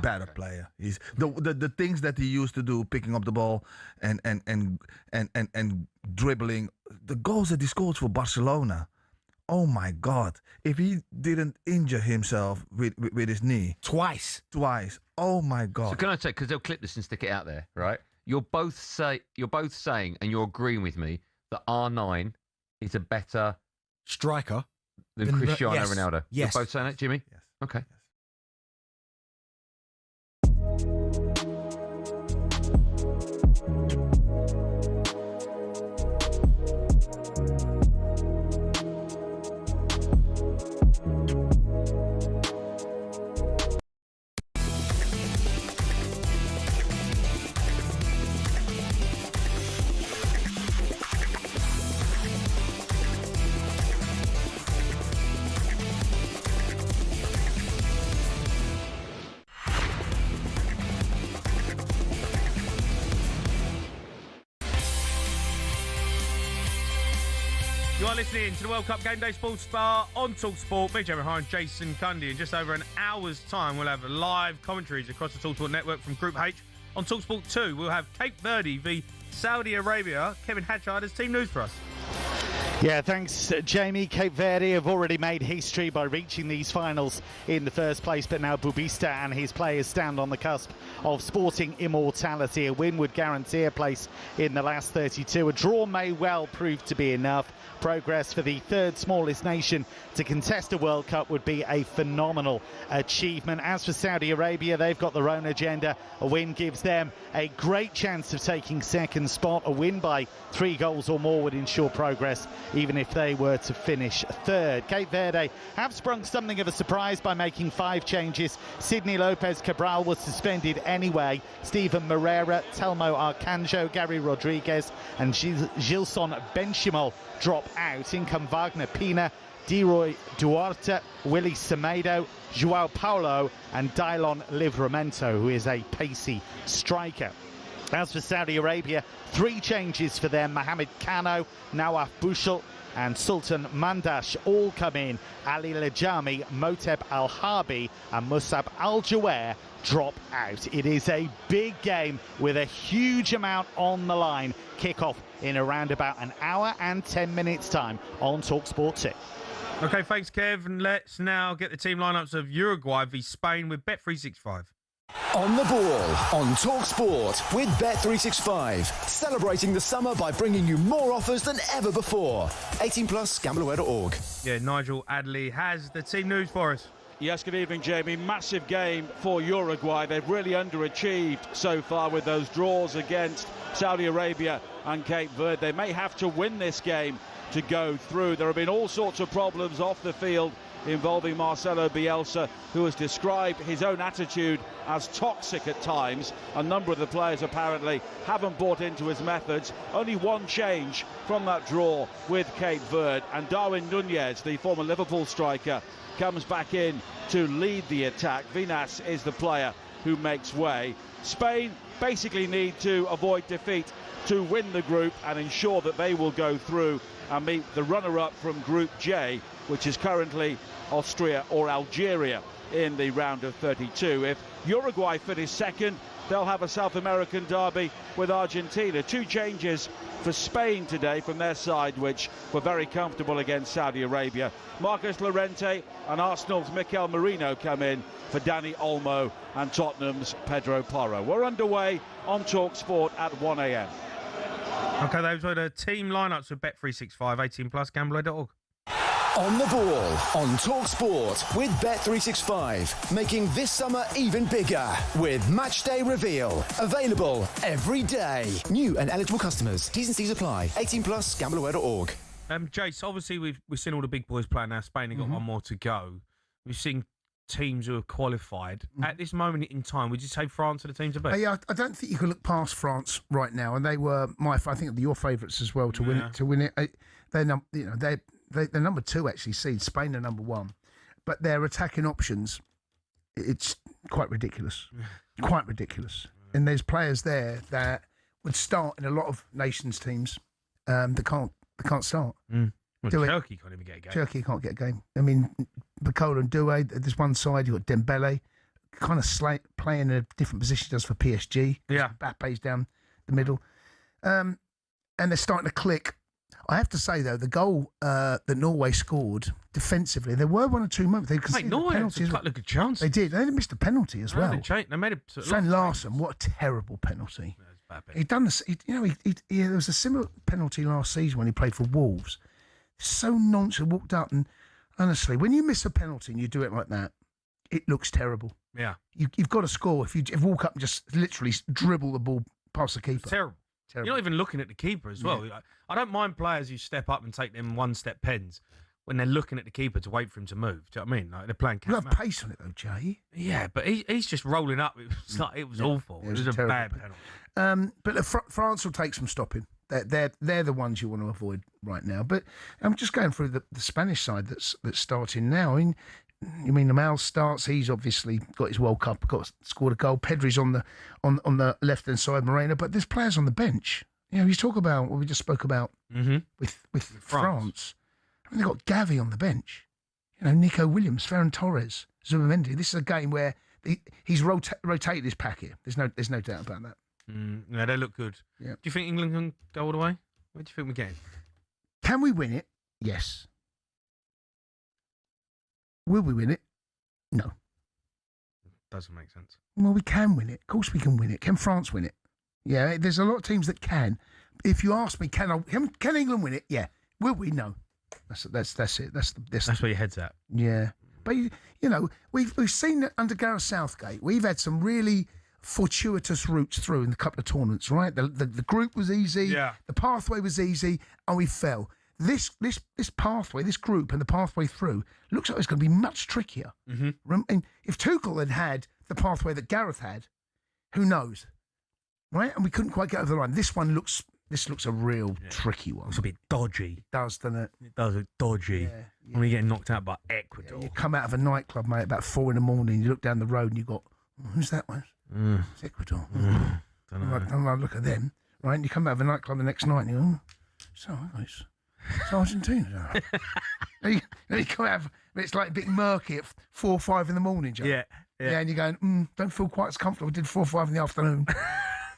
better player. He's the things that he used to do, picking up the ball and dribbling. The goals that he scored for Barcelona. Oh my God! If he didn't injure himself with his knee twice. Oh my God! So can I say, because they'll clip this and stick it out there, right? You're both saying, and you're agreeing with me that R9 is a better striker than Cristiano Ronaldo. Yes. You're both saying that, Jimmy? Yes. Okay. You are listening to the World Cup Game Day Sports Bar on talkSPORT. Me, Jamie O'Hara and Jason Cundy. In just over an hour's time, we'll have live commentaries across the talkSPORT network from Group H. On talkSPORT 2, we'll have Cape Verde v Saudi Arabia. Kevin Hatchard has team news for us. Yeah, thanks, Jamie. Cape Verde have already made history by reaching these finals in the first place, but now Bubista and his players stand on the cusp of sporting immortality. A win would guarantee a place in the last 32. A draw may well prove to be enough. Progress for the third smallest nation to contest a World Cup would be a phenomenal achievement. As for Saudi Arabia, they've got their own agenda. A win gives them a great chance of taking second spot. A win by 3 goals or more would ensure progress, even if they were to finish third. Cape Verde have sprung something of a surprise by making 5 changes. Sidney Lopez Cabral was suspended anyway. Steven Moreira, Telmo Arcanjo, Gary Rodriguez and Gilson Benchimol drop out. In come Wagner Pina, Deroy Duarte, Willie Semedo, Joao Paulo and Dylon Livramento, who is a pacey striker. As for Saudi Arabia, 3 changes for them. Mohamed Kano, Nawaf Bushel and Sultan Mandash all come in. Ali Lajami, Moteb Al-Harbi and Musab Al-Jawer drop out. It is a big game with a huge amount on the line. Kick-off in around about an hour and 10 minutes time on talkSPORT 2. OK, thanks, Kev. And let's now get the team lineups of Uruguay v Spain with Bet365. On the ball, on talkSPORT with Bet365. Celebrating the summer by bringing you more offers than ever before. 18 plus, gambleaware.org. Yeah, Nigel Adley has the team news for us. Yes, good evening, Jamie. Massive game for Uruguay. They've really underachieved so far with those draws against Saudi Arabia and Cape Verde. They may have to win this game to go through. There have been all sorts of problems off the field involving Marcelo Bielsa, who has described his own attitude as toxic at times. A number of the players apparently haven't bought into his methods. Only 1 change from that draw with Cape Verde, and Darwin Nunez, the former Liverpool striker, comes back in to lead the attack. Vinas is the player who makes way. Spain basically need to avoid defeat to win the group and ensure that they will go through and meet the runner-up from Group J, which is currently Austria or Algeria in the round of 32. If Uruguay finish second, they'll have a South American derby with Argentina. 2 changes for Spain today from their side, which were very comfortable against Saudi Arabia. Marcos Llorente and Arsenal's Mikel Merino come in for Dani Olmo and Tottenham's Pedro Porro. We're underway on talkSPORT at 1 a.m. OK, those were the team lineups with Bet365, 18 plus, gambleaware.org. On the ball, on talkSPORT with Bet365. Making this summer even bigger with Matchday Reveal. Available every day. New and eligible customers. T's and C's apply. 18 plus, gambleaware.org. Jace, obviously we've seen all the big boys play now. Spain have got one more to go. We've seen teams who have qualified. At this moment in time, would you say France are the team to beat? Yeah, I don't think you can look past France right now, and they were I think your favourites as well to win it. To win it, they're number 2 actually. Seed Spain are number 1, but their attacking options, it's quite ridiculous, quite ridiculous. And there's players there that would start in a lot of nations teams that can't start. Well, Turkey can't even get a game. Turkey can't get a game. I mean, Bakola and Doué, there's one side, you've got Dembele, kind of playing in a different position he does for PSG. Yeah. Mbappe's down the middle. And they're starting to click. I have to say, though, the goal that Norway scored defensively, there were 1 or 2 moments. They conceded Norway had penalties. a good chance. They did. They missed a penalty as well. They made it. Sven Larsson, what a terrible penalty. He'd done this. There was a similar penalty last season when he played for Wolves. So nonchalant, walked up, and honestly, when you miss a penalty and you do it like that, it looks terrible. Yeah. You've got to score. If you walk up and just literally dribble the ball past the keeper. It's terrible. You're not even looking at the keeper as well. Yeah. I don't mind players who step up and take them 1-step pens when they're looking at the keeper to wait for him to move. Do you know what I mean? Like they're playing cat. You have pace on it though, Jay. Yeah, but he's just rolling up. It was awful. It was a bad penalty. But France will take some stopping. They're the ones you want to avoid right now. But I'm just going through the Spanish side that's starting now. I mean, Lamal starts. He's obviously got his World Cup, scored a goal. Pedri's on the left hand side, Moreno. But there's players on the bench. You know, you talk about what we just spoke about with France. I mean, they've got Gavi on the bench. You know, Nico Williams, Ferran Torres, Zubimendi. This is a game where he's rotated his pack here. There's no doubt about that. Yeah, they look good. Yeah. Do you think England can go all the way? What do you think we're getting? Can we win it? Yes. Will we win it? No. Doesn't make sense. Well, we can win it. Of course we can win it. Can France win it? Yeah, there's a lot of teams that can. If you ask me, can England win it? Yeah. Will we? No. That's it. That's where your head's at. Yeah. But, you know, we've seen that under Gareth Southgate. We've had some really fortuitous routes through in a couple of tournaments, right? The group was easy. Yeah. The pathway was easy, and we fell. This pathway, this group and the pathway through looks like it's going to be much trickier. And if Tuchel had the pathway that Gareth had, who knows? Right? And we couldn't quite get over the line. This looks a real tricky one. It's a bit dodgy. It does, doesn't it? It does look dodgy. Yeah. When we get knocked out by Ecuador. You come out of a nightclub, mate, about 4 a.m, you look down the road and you got, who's that one? It's Ecuador. Don't know. And I look at them, right? And you come out of a nightclub the next night and you go, it's Argentina. and you come out, it's like a bit murky at 4 or 5 in the morning, Joe. Yeah. And you're going, don't feel quite as comfortable. I did 4 or 5 in the afternoon.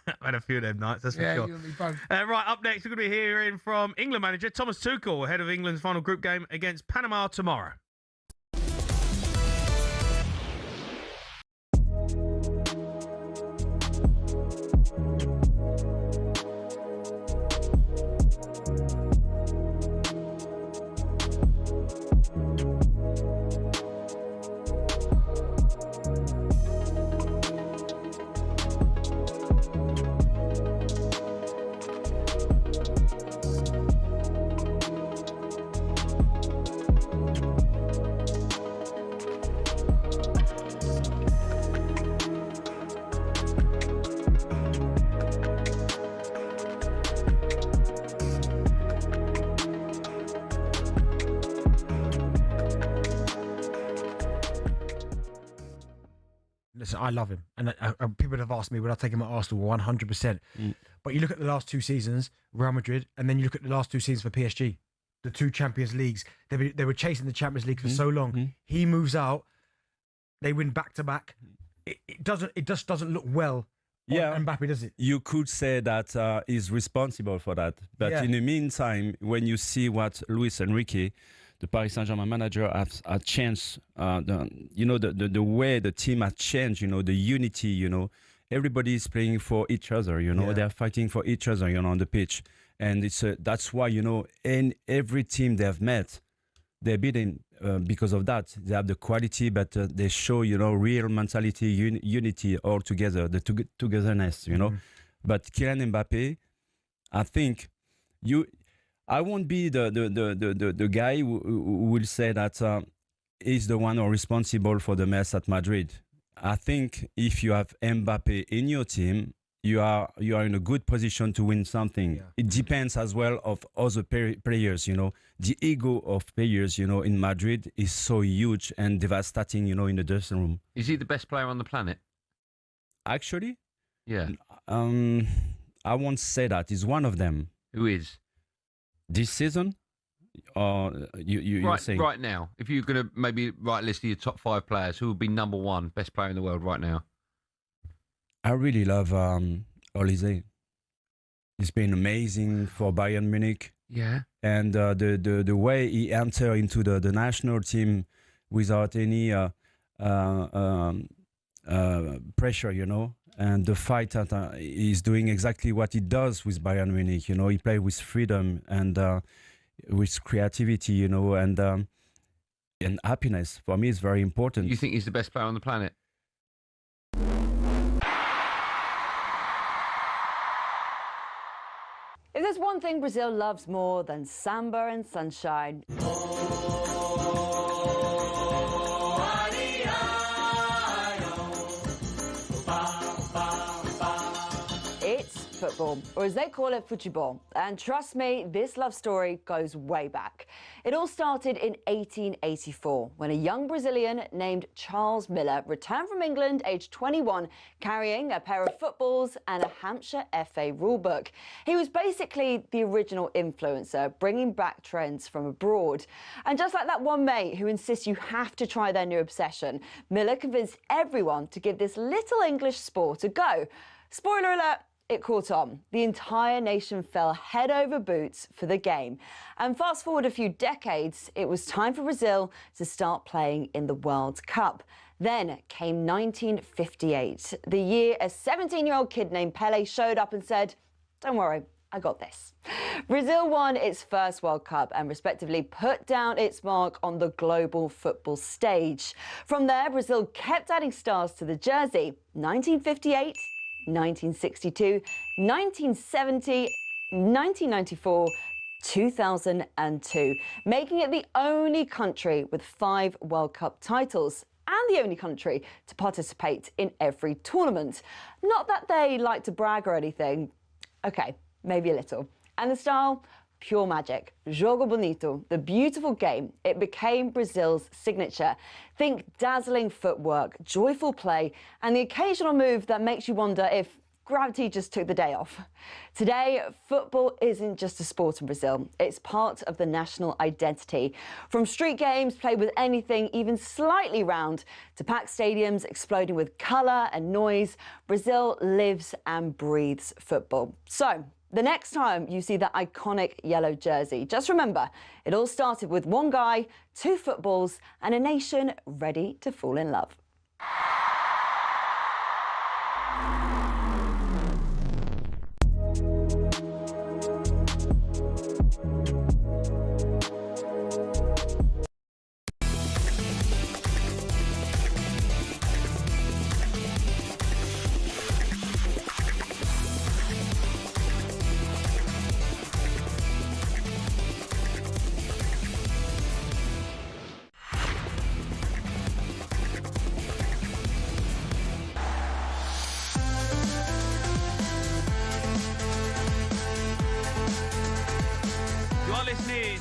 I had a few of them nights, that's for sure. You and me both. Right, up next, we're going to be hearing from England manager Thomas Tuchel, ahead of England's final group game against Panama tomorrow. Listen, I love him. And people have asked me, would I take him at Arsenal? 100%. But you look at the last 2 seasons, Real Madrid, and then you look at the last 2 seasons for PSG, the 2 Champions Leagues. They were chasing the Champions League for so long. He moves out. They win back-to-back. It just doesn't look well on Mbappé, does it? You could say that he's responsible for that. But in the meantime, when you see what Luis Enrique, the Paris Saint-Germain manager, has changed, the way the team has changed, the unity, everybody is playing for each other, they're fighting for each other, on the pitch. And that's why, in every team they've met, they're beating because of that. They have the quality, but they show, real mentality, unity all together, the togetherness, But Kylian Mbappé, I think I won't be the guy who will say that he's the one who is responsible for the mess at Madrid. I think if you have Mbappé in your team, you are in a good position to win something. It depends as well of other players, The ego of players, in Madrid is so huge and devastating, in the dressing room. Is he the best player on the planet? Actually? Yeah. I won't say that. He's one of them. Who is? This season? Or you're saying? Right now. If you're going to maybe write a list of your top 5 players, who would be number 1 best player in the world right now? I really love Olise. He's been amazing for Bayern Munich. Yeah. And the way he entered into the national team without any pressure, and the fight that he's doing exactly what he does with Bayern Munich. He plays with freedom and with creativity, and happiness. For me, it's very important. You think he's the best player on the planet? If there's one thing Brazil loves more than samba and sunshine, it's football, or as they call it, futebol. And trust me, this love story goes way back. It all started in 1884, when a young Brazilian named Charles Miller returned from England aged 21, carrying a pair of footballs and a Hampshire FA rulebook. He was basically the original influencer, bringing back trends from abroad. And just like that one mate who insists you have to try their new obsession, Miller convinced everyone to give this little English sport a go. Spoiler alert, it caught on. The entire nation fell head over boots for the game. And fast forward a few decades, it was time for Brazil to start playing in the World Cup. Then came 1958, the year a 17-year-old kid named Pelé showed up and said, "Don't worry, I got this." Brazil won its first World Cup and respectively put down its mark on the global football stage. From there, Brazil kept adding stars to the jersey. 1958, 1962, 1970, 1994, 2002, making it the only country with 5 World Cup titles and the only country to participate in every tournament. Not that they like to brag or anything. Okay, maybe a little. And the style? Pure magic. Jogo bonito, the beautiful game. It became Brazil's signature. Think dazzling footwork, joyful play, and the occasional move that makes you wonder if gravity just took the day off. Today, football isn't just a sport in Brazil. It's part of the national identity. From street games played with anything even slightly round to packed stadiums exploding with colour and noise, Brazil lives and breathes football. So, the next time you see that iconic yellow jersey, just remember, it all started with one guy, 2 footballs, and a nation ready to fall in love.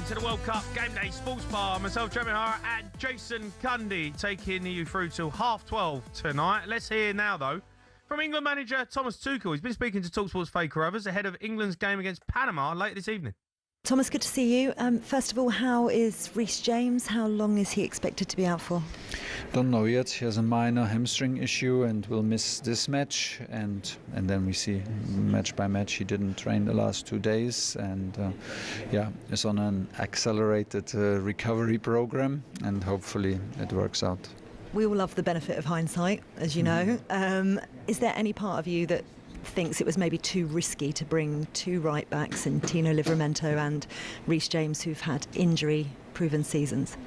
To the World Cup Game Day Sports Bar. Myself, Jamie O'Hara, and Jason Cundy taking you through till 12:30 tonight. Let's hear now, though, from England manager Thomas Tuchel. He's been speaking to talkSPORT's Faye Carruthers ahead of England's game against Panama later this evening. Thomas, good to see you. First of all, how is Reece James? How long is he expected to be out for? Don't know yet. He has a minor hamstring issue and will miss this match. And then we see match by match. He didn't train the last 2 days and is on an accelerated recovery program, and hopefully it works out. We all love the benefit of hindsight, as you know. Is there any part of you that thinks it was maybe too risky to bring 2 right backs in Tino Livramento and Reece James, who've had injury-proven seasons?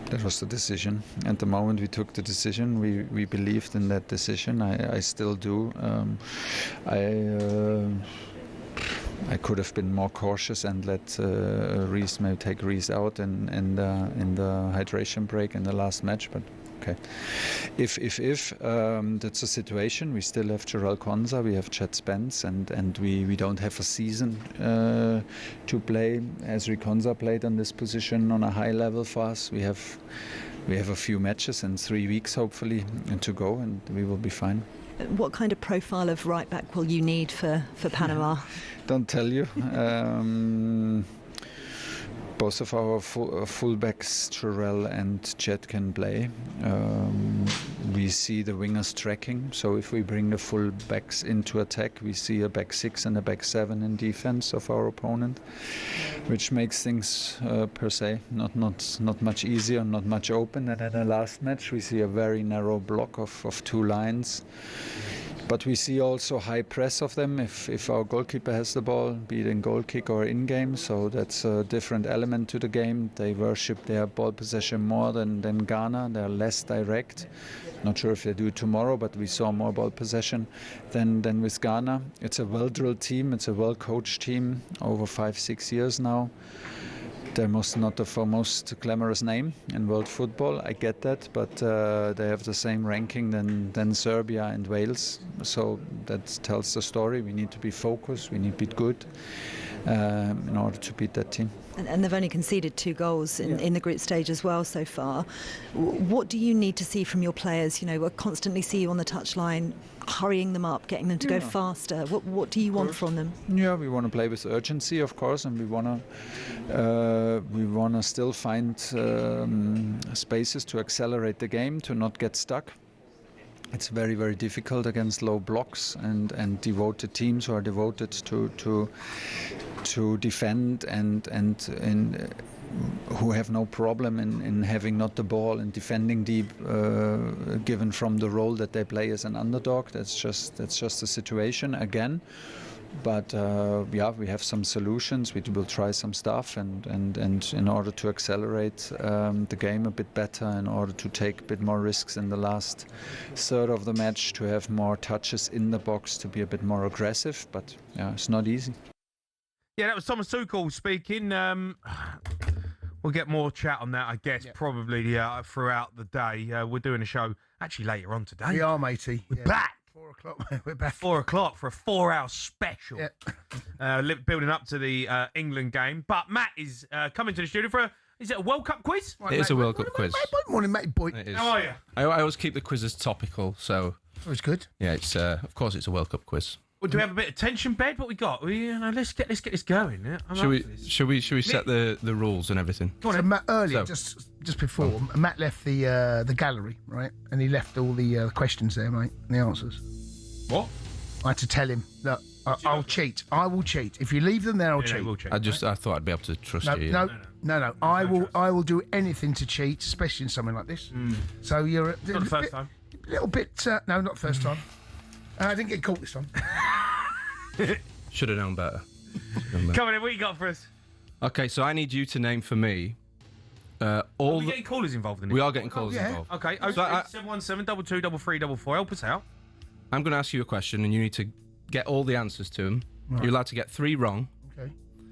That was the decision. At the moment we took the decision, we believed in that decision. I still do. I could have been more cautious and let Reece maybe take Reece out in the hydration break in the last match, but okay. If that's a situation, we still have Jarell Quansah, we have Chet Spence, and we don't have a season to play. As Quansah played on this position on a high level for us, we have a few matches in 3 weeks hopefully to go, and we will be fine. What kind of profile of right back will you need for Panama? Don't tell you. Both of our fullbacks, Jarell and Chet, can play. We see the wingers tracking, so if we bring the fullbacks into attack, we see a back 6 and a back 7 in defense of our opponent, which makes things per se not much easier, not much open. And in the last match, we see a very narrow block of 2 lines. But we see also high press of them if our goalkeeper has the ball, be it in goal kick or in game. So that's a different element to the game. They worship their ball possession more than Ghana. They're less direct. Not sure if they do tomorrow, but we saw more ball possession than with Ghana. It's a well-drilled team. It's a well-coached team over 5-6 years now. they're not the most glamorous name in world football. I get that, but they have the same ranking than Serbia and Wales. So that tells the story. We need to be focused. We need to be good in order to beat that team. And they've only conceded 2 goals in the group stage as well so far. What do you need to see from your players? We'll constantly see you on the touchline, hurrying them up, getting them to go faster. What do you want from them? Yeah, we want to play with urgency, of course, and we want to still find spaces to accelerate the game, to not get stuck. It's very, very difficult against low blocks and devoted teams who are devoted to defend and who have no problem in having not the ball and defending deep, given from the role that they play as an underdog. That's just the situation again. But we have some solutions. We will try some stuff, and in order to accelerate the game a bit better, in order to take a bit more risks in the last third of the match, to have more touches in the box, to be a bit more aggressive. But yeah, it's not easy. Yeah, that was Thomas Tuchel speaking. We'll get more chat on that, I guess, probably throughout the day. We're doing a show actually later on today. We are, matey. We're back. 4 o'clock. We're back. 4 o'clock for a 4-hour special. Building up to the England game. But Matt is coming to the studio for is it a World Cup quiz? Right, it is a World Cup quiz. Morning, mate, boy. It is. How are you? I always keep the quizzes topical, so... Oh, it's good. Yeah, it's of course it's a World Cup quiz. Well, do we have a bit of tension, Bed? What we got? Let's get this going. Yeah? Should we set the rules and everything? So Matt, earlier, just before, Matt left the gallery, right? And he left all the questions there, mate, and the answers. What? I had to tell him, look, I'll cheat. I will cheat. If you leave them there, I'll cheat. We'll cheat. I thought I'd be able to trust you. No. I will do anything to cheat, especially in something like this. So you're not the first time. A little bit. No, not the first time. I didn't get caught this time. Should have known better. Come on, what you got for us? Okay, so I need you to name for me Are we getting callers involved in it? We are getting callers involved. Okay, 717 22 33 44. Help us out. I'm going to ask you a question, and you need to get all the answers to them. Right. You're allowed to get 3 wrong. Okay.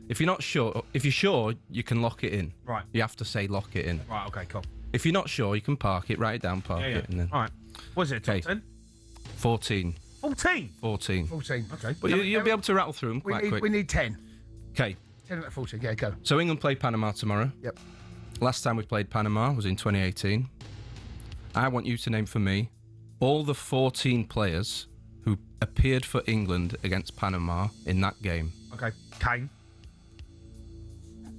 If you're sure, you can lock it in. Right. You have to say lock it in. Right. Okay. Cool. If you're not sure, you can park it, write it down, park it, and then. All right. What's it? Top 10? 14. 14. 14. Okay. But you'll be able to rattle through them quite quick. We need 10. Okay. 10 out of 14. Yeah, go. So England play Panama tomorrow. Yep. Last time we played Panama was in 2018. I want you to name for me all the 14 players who appeared for England against Panama in that game. Okay. Kane.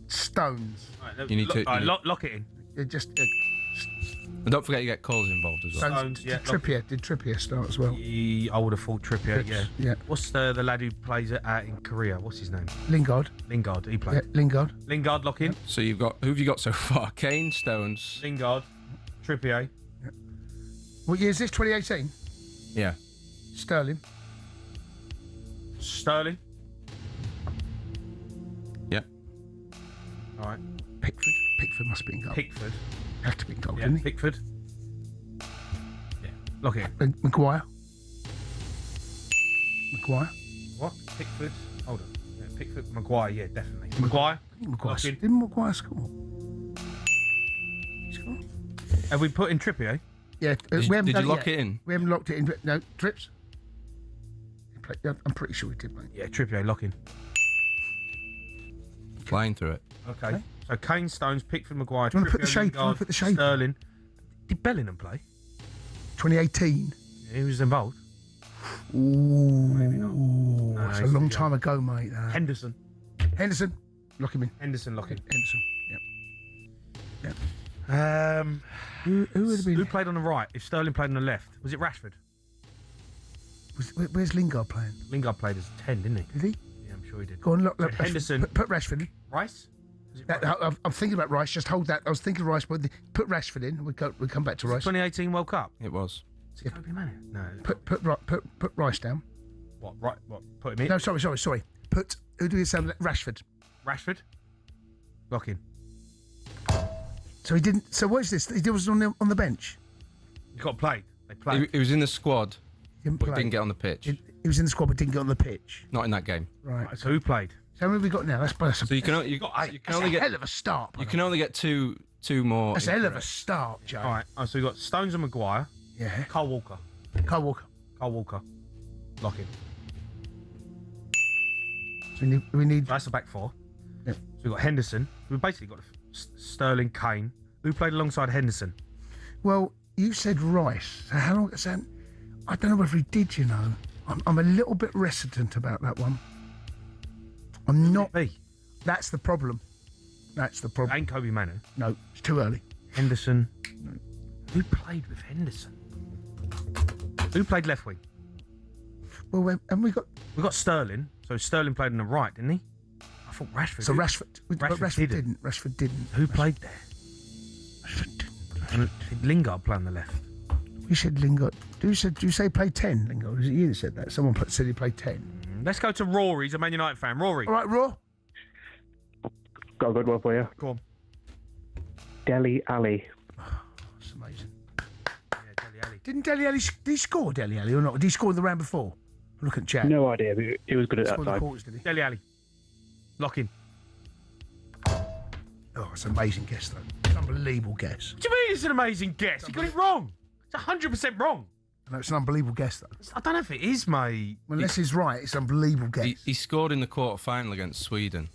Stones. Right, you need to lock it in. And don't forget you get calls involved as well. Stones, Did Trippier start as well? I would have thought Trippier, yeah. What's the lad who plays out in Korea? What's his name? Lingard, he played. Yeah, Lingard. Lingard, lock in. So who have you got so far? Kane, Stones. Lingard, Trippier. Yeah. What year is this? 2018? Yeah. Sterling. Yeah. All right. Pickford must be in goal. Pickford. Have to be in goal, didn't he? Pickford. Yeah. Lock it in. Maguire. What? Pickford. Hold on. Yeah, Pickford. Maguire. Yeah, definitely. Maguire. Didn't Maguire score? Have we put in Trippier? Yeah. Did you lock it in? We haven't locked it in. No, Trips. I'm pretty sure we did, mate. Yeah, Trippier, lock in. Flying through it. Okay. So Kane, Stones, Pickford, Maguire. Do you want to put the shape? Lingard, Sterling. Did Bellingham play? 2018. Yeah, he was involved. Ooh. Maybe not. No, it's a long time ago, mate. Henderson. Lock him in. Henderson, lock in. Yep. Who would have been? Who played on the right? If Sterling played on the left, was it Rashford? Where's Lingard playing? Lingard played as 10, didn't he? Did he? Yeah, I'm sure he did. Go on, look. Henderson. Put Rashford in. Rice? I'm thinking about Rice. Just hold that. I was thinking of Rice, but put Rashford in. We'll come back to Rice. 2018 World Cup. It was. Yeah. No. Put Rice down. What? Right? What? Put him in. No, sorry. Who do you say? Rashford. Lock in. So he didn't. So what is this? He was on the bench. He got played. They played. He was in the squad. He didn't get on the pitch. He was in the squad, but didn't get on the pitch. Not in that game. Right. So who played? How many have we got now? That's So you can only get a hell of a start. You can only get two more. That's a hell of a start, Joe. All right. Oh, so we got Stones and Maguire. Yeah. Carl Walker. Carl Walker. Carl Walker. Lock in. So we need. That's the back four. Yeah. So we've got Henderson. We've basically got Sterling, Kane. Who played alongside Henderson? Well, you said Rice. So how long? So I don't know whether he did. You know, I'm a little bit reticent about that one. I'm not. That's the problem. That's the problem. Ain't Kobe Manu. No, it's too early. Henderson. No. Who played with Henderson? Who played left wing? Well, and we got Sterling. So Sterling played on the right, didn't he? I thought Rashford. So Rashford didn't. Rashford didn't. Who played there? Rashford didn't. And did Lingard play on the left? You said Lingard. Did you say he played 10, Lingard? Was it you that said that? Someone said he played 10. Let's go to Rory. He's a Man United fan. Rory. All right, Raw. Got a good one for you. Go on. Dele Alli. That's amazing. Yeah, Dele Alli. Didn't Dele Alli... Did he score, Dele Alli, or not? Did he score in the round before? Look at Jack. No idea, but he was good at that time. Quarters, did he? Dele Alli. Lock in. Oh, it's an amazing guess, though. It's an unbelievable guess. What do you mean it's an amazing guess? He got it wrong. It's 100% wrong. No, it's an unbelievable guess, though. I don't know if it is, mate. Well, unless he's right, it's an unbelievable guess. He scored in the quarter-final against Sweden,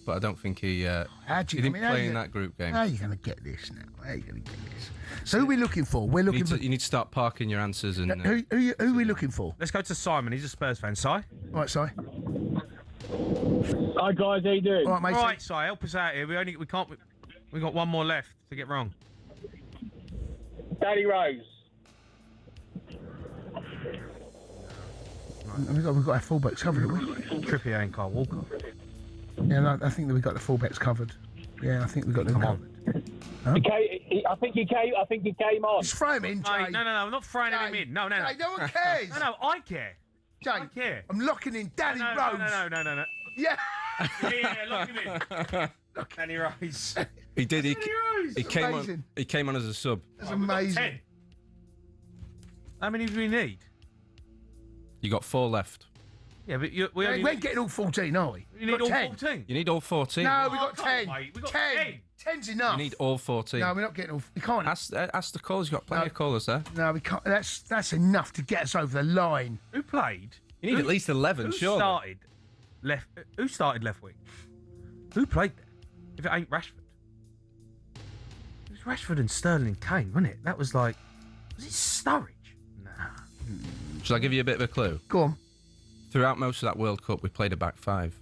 but I don't think he didn't play in that group game. How are you going to get this now? How are you going to get this? So who are we looking for? We're looking for... You need to start parking your answers. And Who are we looking for? Let's go to Simon. He's a Spurs fan. Si? All right, Si. Hi, guys. How you doing? All right, mate. All right, Si. Help us out here. We got one more left to get wrong. Danny Rose. We've got our fullbacks covered, haven't we? Trippier and Carl Walker. Yeah, no, I think that we've got the fullbacks covered. Yeah, I think we've got them covered. Huh? I think he came on. Just throw him in, Jay. No, I'm not throwing him in. No. Jay, no one cares. No, I care. Jay, I care. I'm locking in Danny Rose. No. Yeah. Yeah, lock him in. Danny Rose. He did. He came on. He came on as a sub. That's amazing. 10. How many do we need? You got 4 left. Yeah, but we ain't getting all 14, are we? You need all 14. You need all 14. No, we got 10. We got 10. 10's enough. You need all 14. No, we're not getting all. We can't. Ask the callers. You've got plenty of callers there. No, we can't. That's enough to get us over the line. Who played? You need at least 11, surely. Who started left wing? Who played there? If it ain't Rashford. It was Rashford and Sterling and Kane, wasn't it? That was like... Was it Sturridge? Nah. Shall I give you a bit of a clue? Go on. Throughout most of that World Cup, we played a back 5.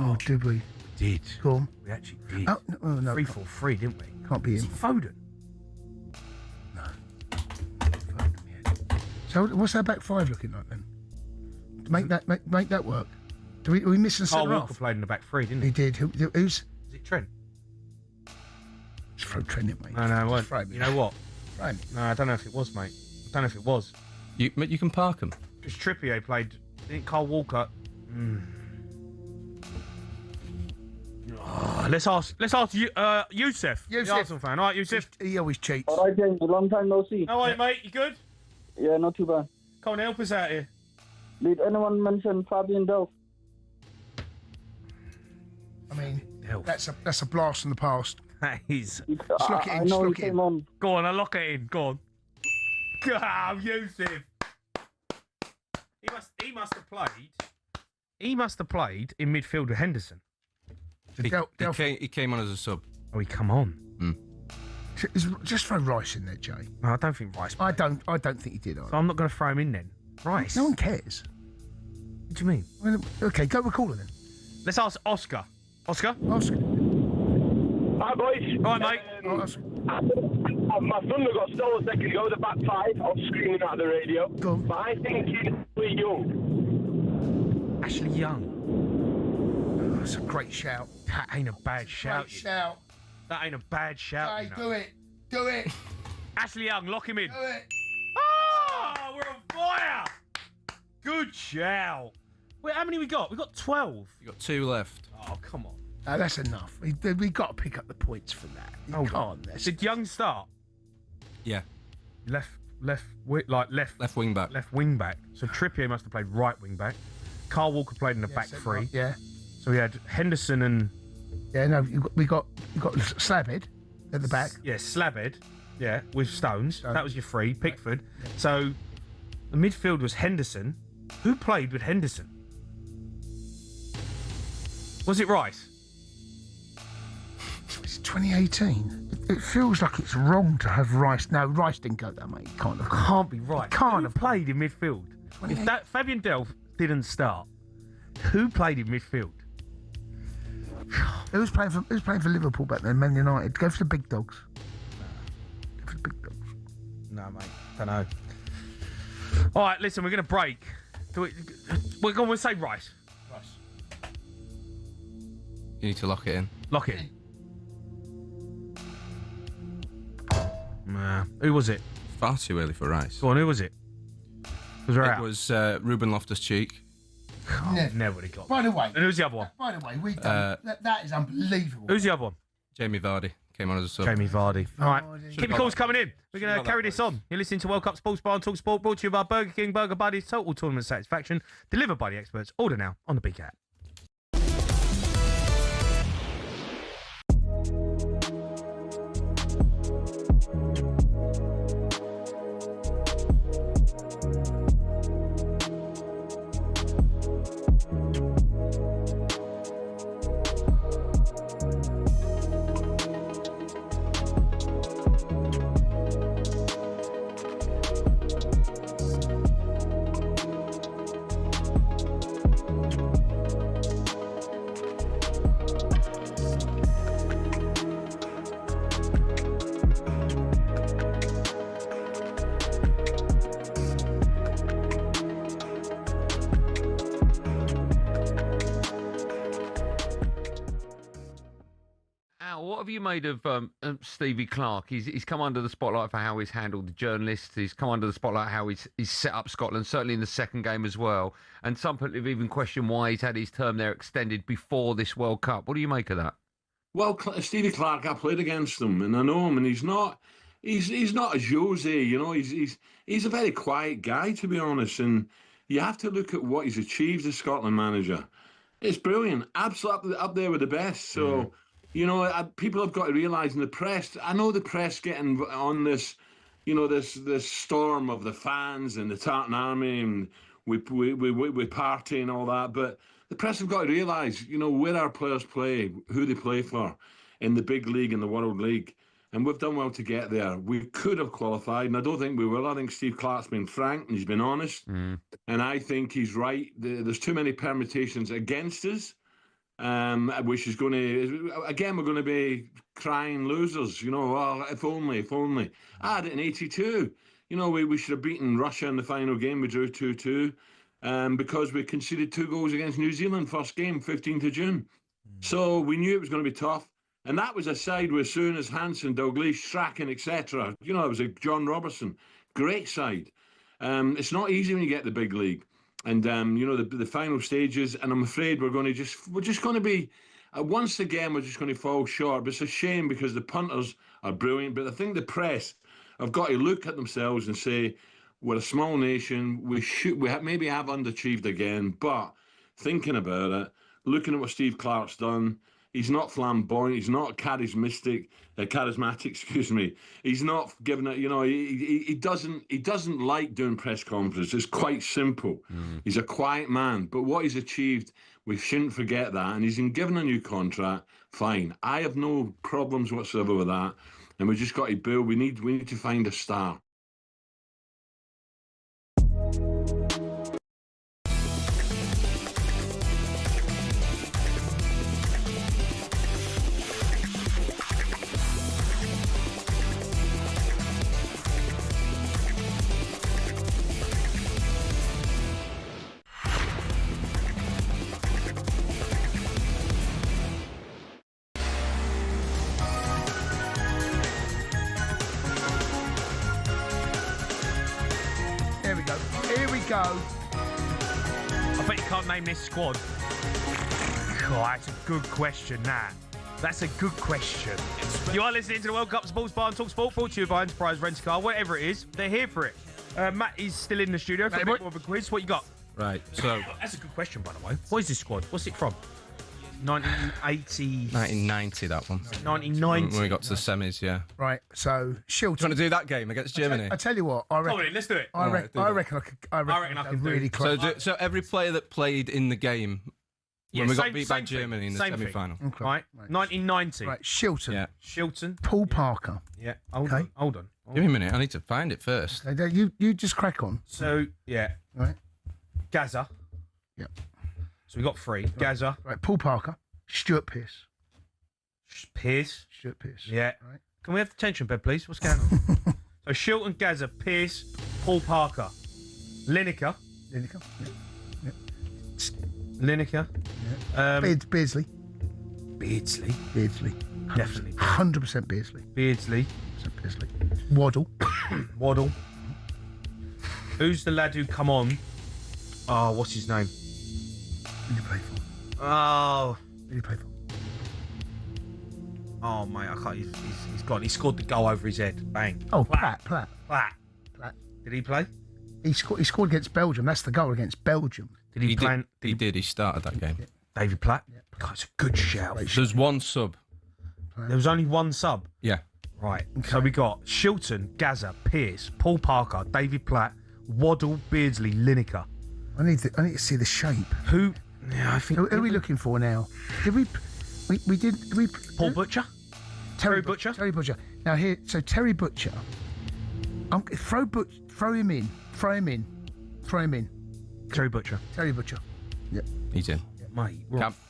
Oh, did we? We did. Go on. We actually did. Oh, no. 3-4-3, didn't we? Can't be Is him. it Foden? No. Foden, yeah. So what's our back 5 looking like then? To make that work. Are we missing Carl centre Walker half? played in the back 3, didn't he? He did. Who's? Is it Trent? Just throw Trent in, mate. No, it Just won't. You know what? Right. No, I don't know if it was, mate. I don't know if it was. You can park them. Because Trippier played... Didn't Carl Walker... Oh, let's ask Youssef. The Arsenal fan. All right, Youssef. He always cheats. All right, James. A long time no see. How are you, mate? You good? Yeah, not too bad. Come on, help us out here. Did anyone mention Fabian Delph? I mean, that's a blast from the past. That is. Just lock it in. I know he came on. Go on, I'll lock it in. Go on. Oh, Youssef. He must have played in midfield with Henderson. He came on as a sub. Oh, he come on. Just throw Rice in there, Jay. No, I don't think Rice played. I don't think he did either. So I'm not going to throw him in then. Rice. No one cares. What do you mean? Well, okay, go with caller then. Let's ask Oscar. Oscar? Hi, boys. All right, mate. My thunder got stolen a second ago, the back 5. I was screaming at the radio. But I think he's Ashley Young. Ashley Young. Oh, that's a great shout. That ain't a bad shout. Great shout. That ain't a bad shout. Jay, do it. Do it. Ashley Young, lock him in. Do it. Oh, we're on fire. Good shout. Wait, how many we got? We got 12. You got 2 left. Oh, come on. That's enough. We got to pick up the points from that. You can't. Did Young start? Yeah. Left wing back. Left wing back. So Trippier must have played right wing back. Carl Walker played in the back 3. Yeah. So we had Henderson and... Yeah, no, we got Slabhead at the back. Yeah, Slabhead. Yeah, with Stones. That was your three. Pickford. So the midfield was Henderson. Who played with Henderson? Was it Rice? It's 2018. It feels like it's wrong to have Rice. No, Rice didn't go there, mate. Can't be right. Can't Who have played in midfield? If that Fabian Delph didn't start, who played in midfield? Who was playing for Liverpool back then? Man United. Go for the big dogs. No, mate. Don't know. All right, listen, we're going to break. We're going to say Rice. You need to lock it in. Lock it in. Nah. Who was it? Far too early for Rice. Go on, who was it? Was it was Ruben Loftus-Cheek. Never would have got. By the way. And who's the other one? By the way, we done. That is unbelievable. Who's the other one? Jamie Vardy came on as a sub. Jamie Vardy. All right. Keep your calls coming in. We're going to carry this on. You're listening to World Cup Sports Bar on talkSPORT, brought to you by Burger King Burger Buddies. Total tournament satisfaction. Delivered by the experts. Order now on the Big app. What have you made of Stevie Clarke? He's come under the spotlight for how he's handled the journalists. He's come under the spotlight how he's set up Scotland, certainly in the second game as well. And some people have even questioned why he's had his term there extended before this World Cup. What do you make of that? Well, Stevie Clarke, I played against him, and I know him, and he's not a Jose, you know. He's a very quiet guy, to be honest. And you have to look at what he's achieved as Scotland manager. It's brilliant, absolutely up there with the best. So. You know, people have got to realise in the press, I know the press getting on this, you know, this storm of the fans and the Tartan Army and we party and all that, but the press have got to realise, you know, where our players play, who they play for in the big league and the World League. And we've done well to get there. We could have qualified, and I don't think we will. I think Steve Clarke's been frank and he's been honest. And I think he's right. There's too many permutations against us. Which is going to, again, we're going to be crying losers, you know, oh, if only. I had it in 82. You know, we should have beaten Russia in the final game. We drew 2-2 because we conceded 2 goals against New Zealand first game, 15th of June. So we knew it was going to be tough. And that was a side where soon as Hansen, Dalglish, Strachan, etc. You know, it was a John Robertson. Great side. It's not easy when you get the big league. And, you know, the final stages, and I'm afraid we're just going to be, once again, we're just going to fall short. But it's a shame because the punters are brilliant. But I think the press have got to look at themselves and say, we're a small nation, we maybe have underachieved again. But thinking about it, looking at what Steve Clarke's done, he's not flamboyant, he's not charismatic, excuse me. He's not giving it, you know, he doesn't like doing press conferences. It's quite simple. He's a quiet man, but what he's achieved, we shouldn't forget that. And he's been given a new contract, fine. I have no problems whatsoever with that. And we just got to build, we need to find a star. I bet you can't name this squad. God, that's a good question, That's a good question. You are listening to the World Cup Sports Bar on talkSPORT, brought to you by Enterprise Rent-A-Car. Whatever it is, they're here for it. Matt is still in the studio for a bit more of a quiz. What you got? Right, so... That's a good question, by the way. What is this squad? What's it from? 1980. 1990, that one. 1990. When we got to the semis, yeah. Right, so Shilton. Do you want to do that game against Germany? I tell you what, I reckon. Come on, let's do it. I reckon I can really close. So every player that played in the game when we got beat by Germany in the semi-final. Okay. Right, 1990. Right, Shilton. Yeah. Shilton. Paul Parker. Yeah. Hold on. Give me a minute. I need to find it first. Okay, you just crack on. So yeah. Right. Gaza. Yep. So we got 3. Gaza. Right. Paul Parker. Stuart Pearce. Stuart Pearce. Yeah. Right. Can we have the tension bed, please? What's going on? So Shilton, Gaza, Pearce, Paul Parker, Lineker. Lineker. Yeah. Lineker. Yeah. Beardsley. Beardsley. Definitely. 100% Beardsley. Beardsley. Waddle. Waddle. Who's the lad who come on? Oh, what's his name? Who did you play for? Oh. Who did you play for? Oh, mate, I can't. He's gone. He scored the goal over his head. Bang. Oh, Platt. Did he play? He scored against Belgium. That's the goal against Belgium. Did he play? He did. He started that game. David Platt? Yeah. God, it's a good shout. There's one sub. There was only one sub? Yeah. Right. Okay. So we got Shilton, Gaza, Pearce, Paul Parker, David Platt, Waddle, Beardsley, Lineker. I need to see the shape. Who? Yeah, I think. Who are we looking for now? Did we Paul Butcher? Terry Butcher? Terry Butcher. Now here, so Terry Butcher. Throw him in. Terry Butcher. Yep. He's in. Yeah, mate.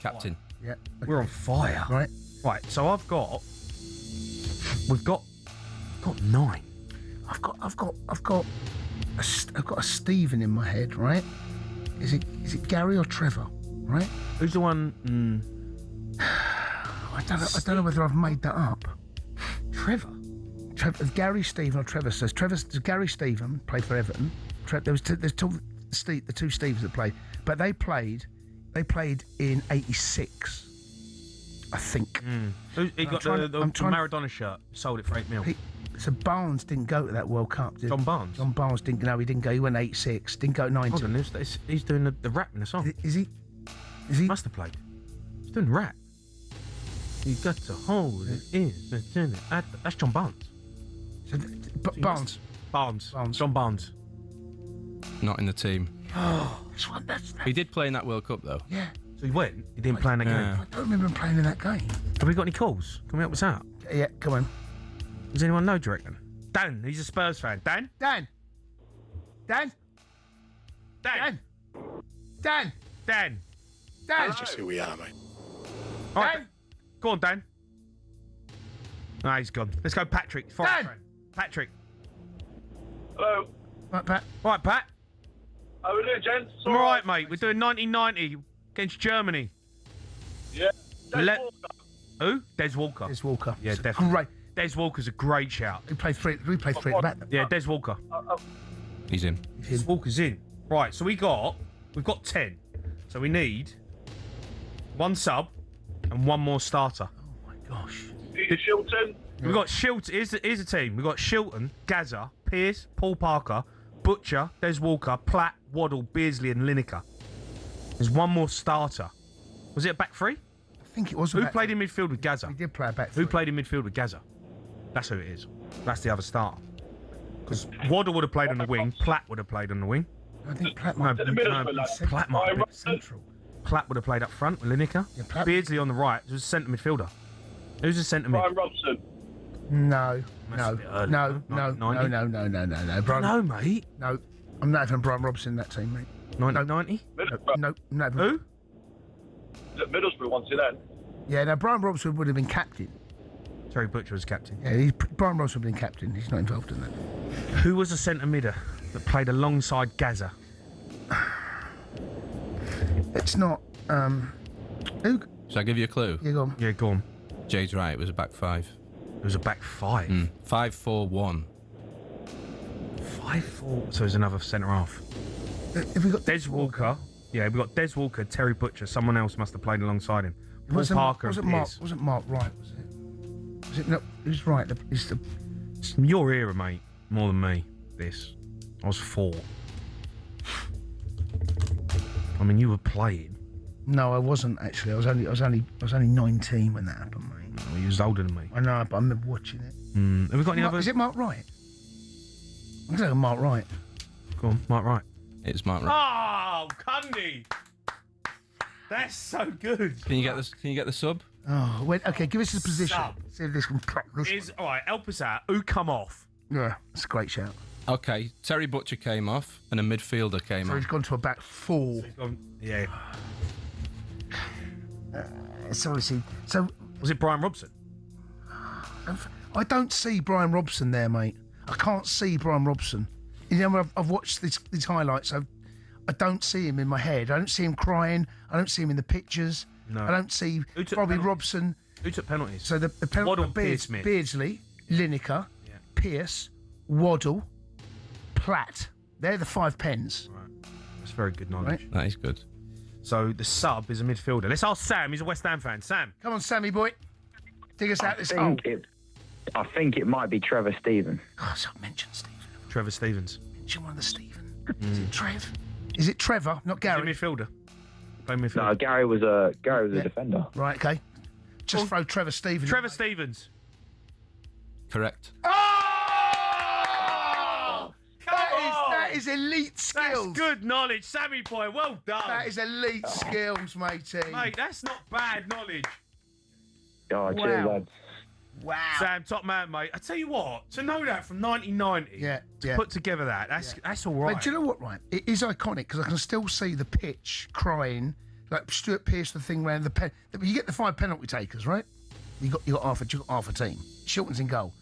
Captain. Yeah. Okay. We're on fire. Right. So we've got 9. I've got a Stephen in my head, right? Is it Gary or Trevor? Right? Who's the one? I don't know whether I've made that up. Trevor, Gary, Stephen, or Trevor. So Gary Stephen played for Everton. There's two Steves that played, but they played in '86, I think. He got the Maradona shirt. Sold it for $8 million. So Barnes didn't go to that World Cup. John Barnes. John Barnes didn't. No, he didn't go. He went '86. Didn't go '90. Hold on, he's doing the rap in the song. Is he? Must have played. He's doing rap. You got to hold it in. That's John Barnes. So, Barnes. John Barnes. Not in the team. Oh, that's He did play in that World Cup though. Yeah. So he went. He didn't play in that game. I don't remember him playing in that game. Have we got any calls? Can we help us out? Yeah, come on. Does anyone know, do you reckon? Dan, he's a Spurs fan. Dan. That's just who we are, mate. All right, go on, Dan. No, he's gone. Let's go, Patrick. Dan! Patrick. Hello. Right, Pat. All right, Pat. How we doing, gents? I'm all right, mate. We're doing 1990 against Germany. Yeah. Walker. Who? Des Walker. Des Walker. Yeah, It's definitely. great. Des Walker's a great shout. We played three at the back. Yeah, Des Walker. He's in. Des Walker's in. Right, so we've got 10. So we need 1 sub and 1 more starter. Oh my gosh. Shilton. We've got Shilton. Here's a team. We've got Shilton, Gaza, Pearce, Paul Parker, Butcher, Des Walker, Platt, Waddle, Beardsley, and Lineker. There's 1 more starter. Was it a back 3? I think it was. Who played in midfield with Gaza? We did play a back 3. Who played in midfield with Gaza? That's who it is. That's the other starter. Because Waddle would have played on the wing. Platt would have played on the wing. I think Platt might have been Platt might have been central. Platt would have played up front with Lineker. Yeah, Beardsley on the right. Who's a centre midfielder? Who's a centre mid? Brian Robson. No. No. Brian, no, mate. No. I'm not having Brian Robson in that team, mate. 1990? No. Who? Middlesbrough wants it then. Yeah, no, Brian Robson would have been captain. Terry Butcher was captain. Yeah, Brian Robson would have been captain. He's not involved in that. Who was a centre midder that played alongside Gaza? It's not. Who? Shall I give you a clue? Yeah, go on. Yeah, go on. Jay's right. It was a back 5. It was a back 5? 5-4-1. 5-4. So there's another centre half. Have we got Des Walker? Yeah, we got Des Walker, Terry Butcher. Someone else must have played alongside him. Paul Parker. Wasn't Mark Wright? Was it? Was it? No. Who's right? It's your era, mate. More than me. This. I was 4. I mean, you were playing. No, I wasn't actually. I was only 19 when that happened, mate. Oh, he was older than me. I know, but I remember watching it. Have we got any other? Is it Mark Wright? I'm going to go Mark Wright. Go on, Mark Wright. It's Mark Wright. Oh, Cundy! That's so good. Can you get the sub? Oh, wait. Okay, give us the position. Sub. See if this can plot this. All right, help us out. Who come off? Yeah, it's a great shout. Okay, Terry Butcher came off and a midfielder came So on. he's gone to a back four. Yeah. It's obviously so. Was it Brian Robson? I don't see Brian Robson there, mate. I can't see Brian Robson. You know, I've watched these highlights. I don't see him in my head. I don't see him crying. I don't see him in the pictures. No. I don't see Bobby Robson. Who took penalties? So the penalty Waddle, Beardsley, Lineker, Yeah. Pearce, Waddle, Platt. They're the 5 pens. Right. That's very good knowledge. Right. That is good. So the sub is a midfielder. Let's ask Sam. He's a West Ham fan. Sam. Come on, Sammy boy. Dig us out this hole. I think it might be Trevor Stevens. Oh, so mention Stephen. Trevor Stevens. Mention one of the Stephen. Is it Trev? Is it Trevor, not Gary? Is he midfielder? Play midfielder. No, Gary was a defender. Right, okay. Just throw Trevor Stevens. Trevor Stevens. Correct. That is elite skills. That's good knowledge, Sammy boy. Well done. That is elite skills, matey. Mate, that's not bad knowledge. Oh, cheers, lads. Wow. Sam, top man, mate. I tell you what, to know that from 1990, to put together that's all right. But do you know what, right? It is iconic because I can still see the pitch crying, like Stuart Pearce, the thing around the pen. You get the 5 penalty takers, right? You got half a team. Shilton's in goal.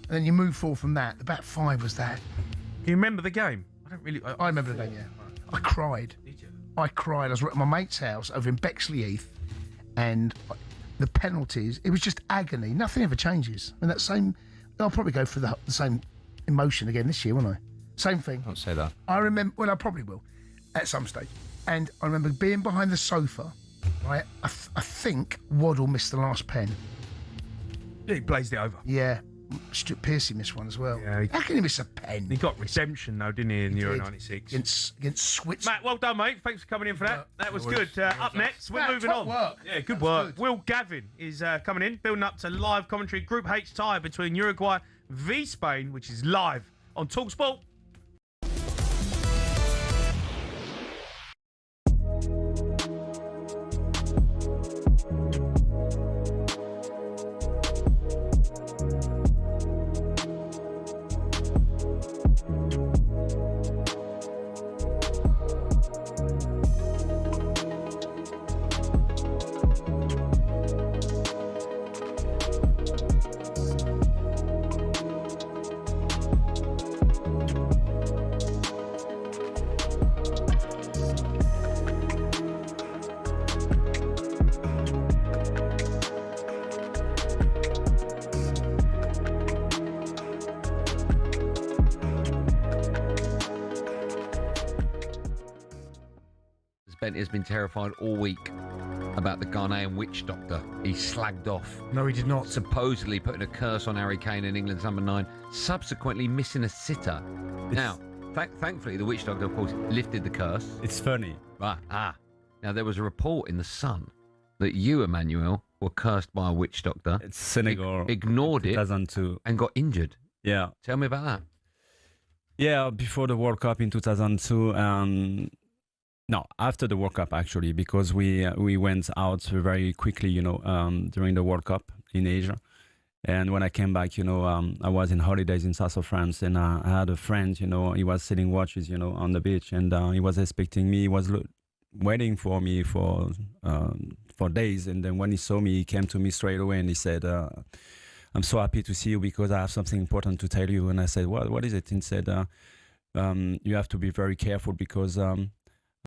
And then you move forward from that. The back 5 was that. Can you remember the game? I don't really. I remember the game, yeah. I cried. Did you? I cried. I was at my mate's house over in Bexley Heath, and the penalties, it was just agony. Nothing ever changes. And that same, I'll probably go for the same emotion again this year, won't I? Same thing. Don't say that. I remember, well, I probably will at some stage. And I remember being behind the sofa, right? I think Waddle missed the last pen. Yeah, he blazed it over. Yeah. Stuart Pearce missed one as well. Yeah, How can he miss a pen? He got redemption, though, didn't he, in Euro 96? Against Switzerland. Matt, well done, mate. Thanks for coming in for that. That was good. Up next, we're moving on. Work. Yeah, good work. Will Gavin is coming in, building up to live commentary. Group H tie between Uruguay v Spain, which is live on talkSPORT. Bentley has been terrified all week about the Ghanaian witch doctor he slagged off. No, he did not. Supposedly putting a curse on Harry Kane and England's number 9, subsequently missing a sitter. Now, thankfully, the witch doctor, of course, lifted the curse. It's funny. Right. Now, there was a report in The Sun that you, Emmanuel, were cursed by a witch doctor. It's Senegal. Ignored it 2002. and got injured. Yeah. Tell me about that. Yeah, before the World Cup in 2002, no, after the World Cup actually, because we went out very quickly, during the World Cup in Asia. And when I came back, I was in holidays in south of France, and I had a friend, he was selling watches, on the beach, and he was expecting me. He was waiting for me for days, and then when he saw me, he came to me straight away and he said, "I'm so happy to see you because I have something important to tell you." And I said, "What is it?" And he said, "You have to be very careful because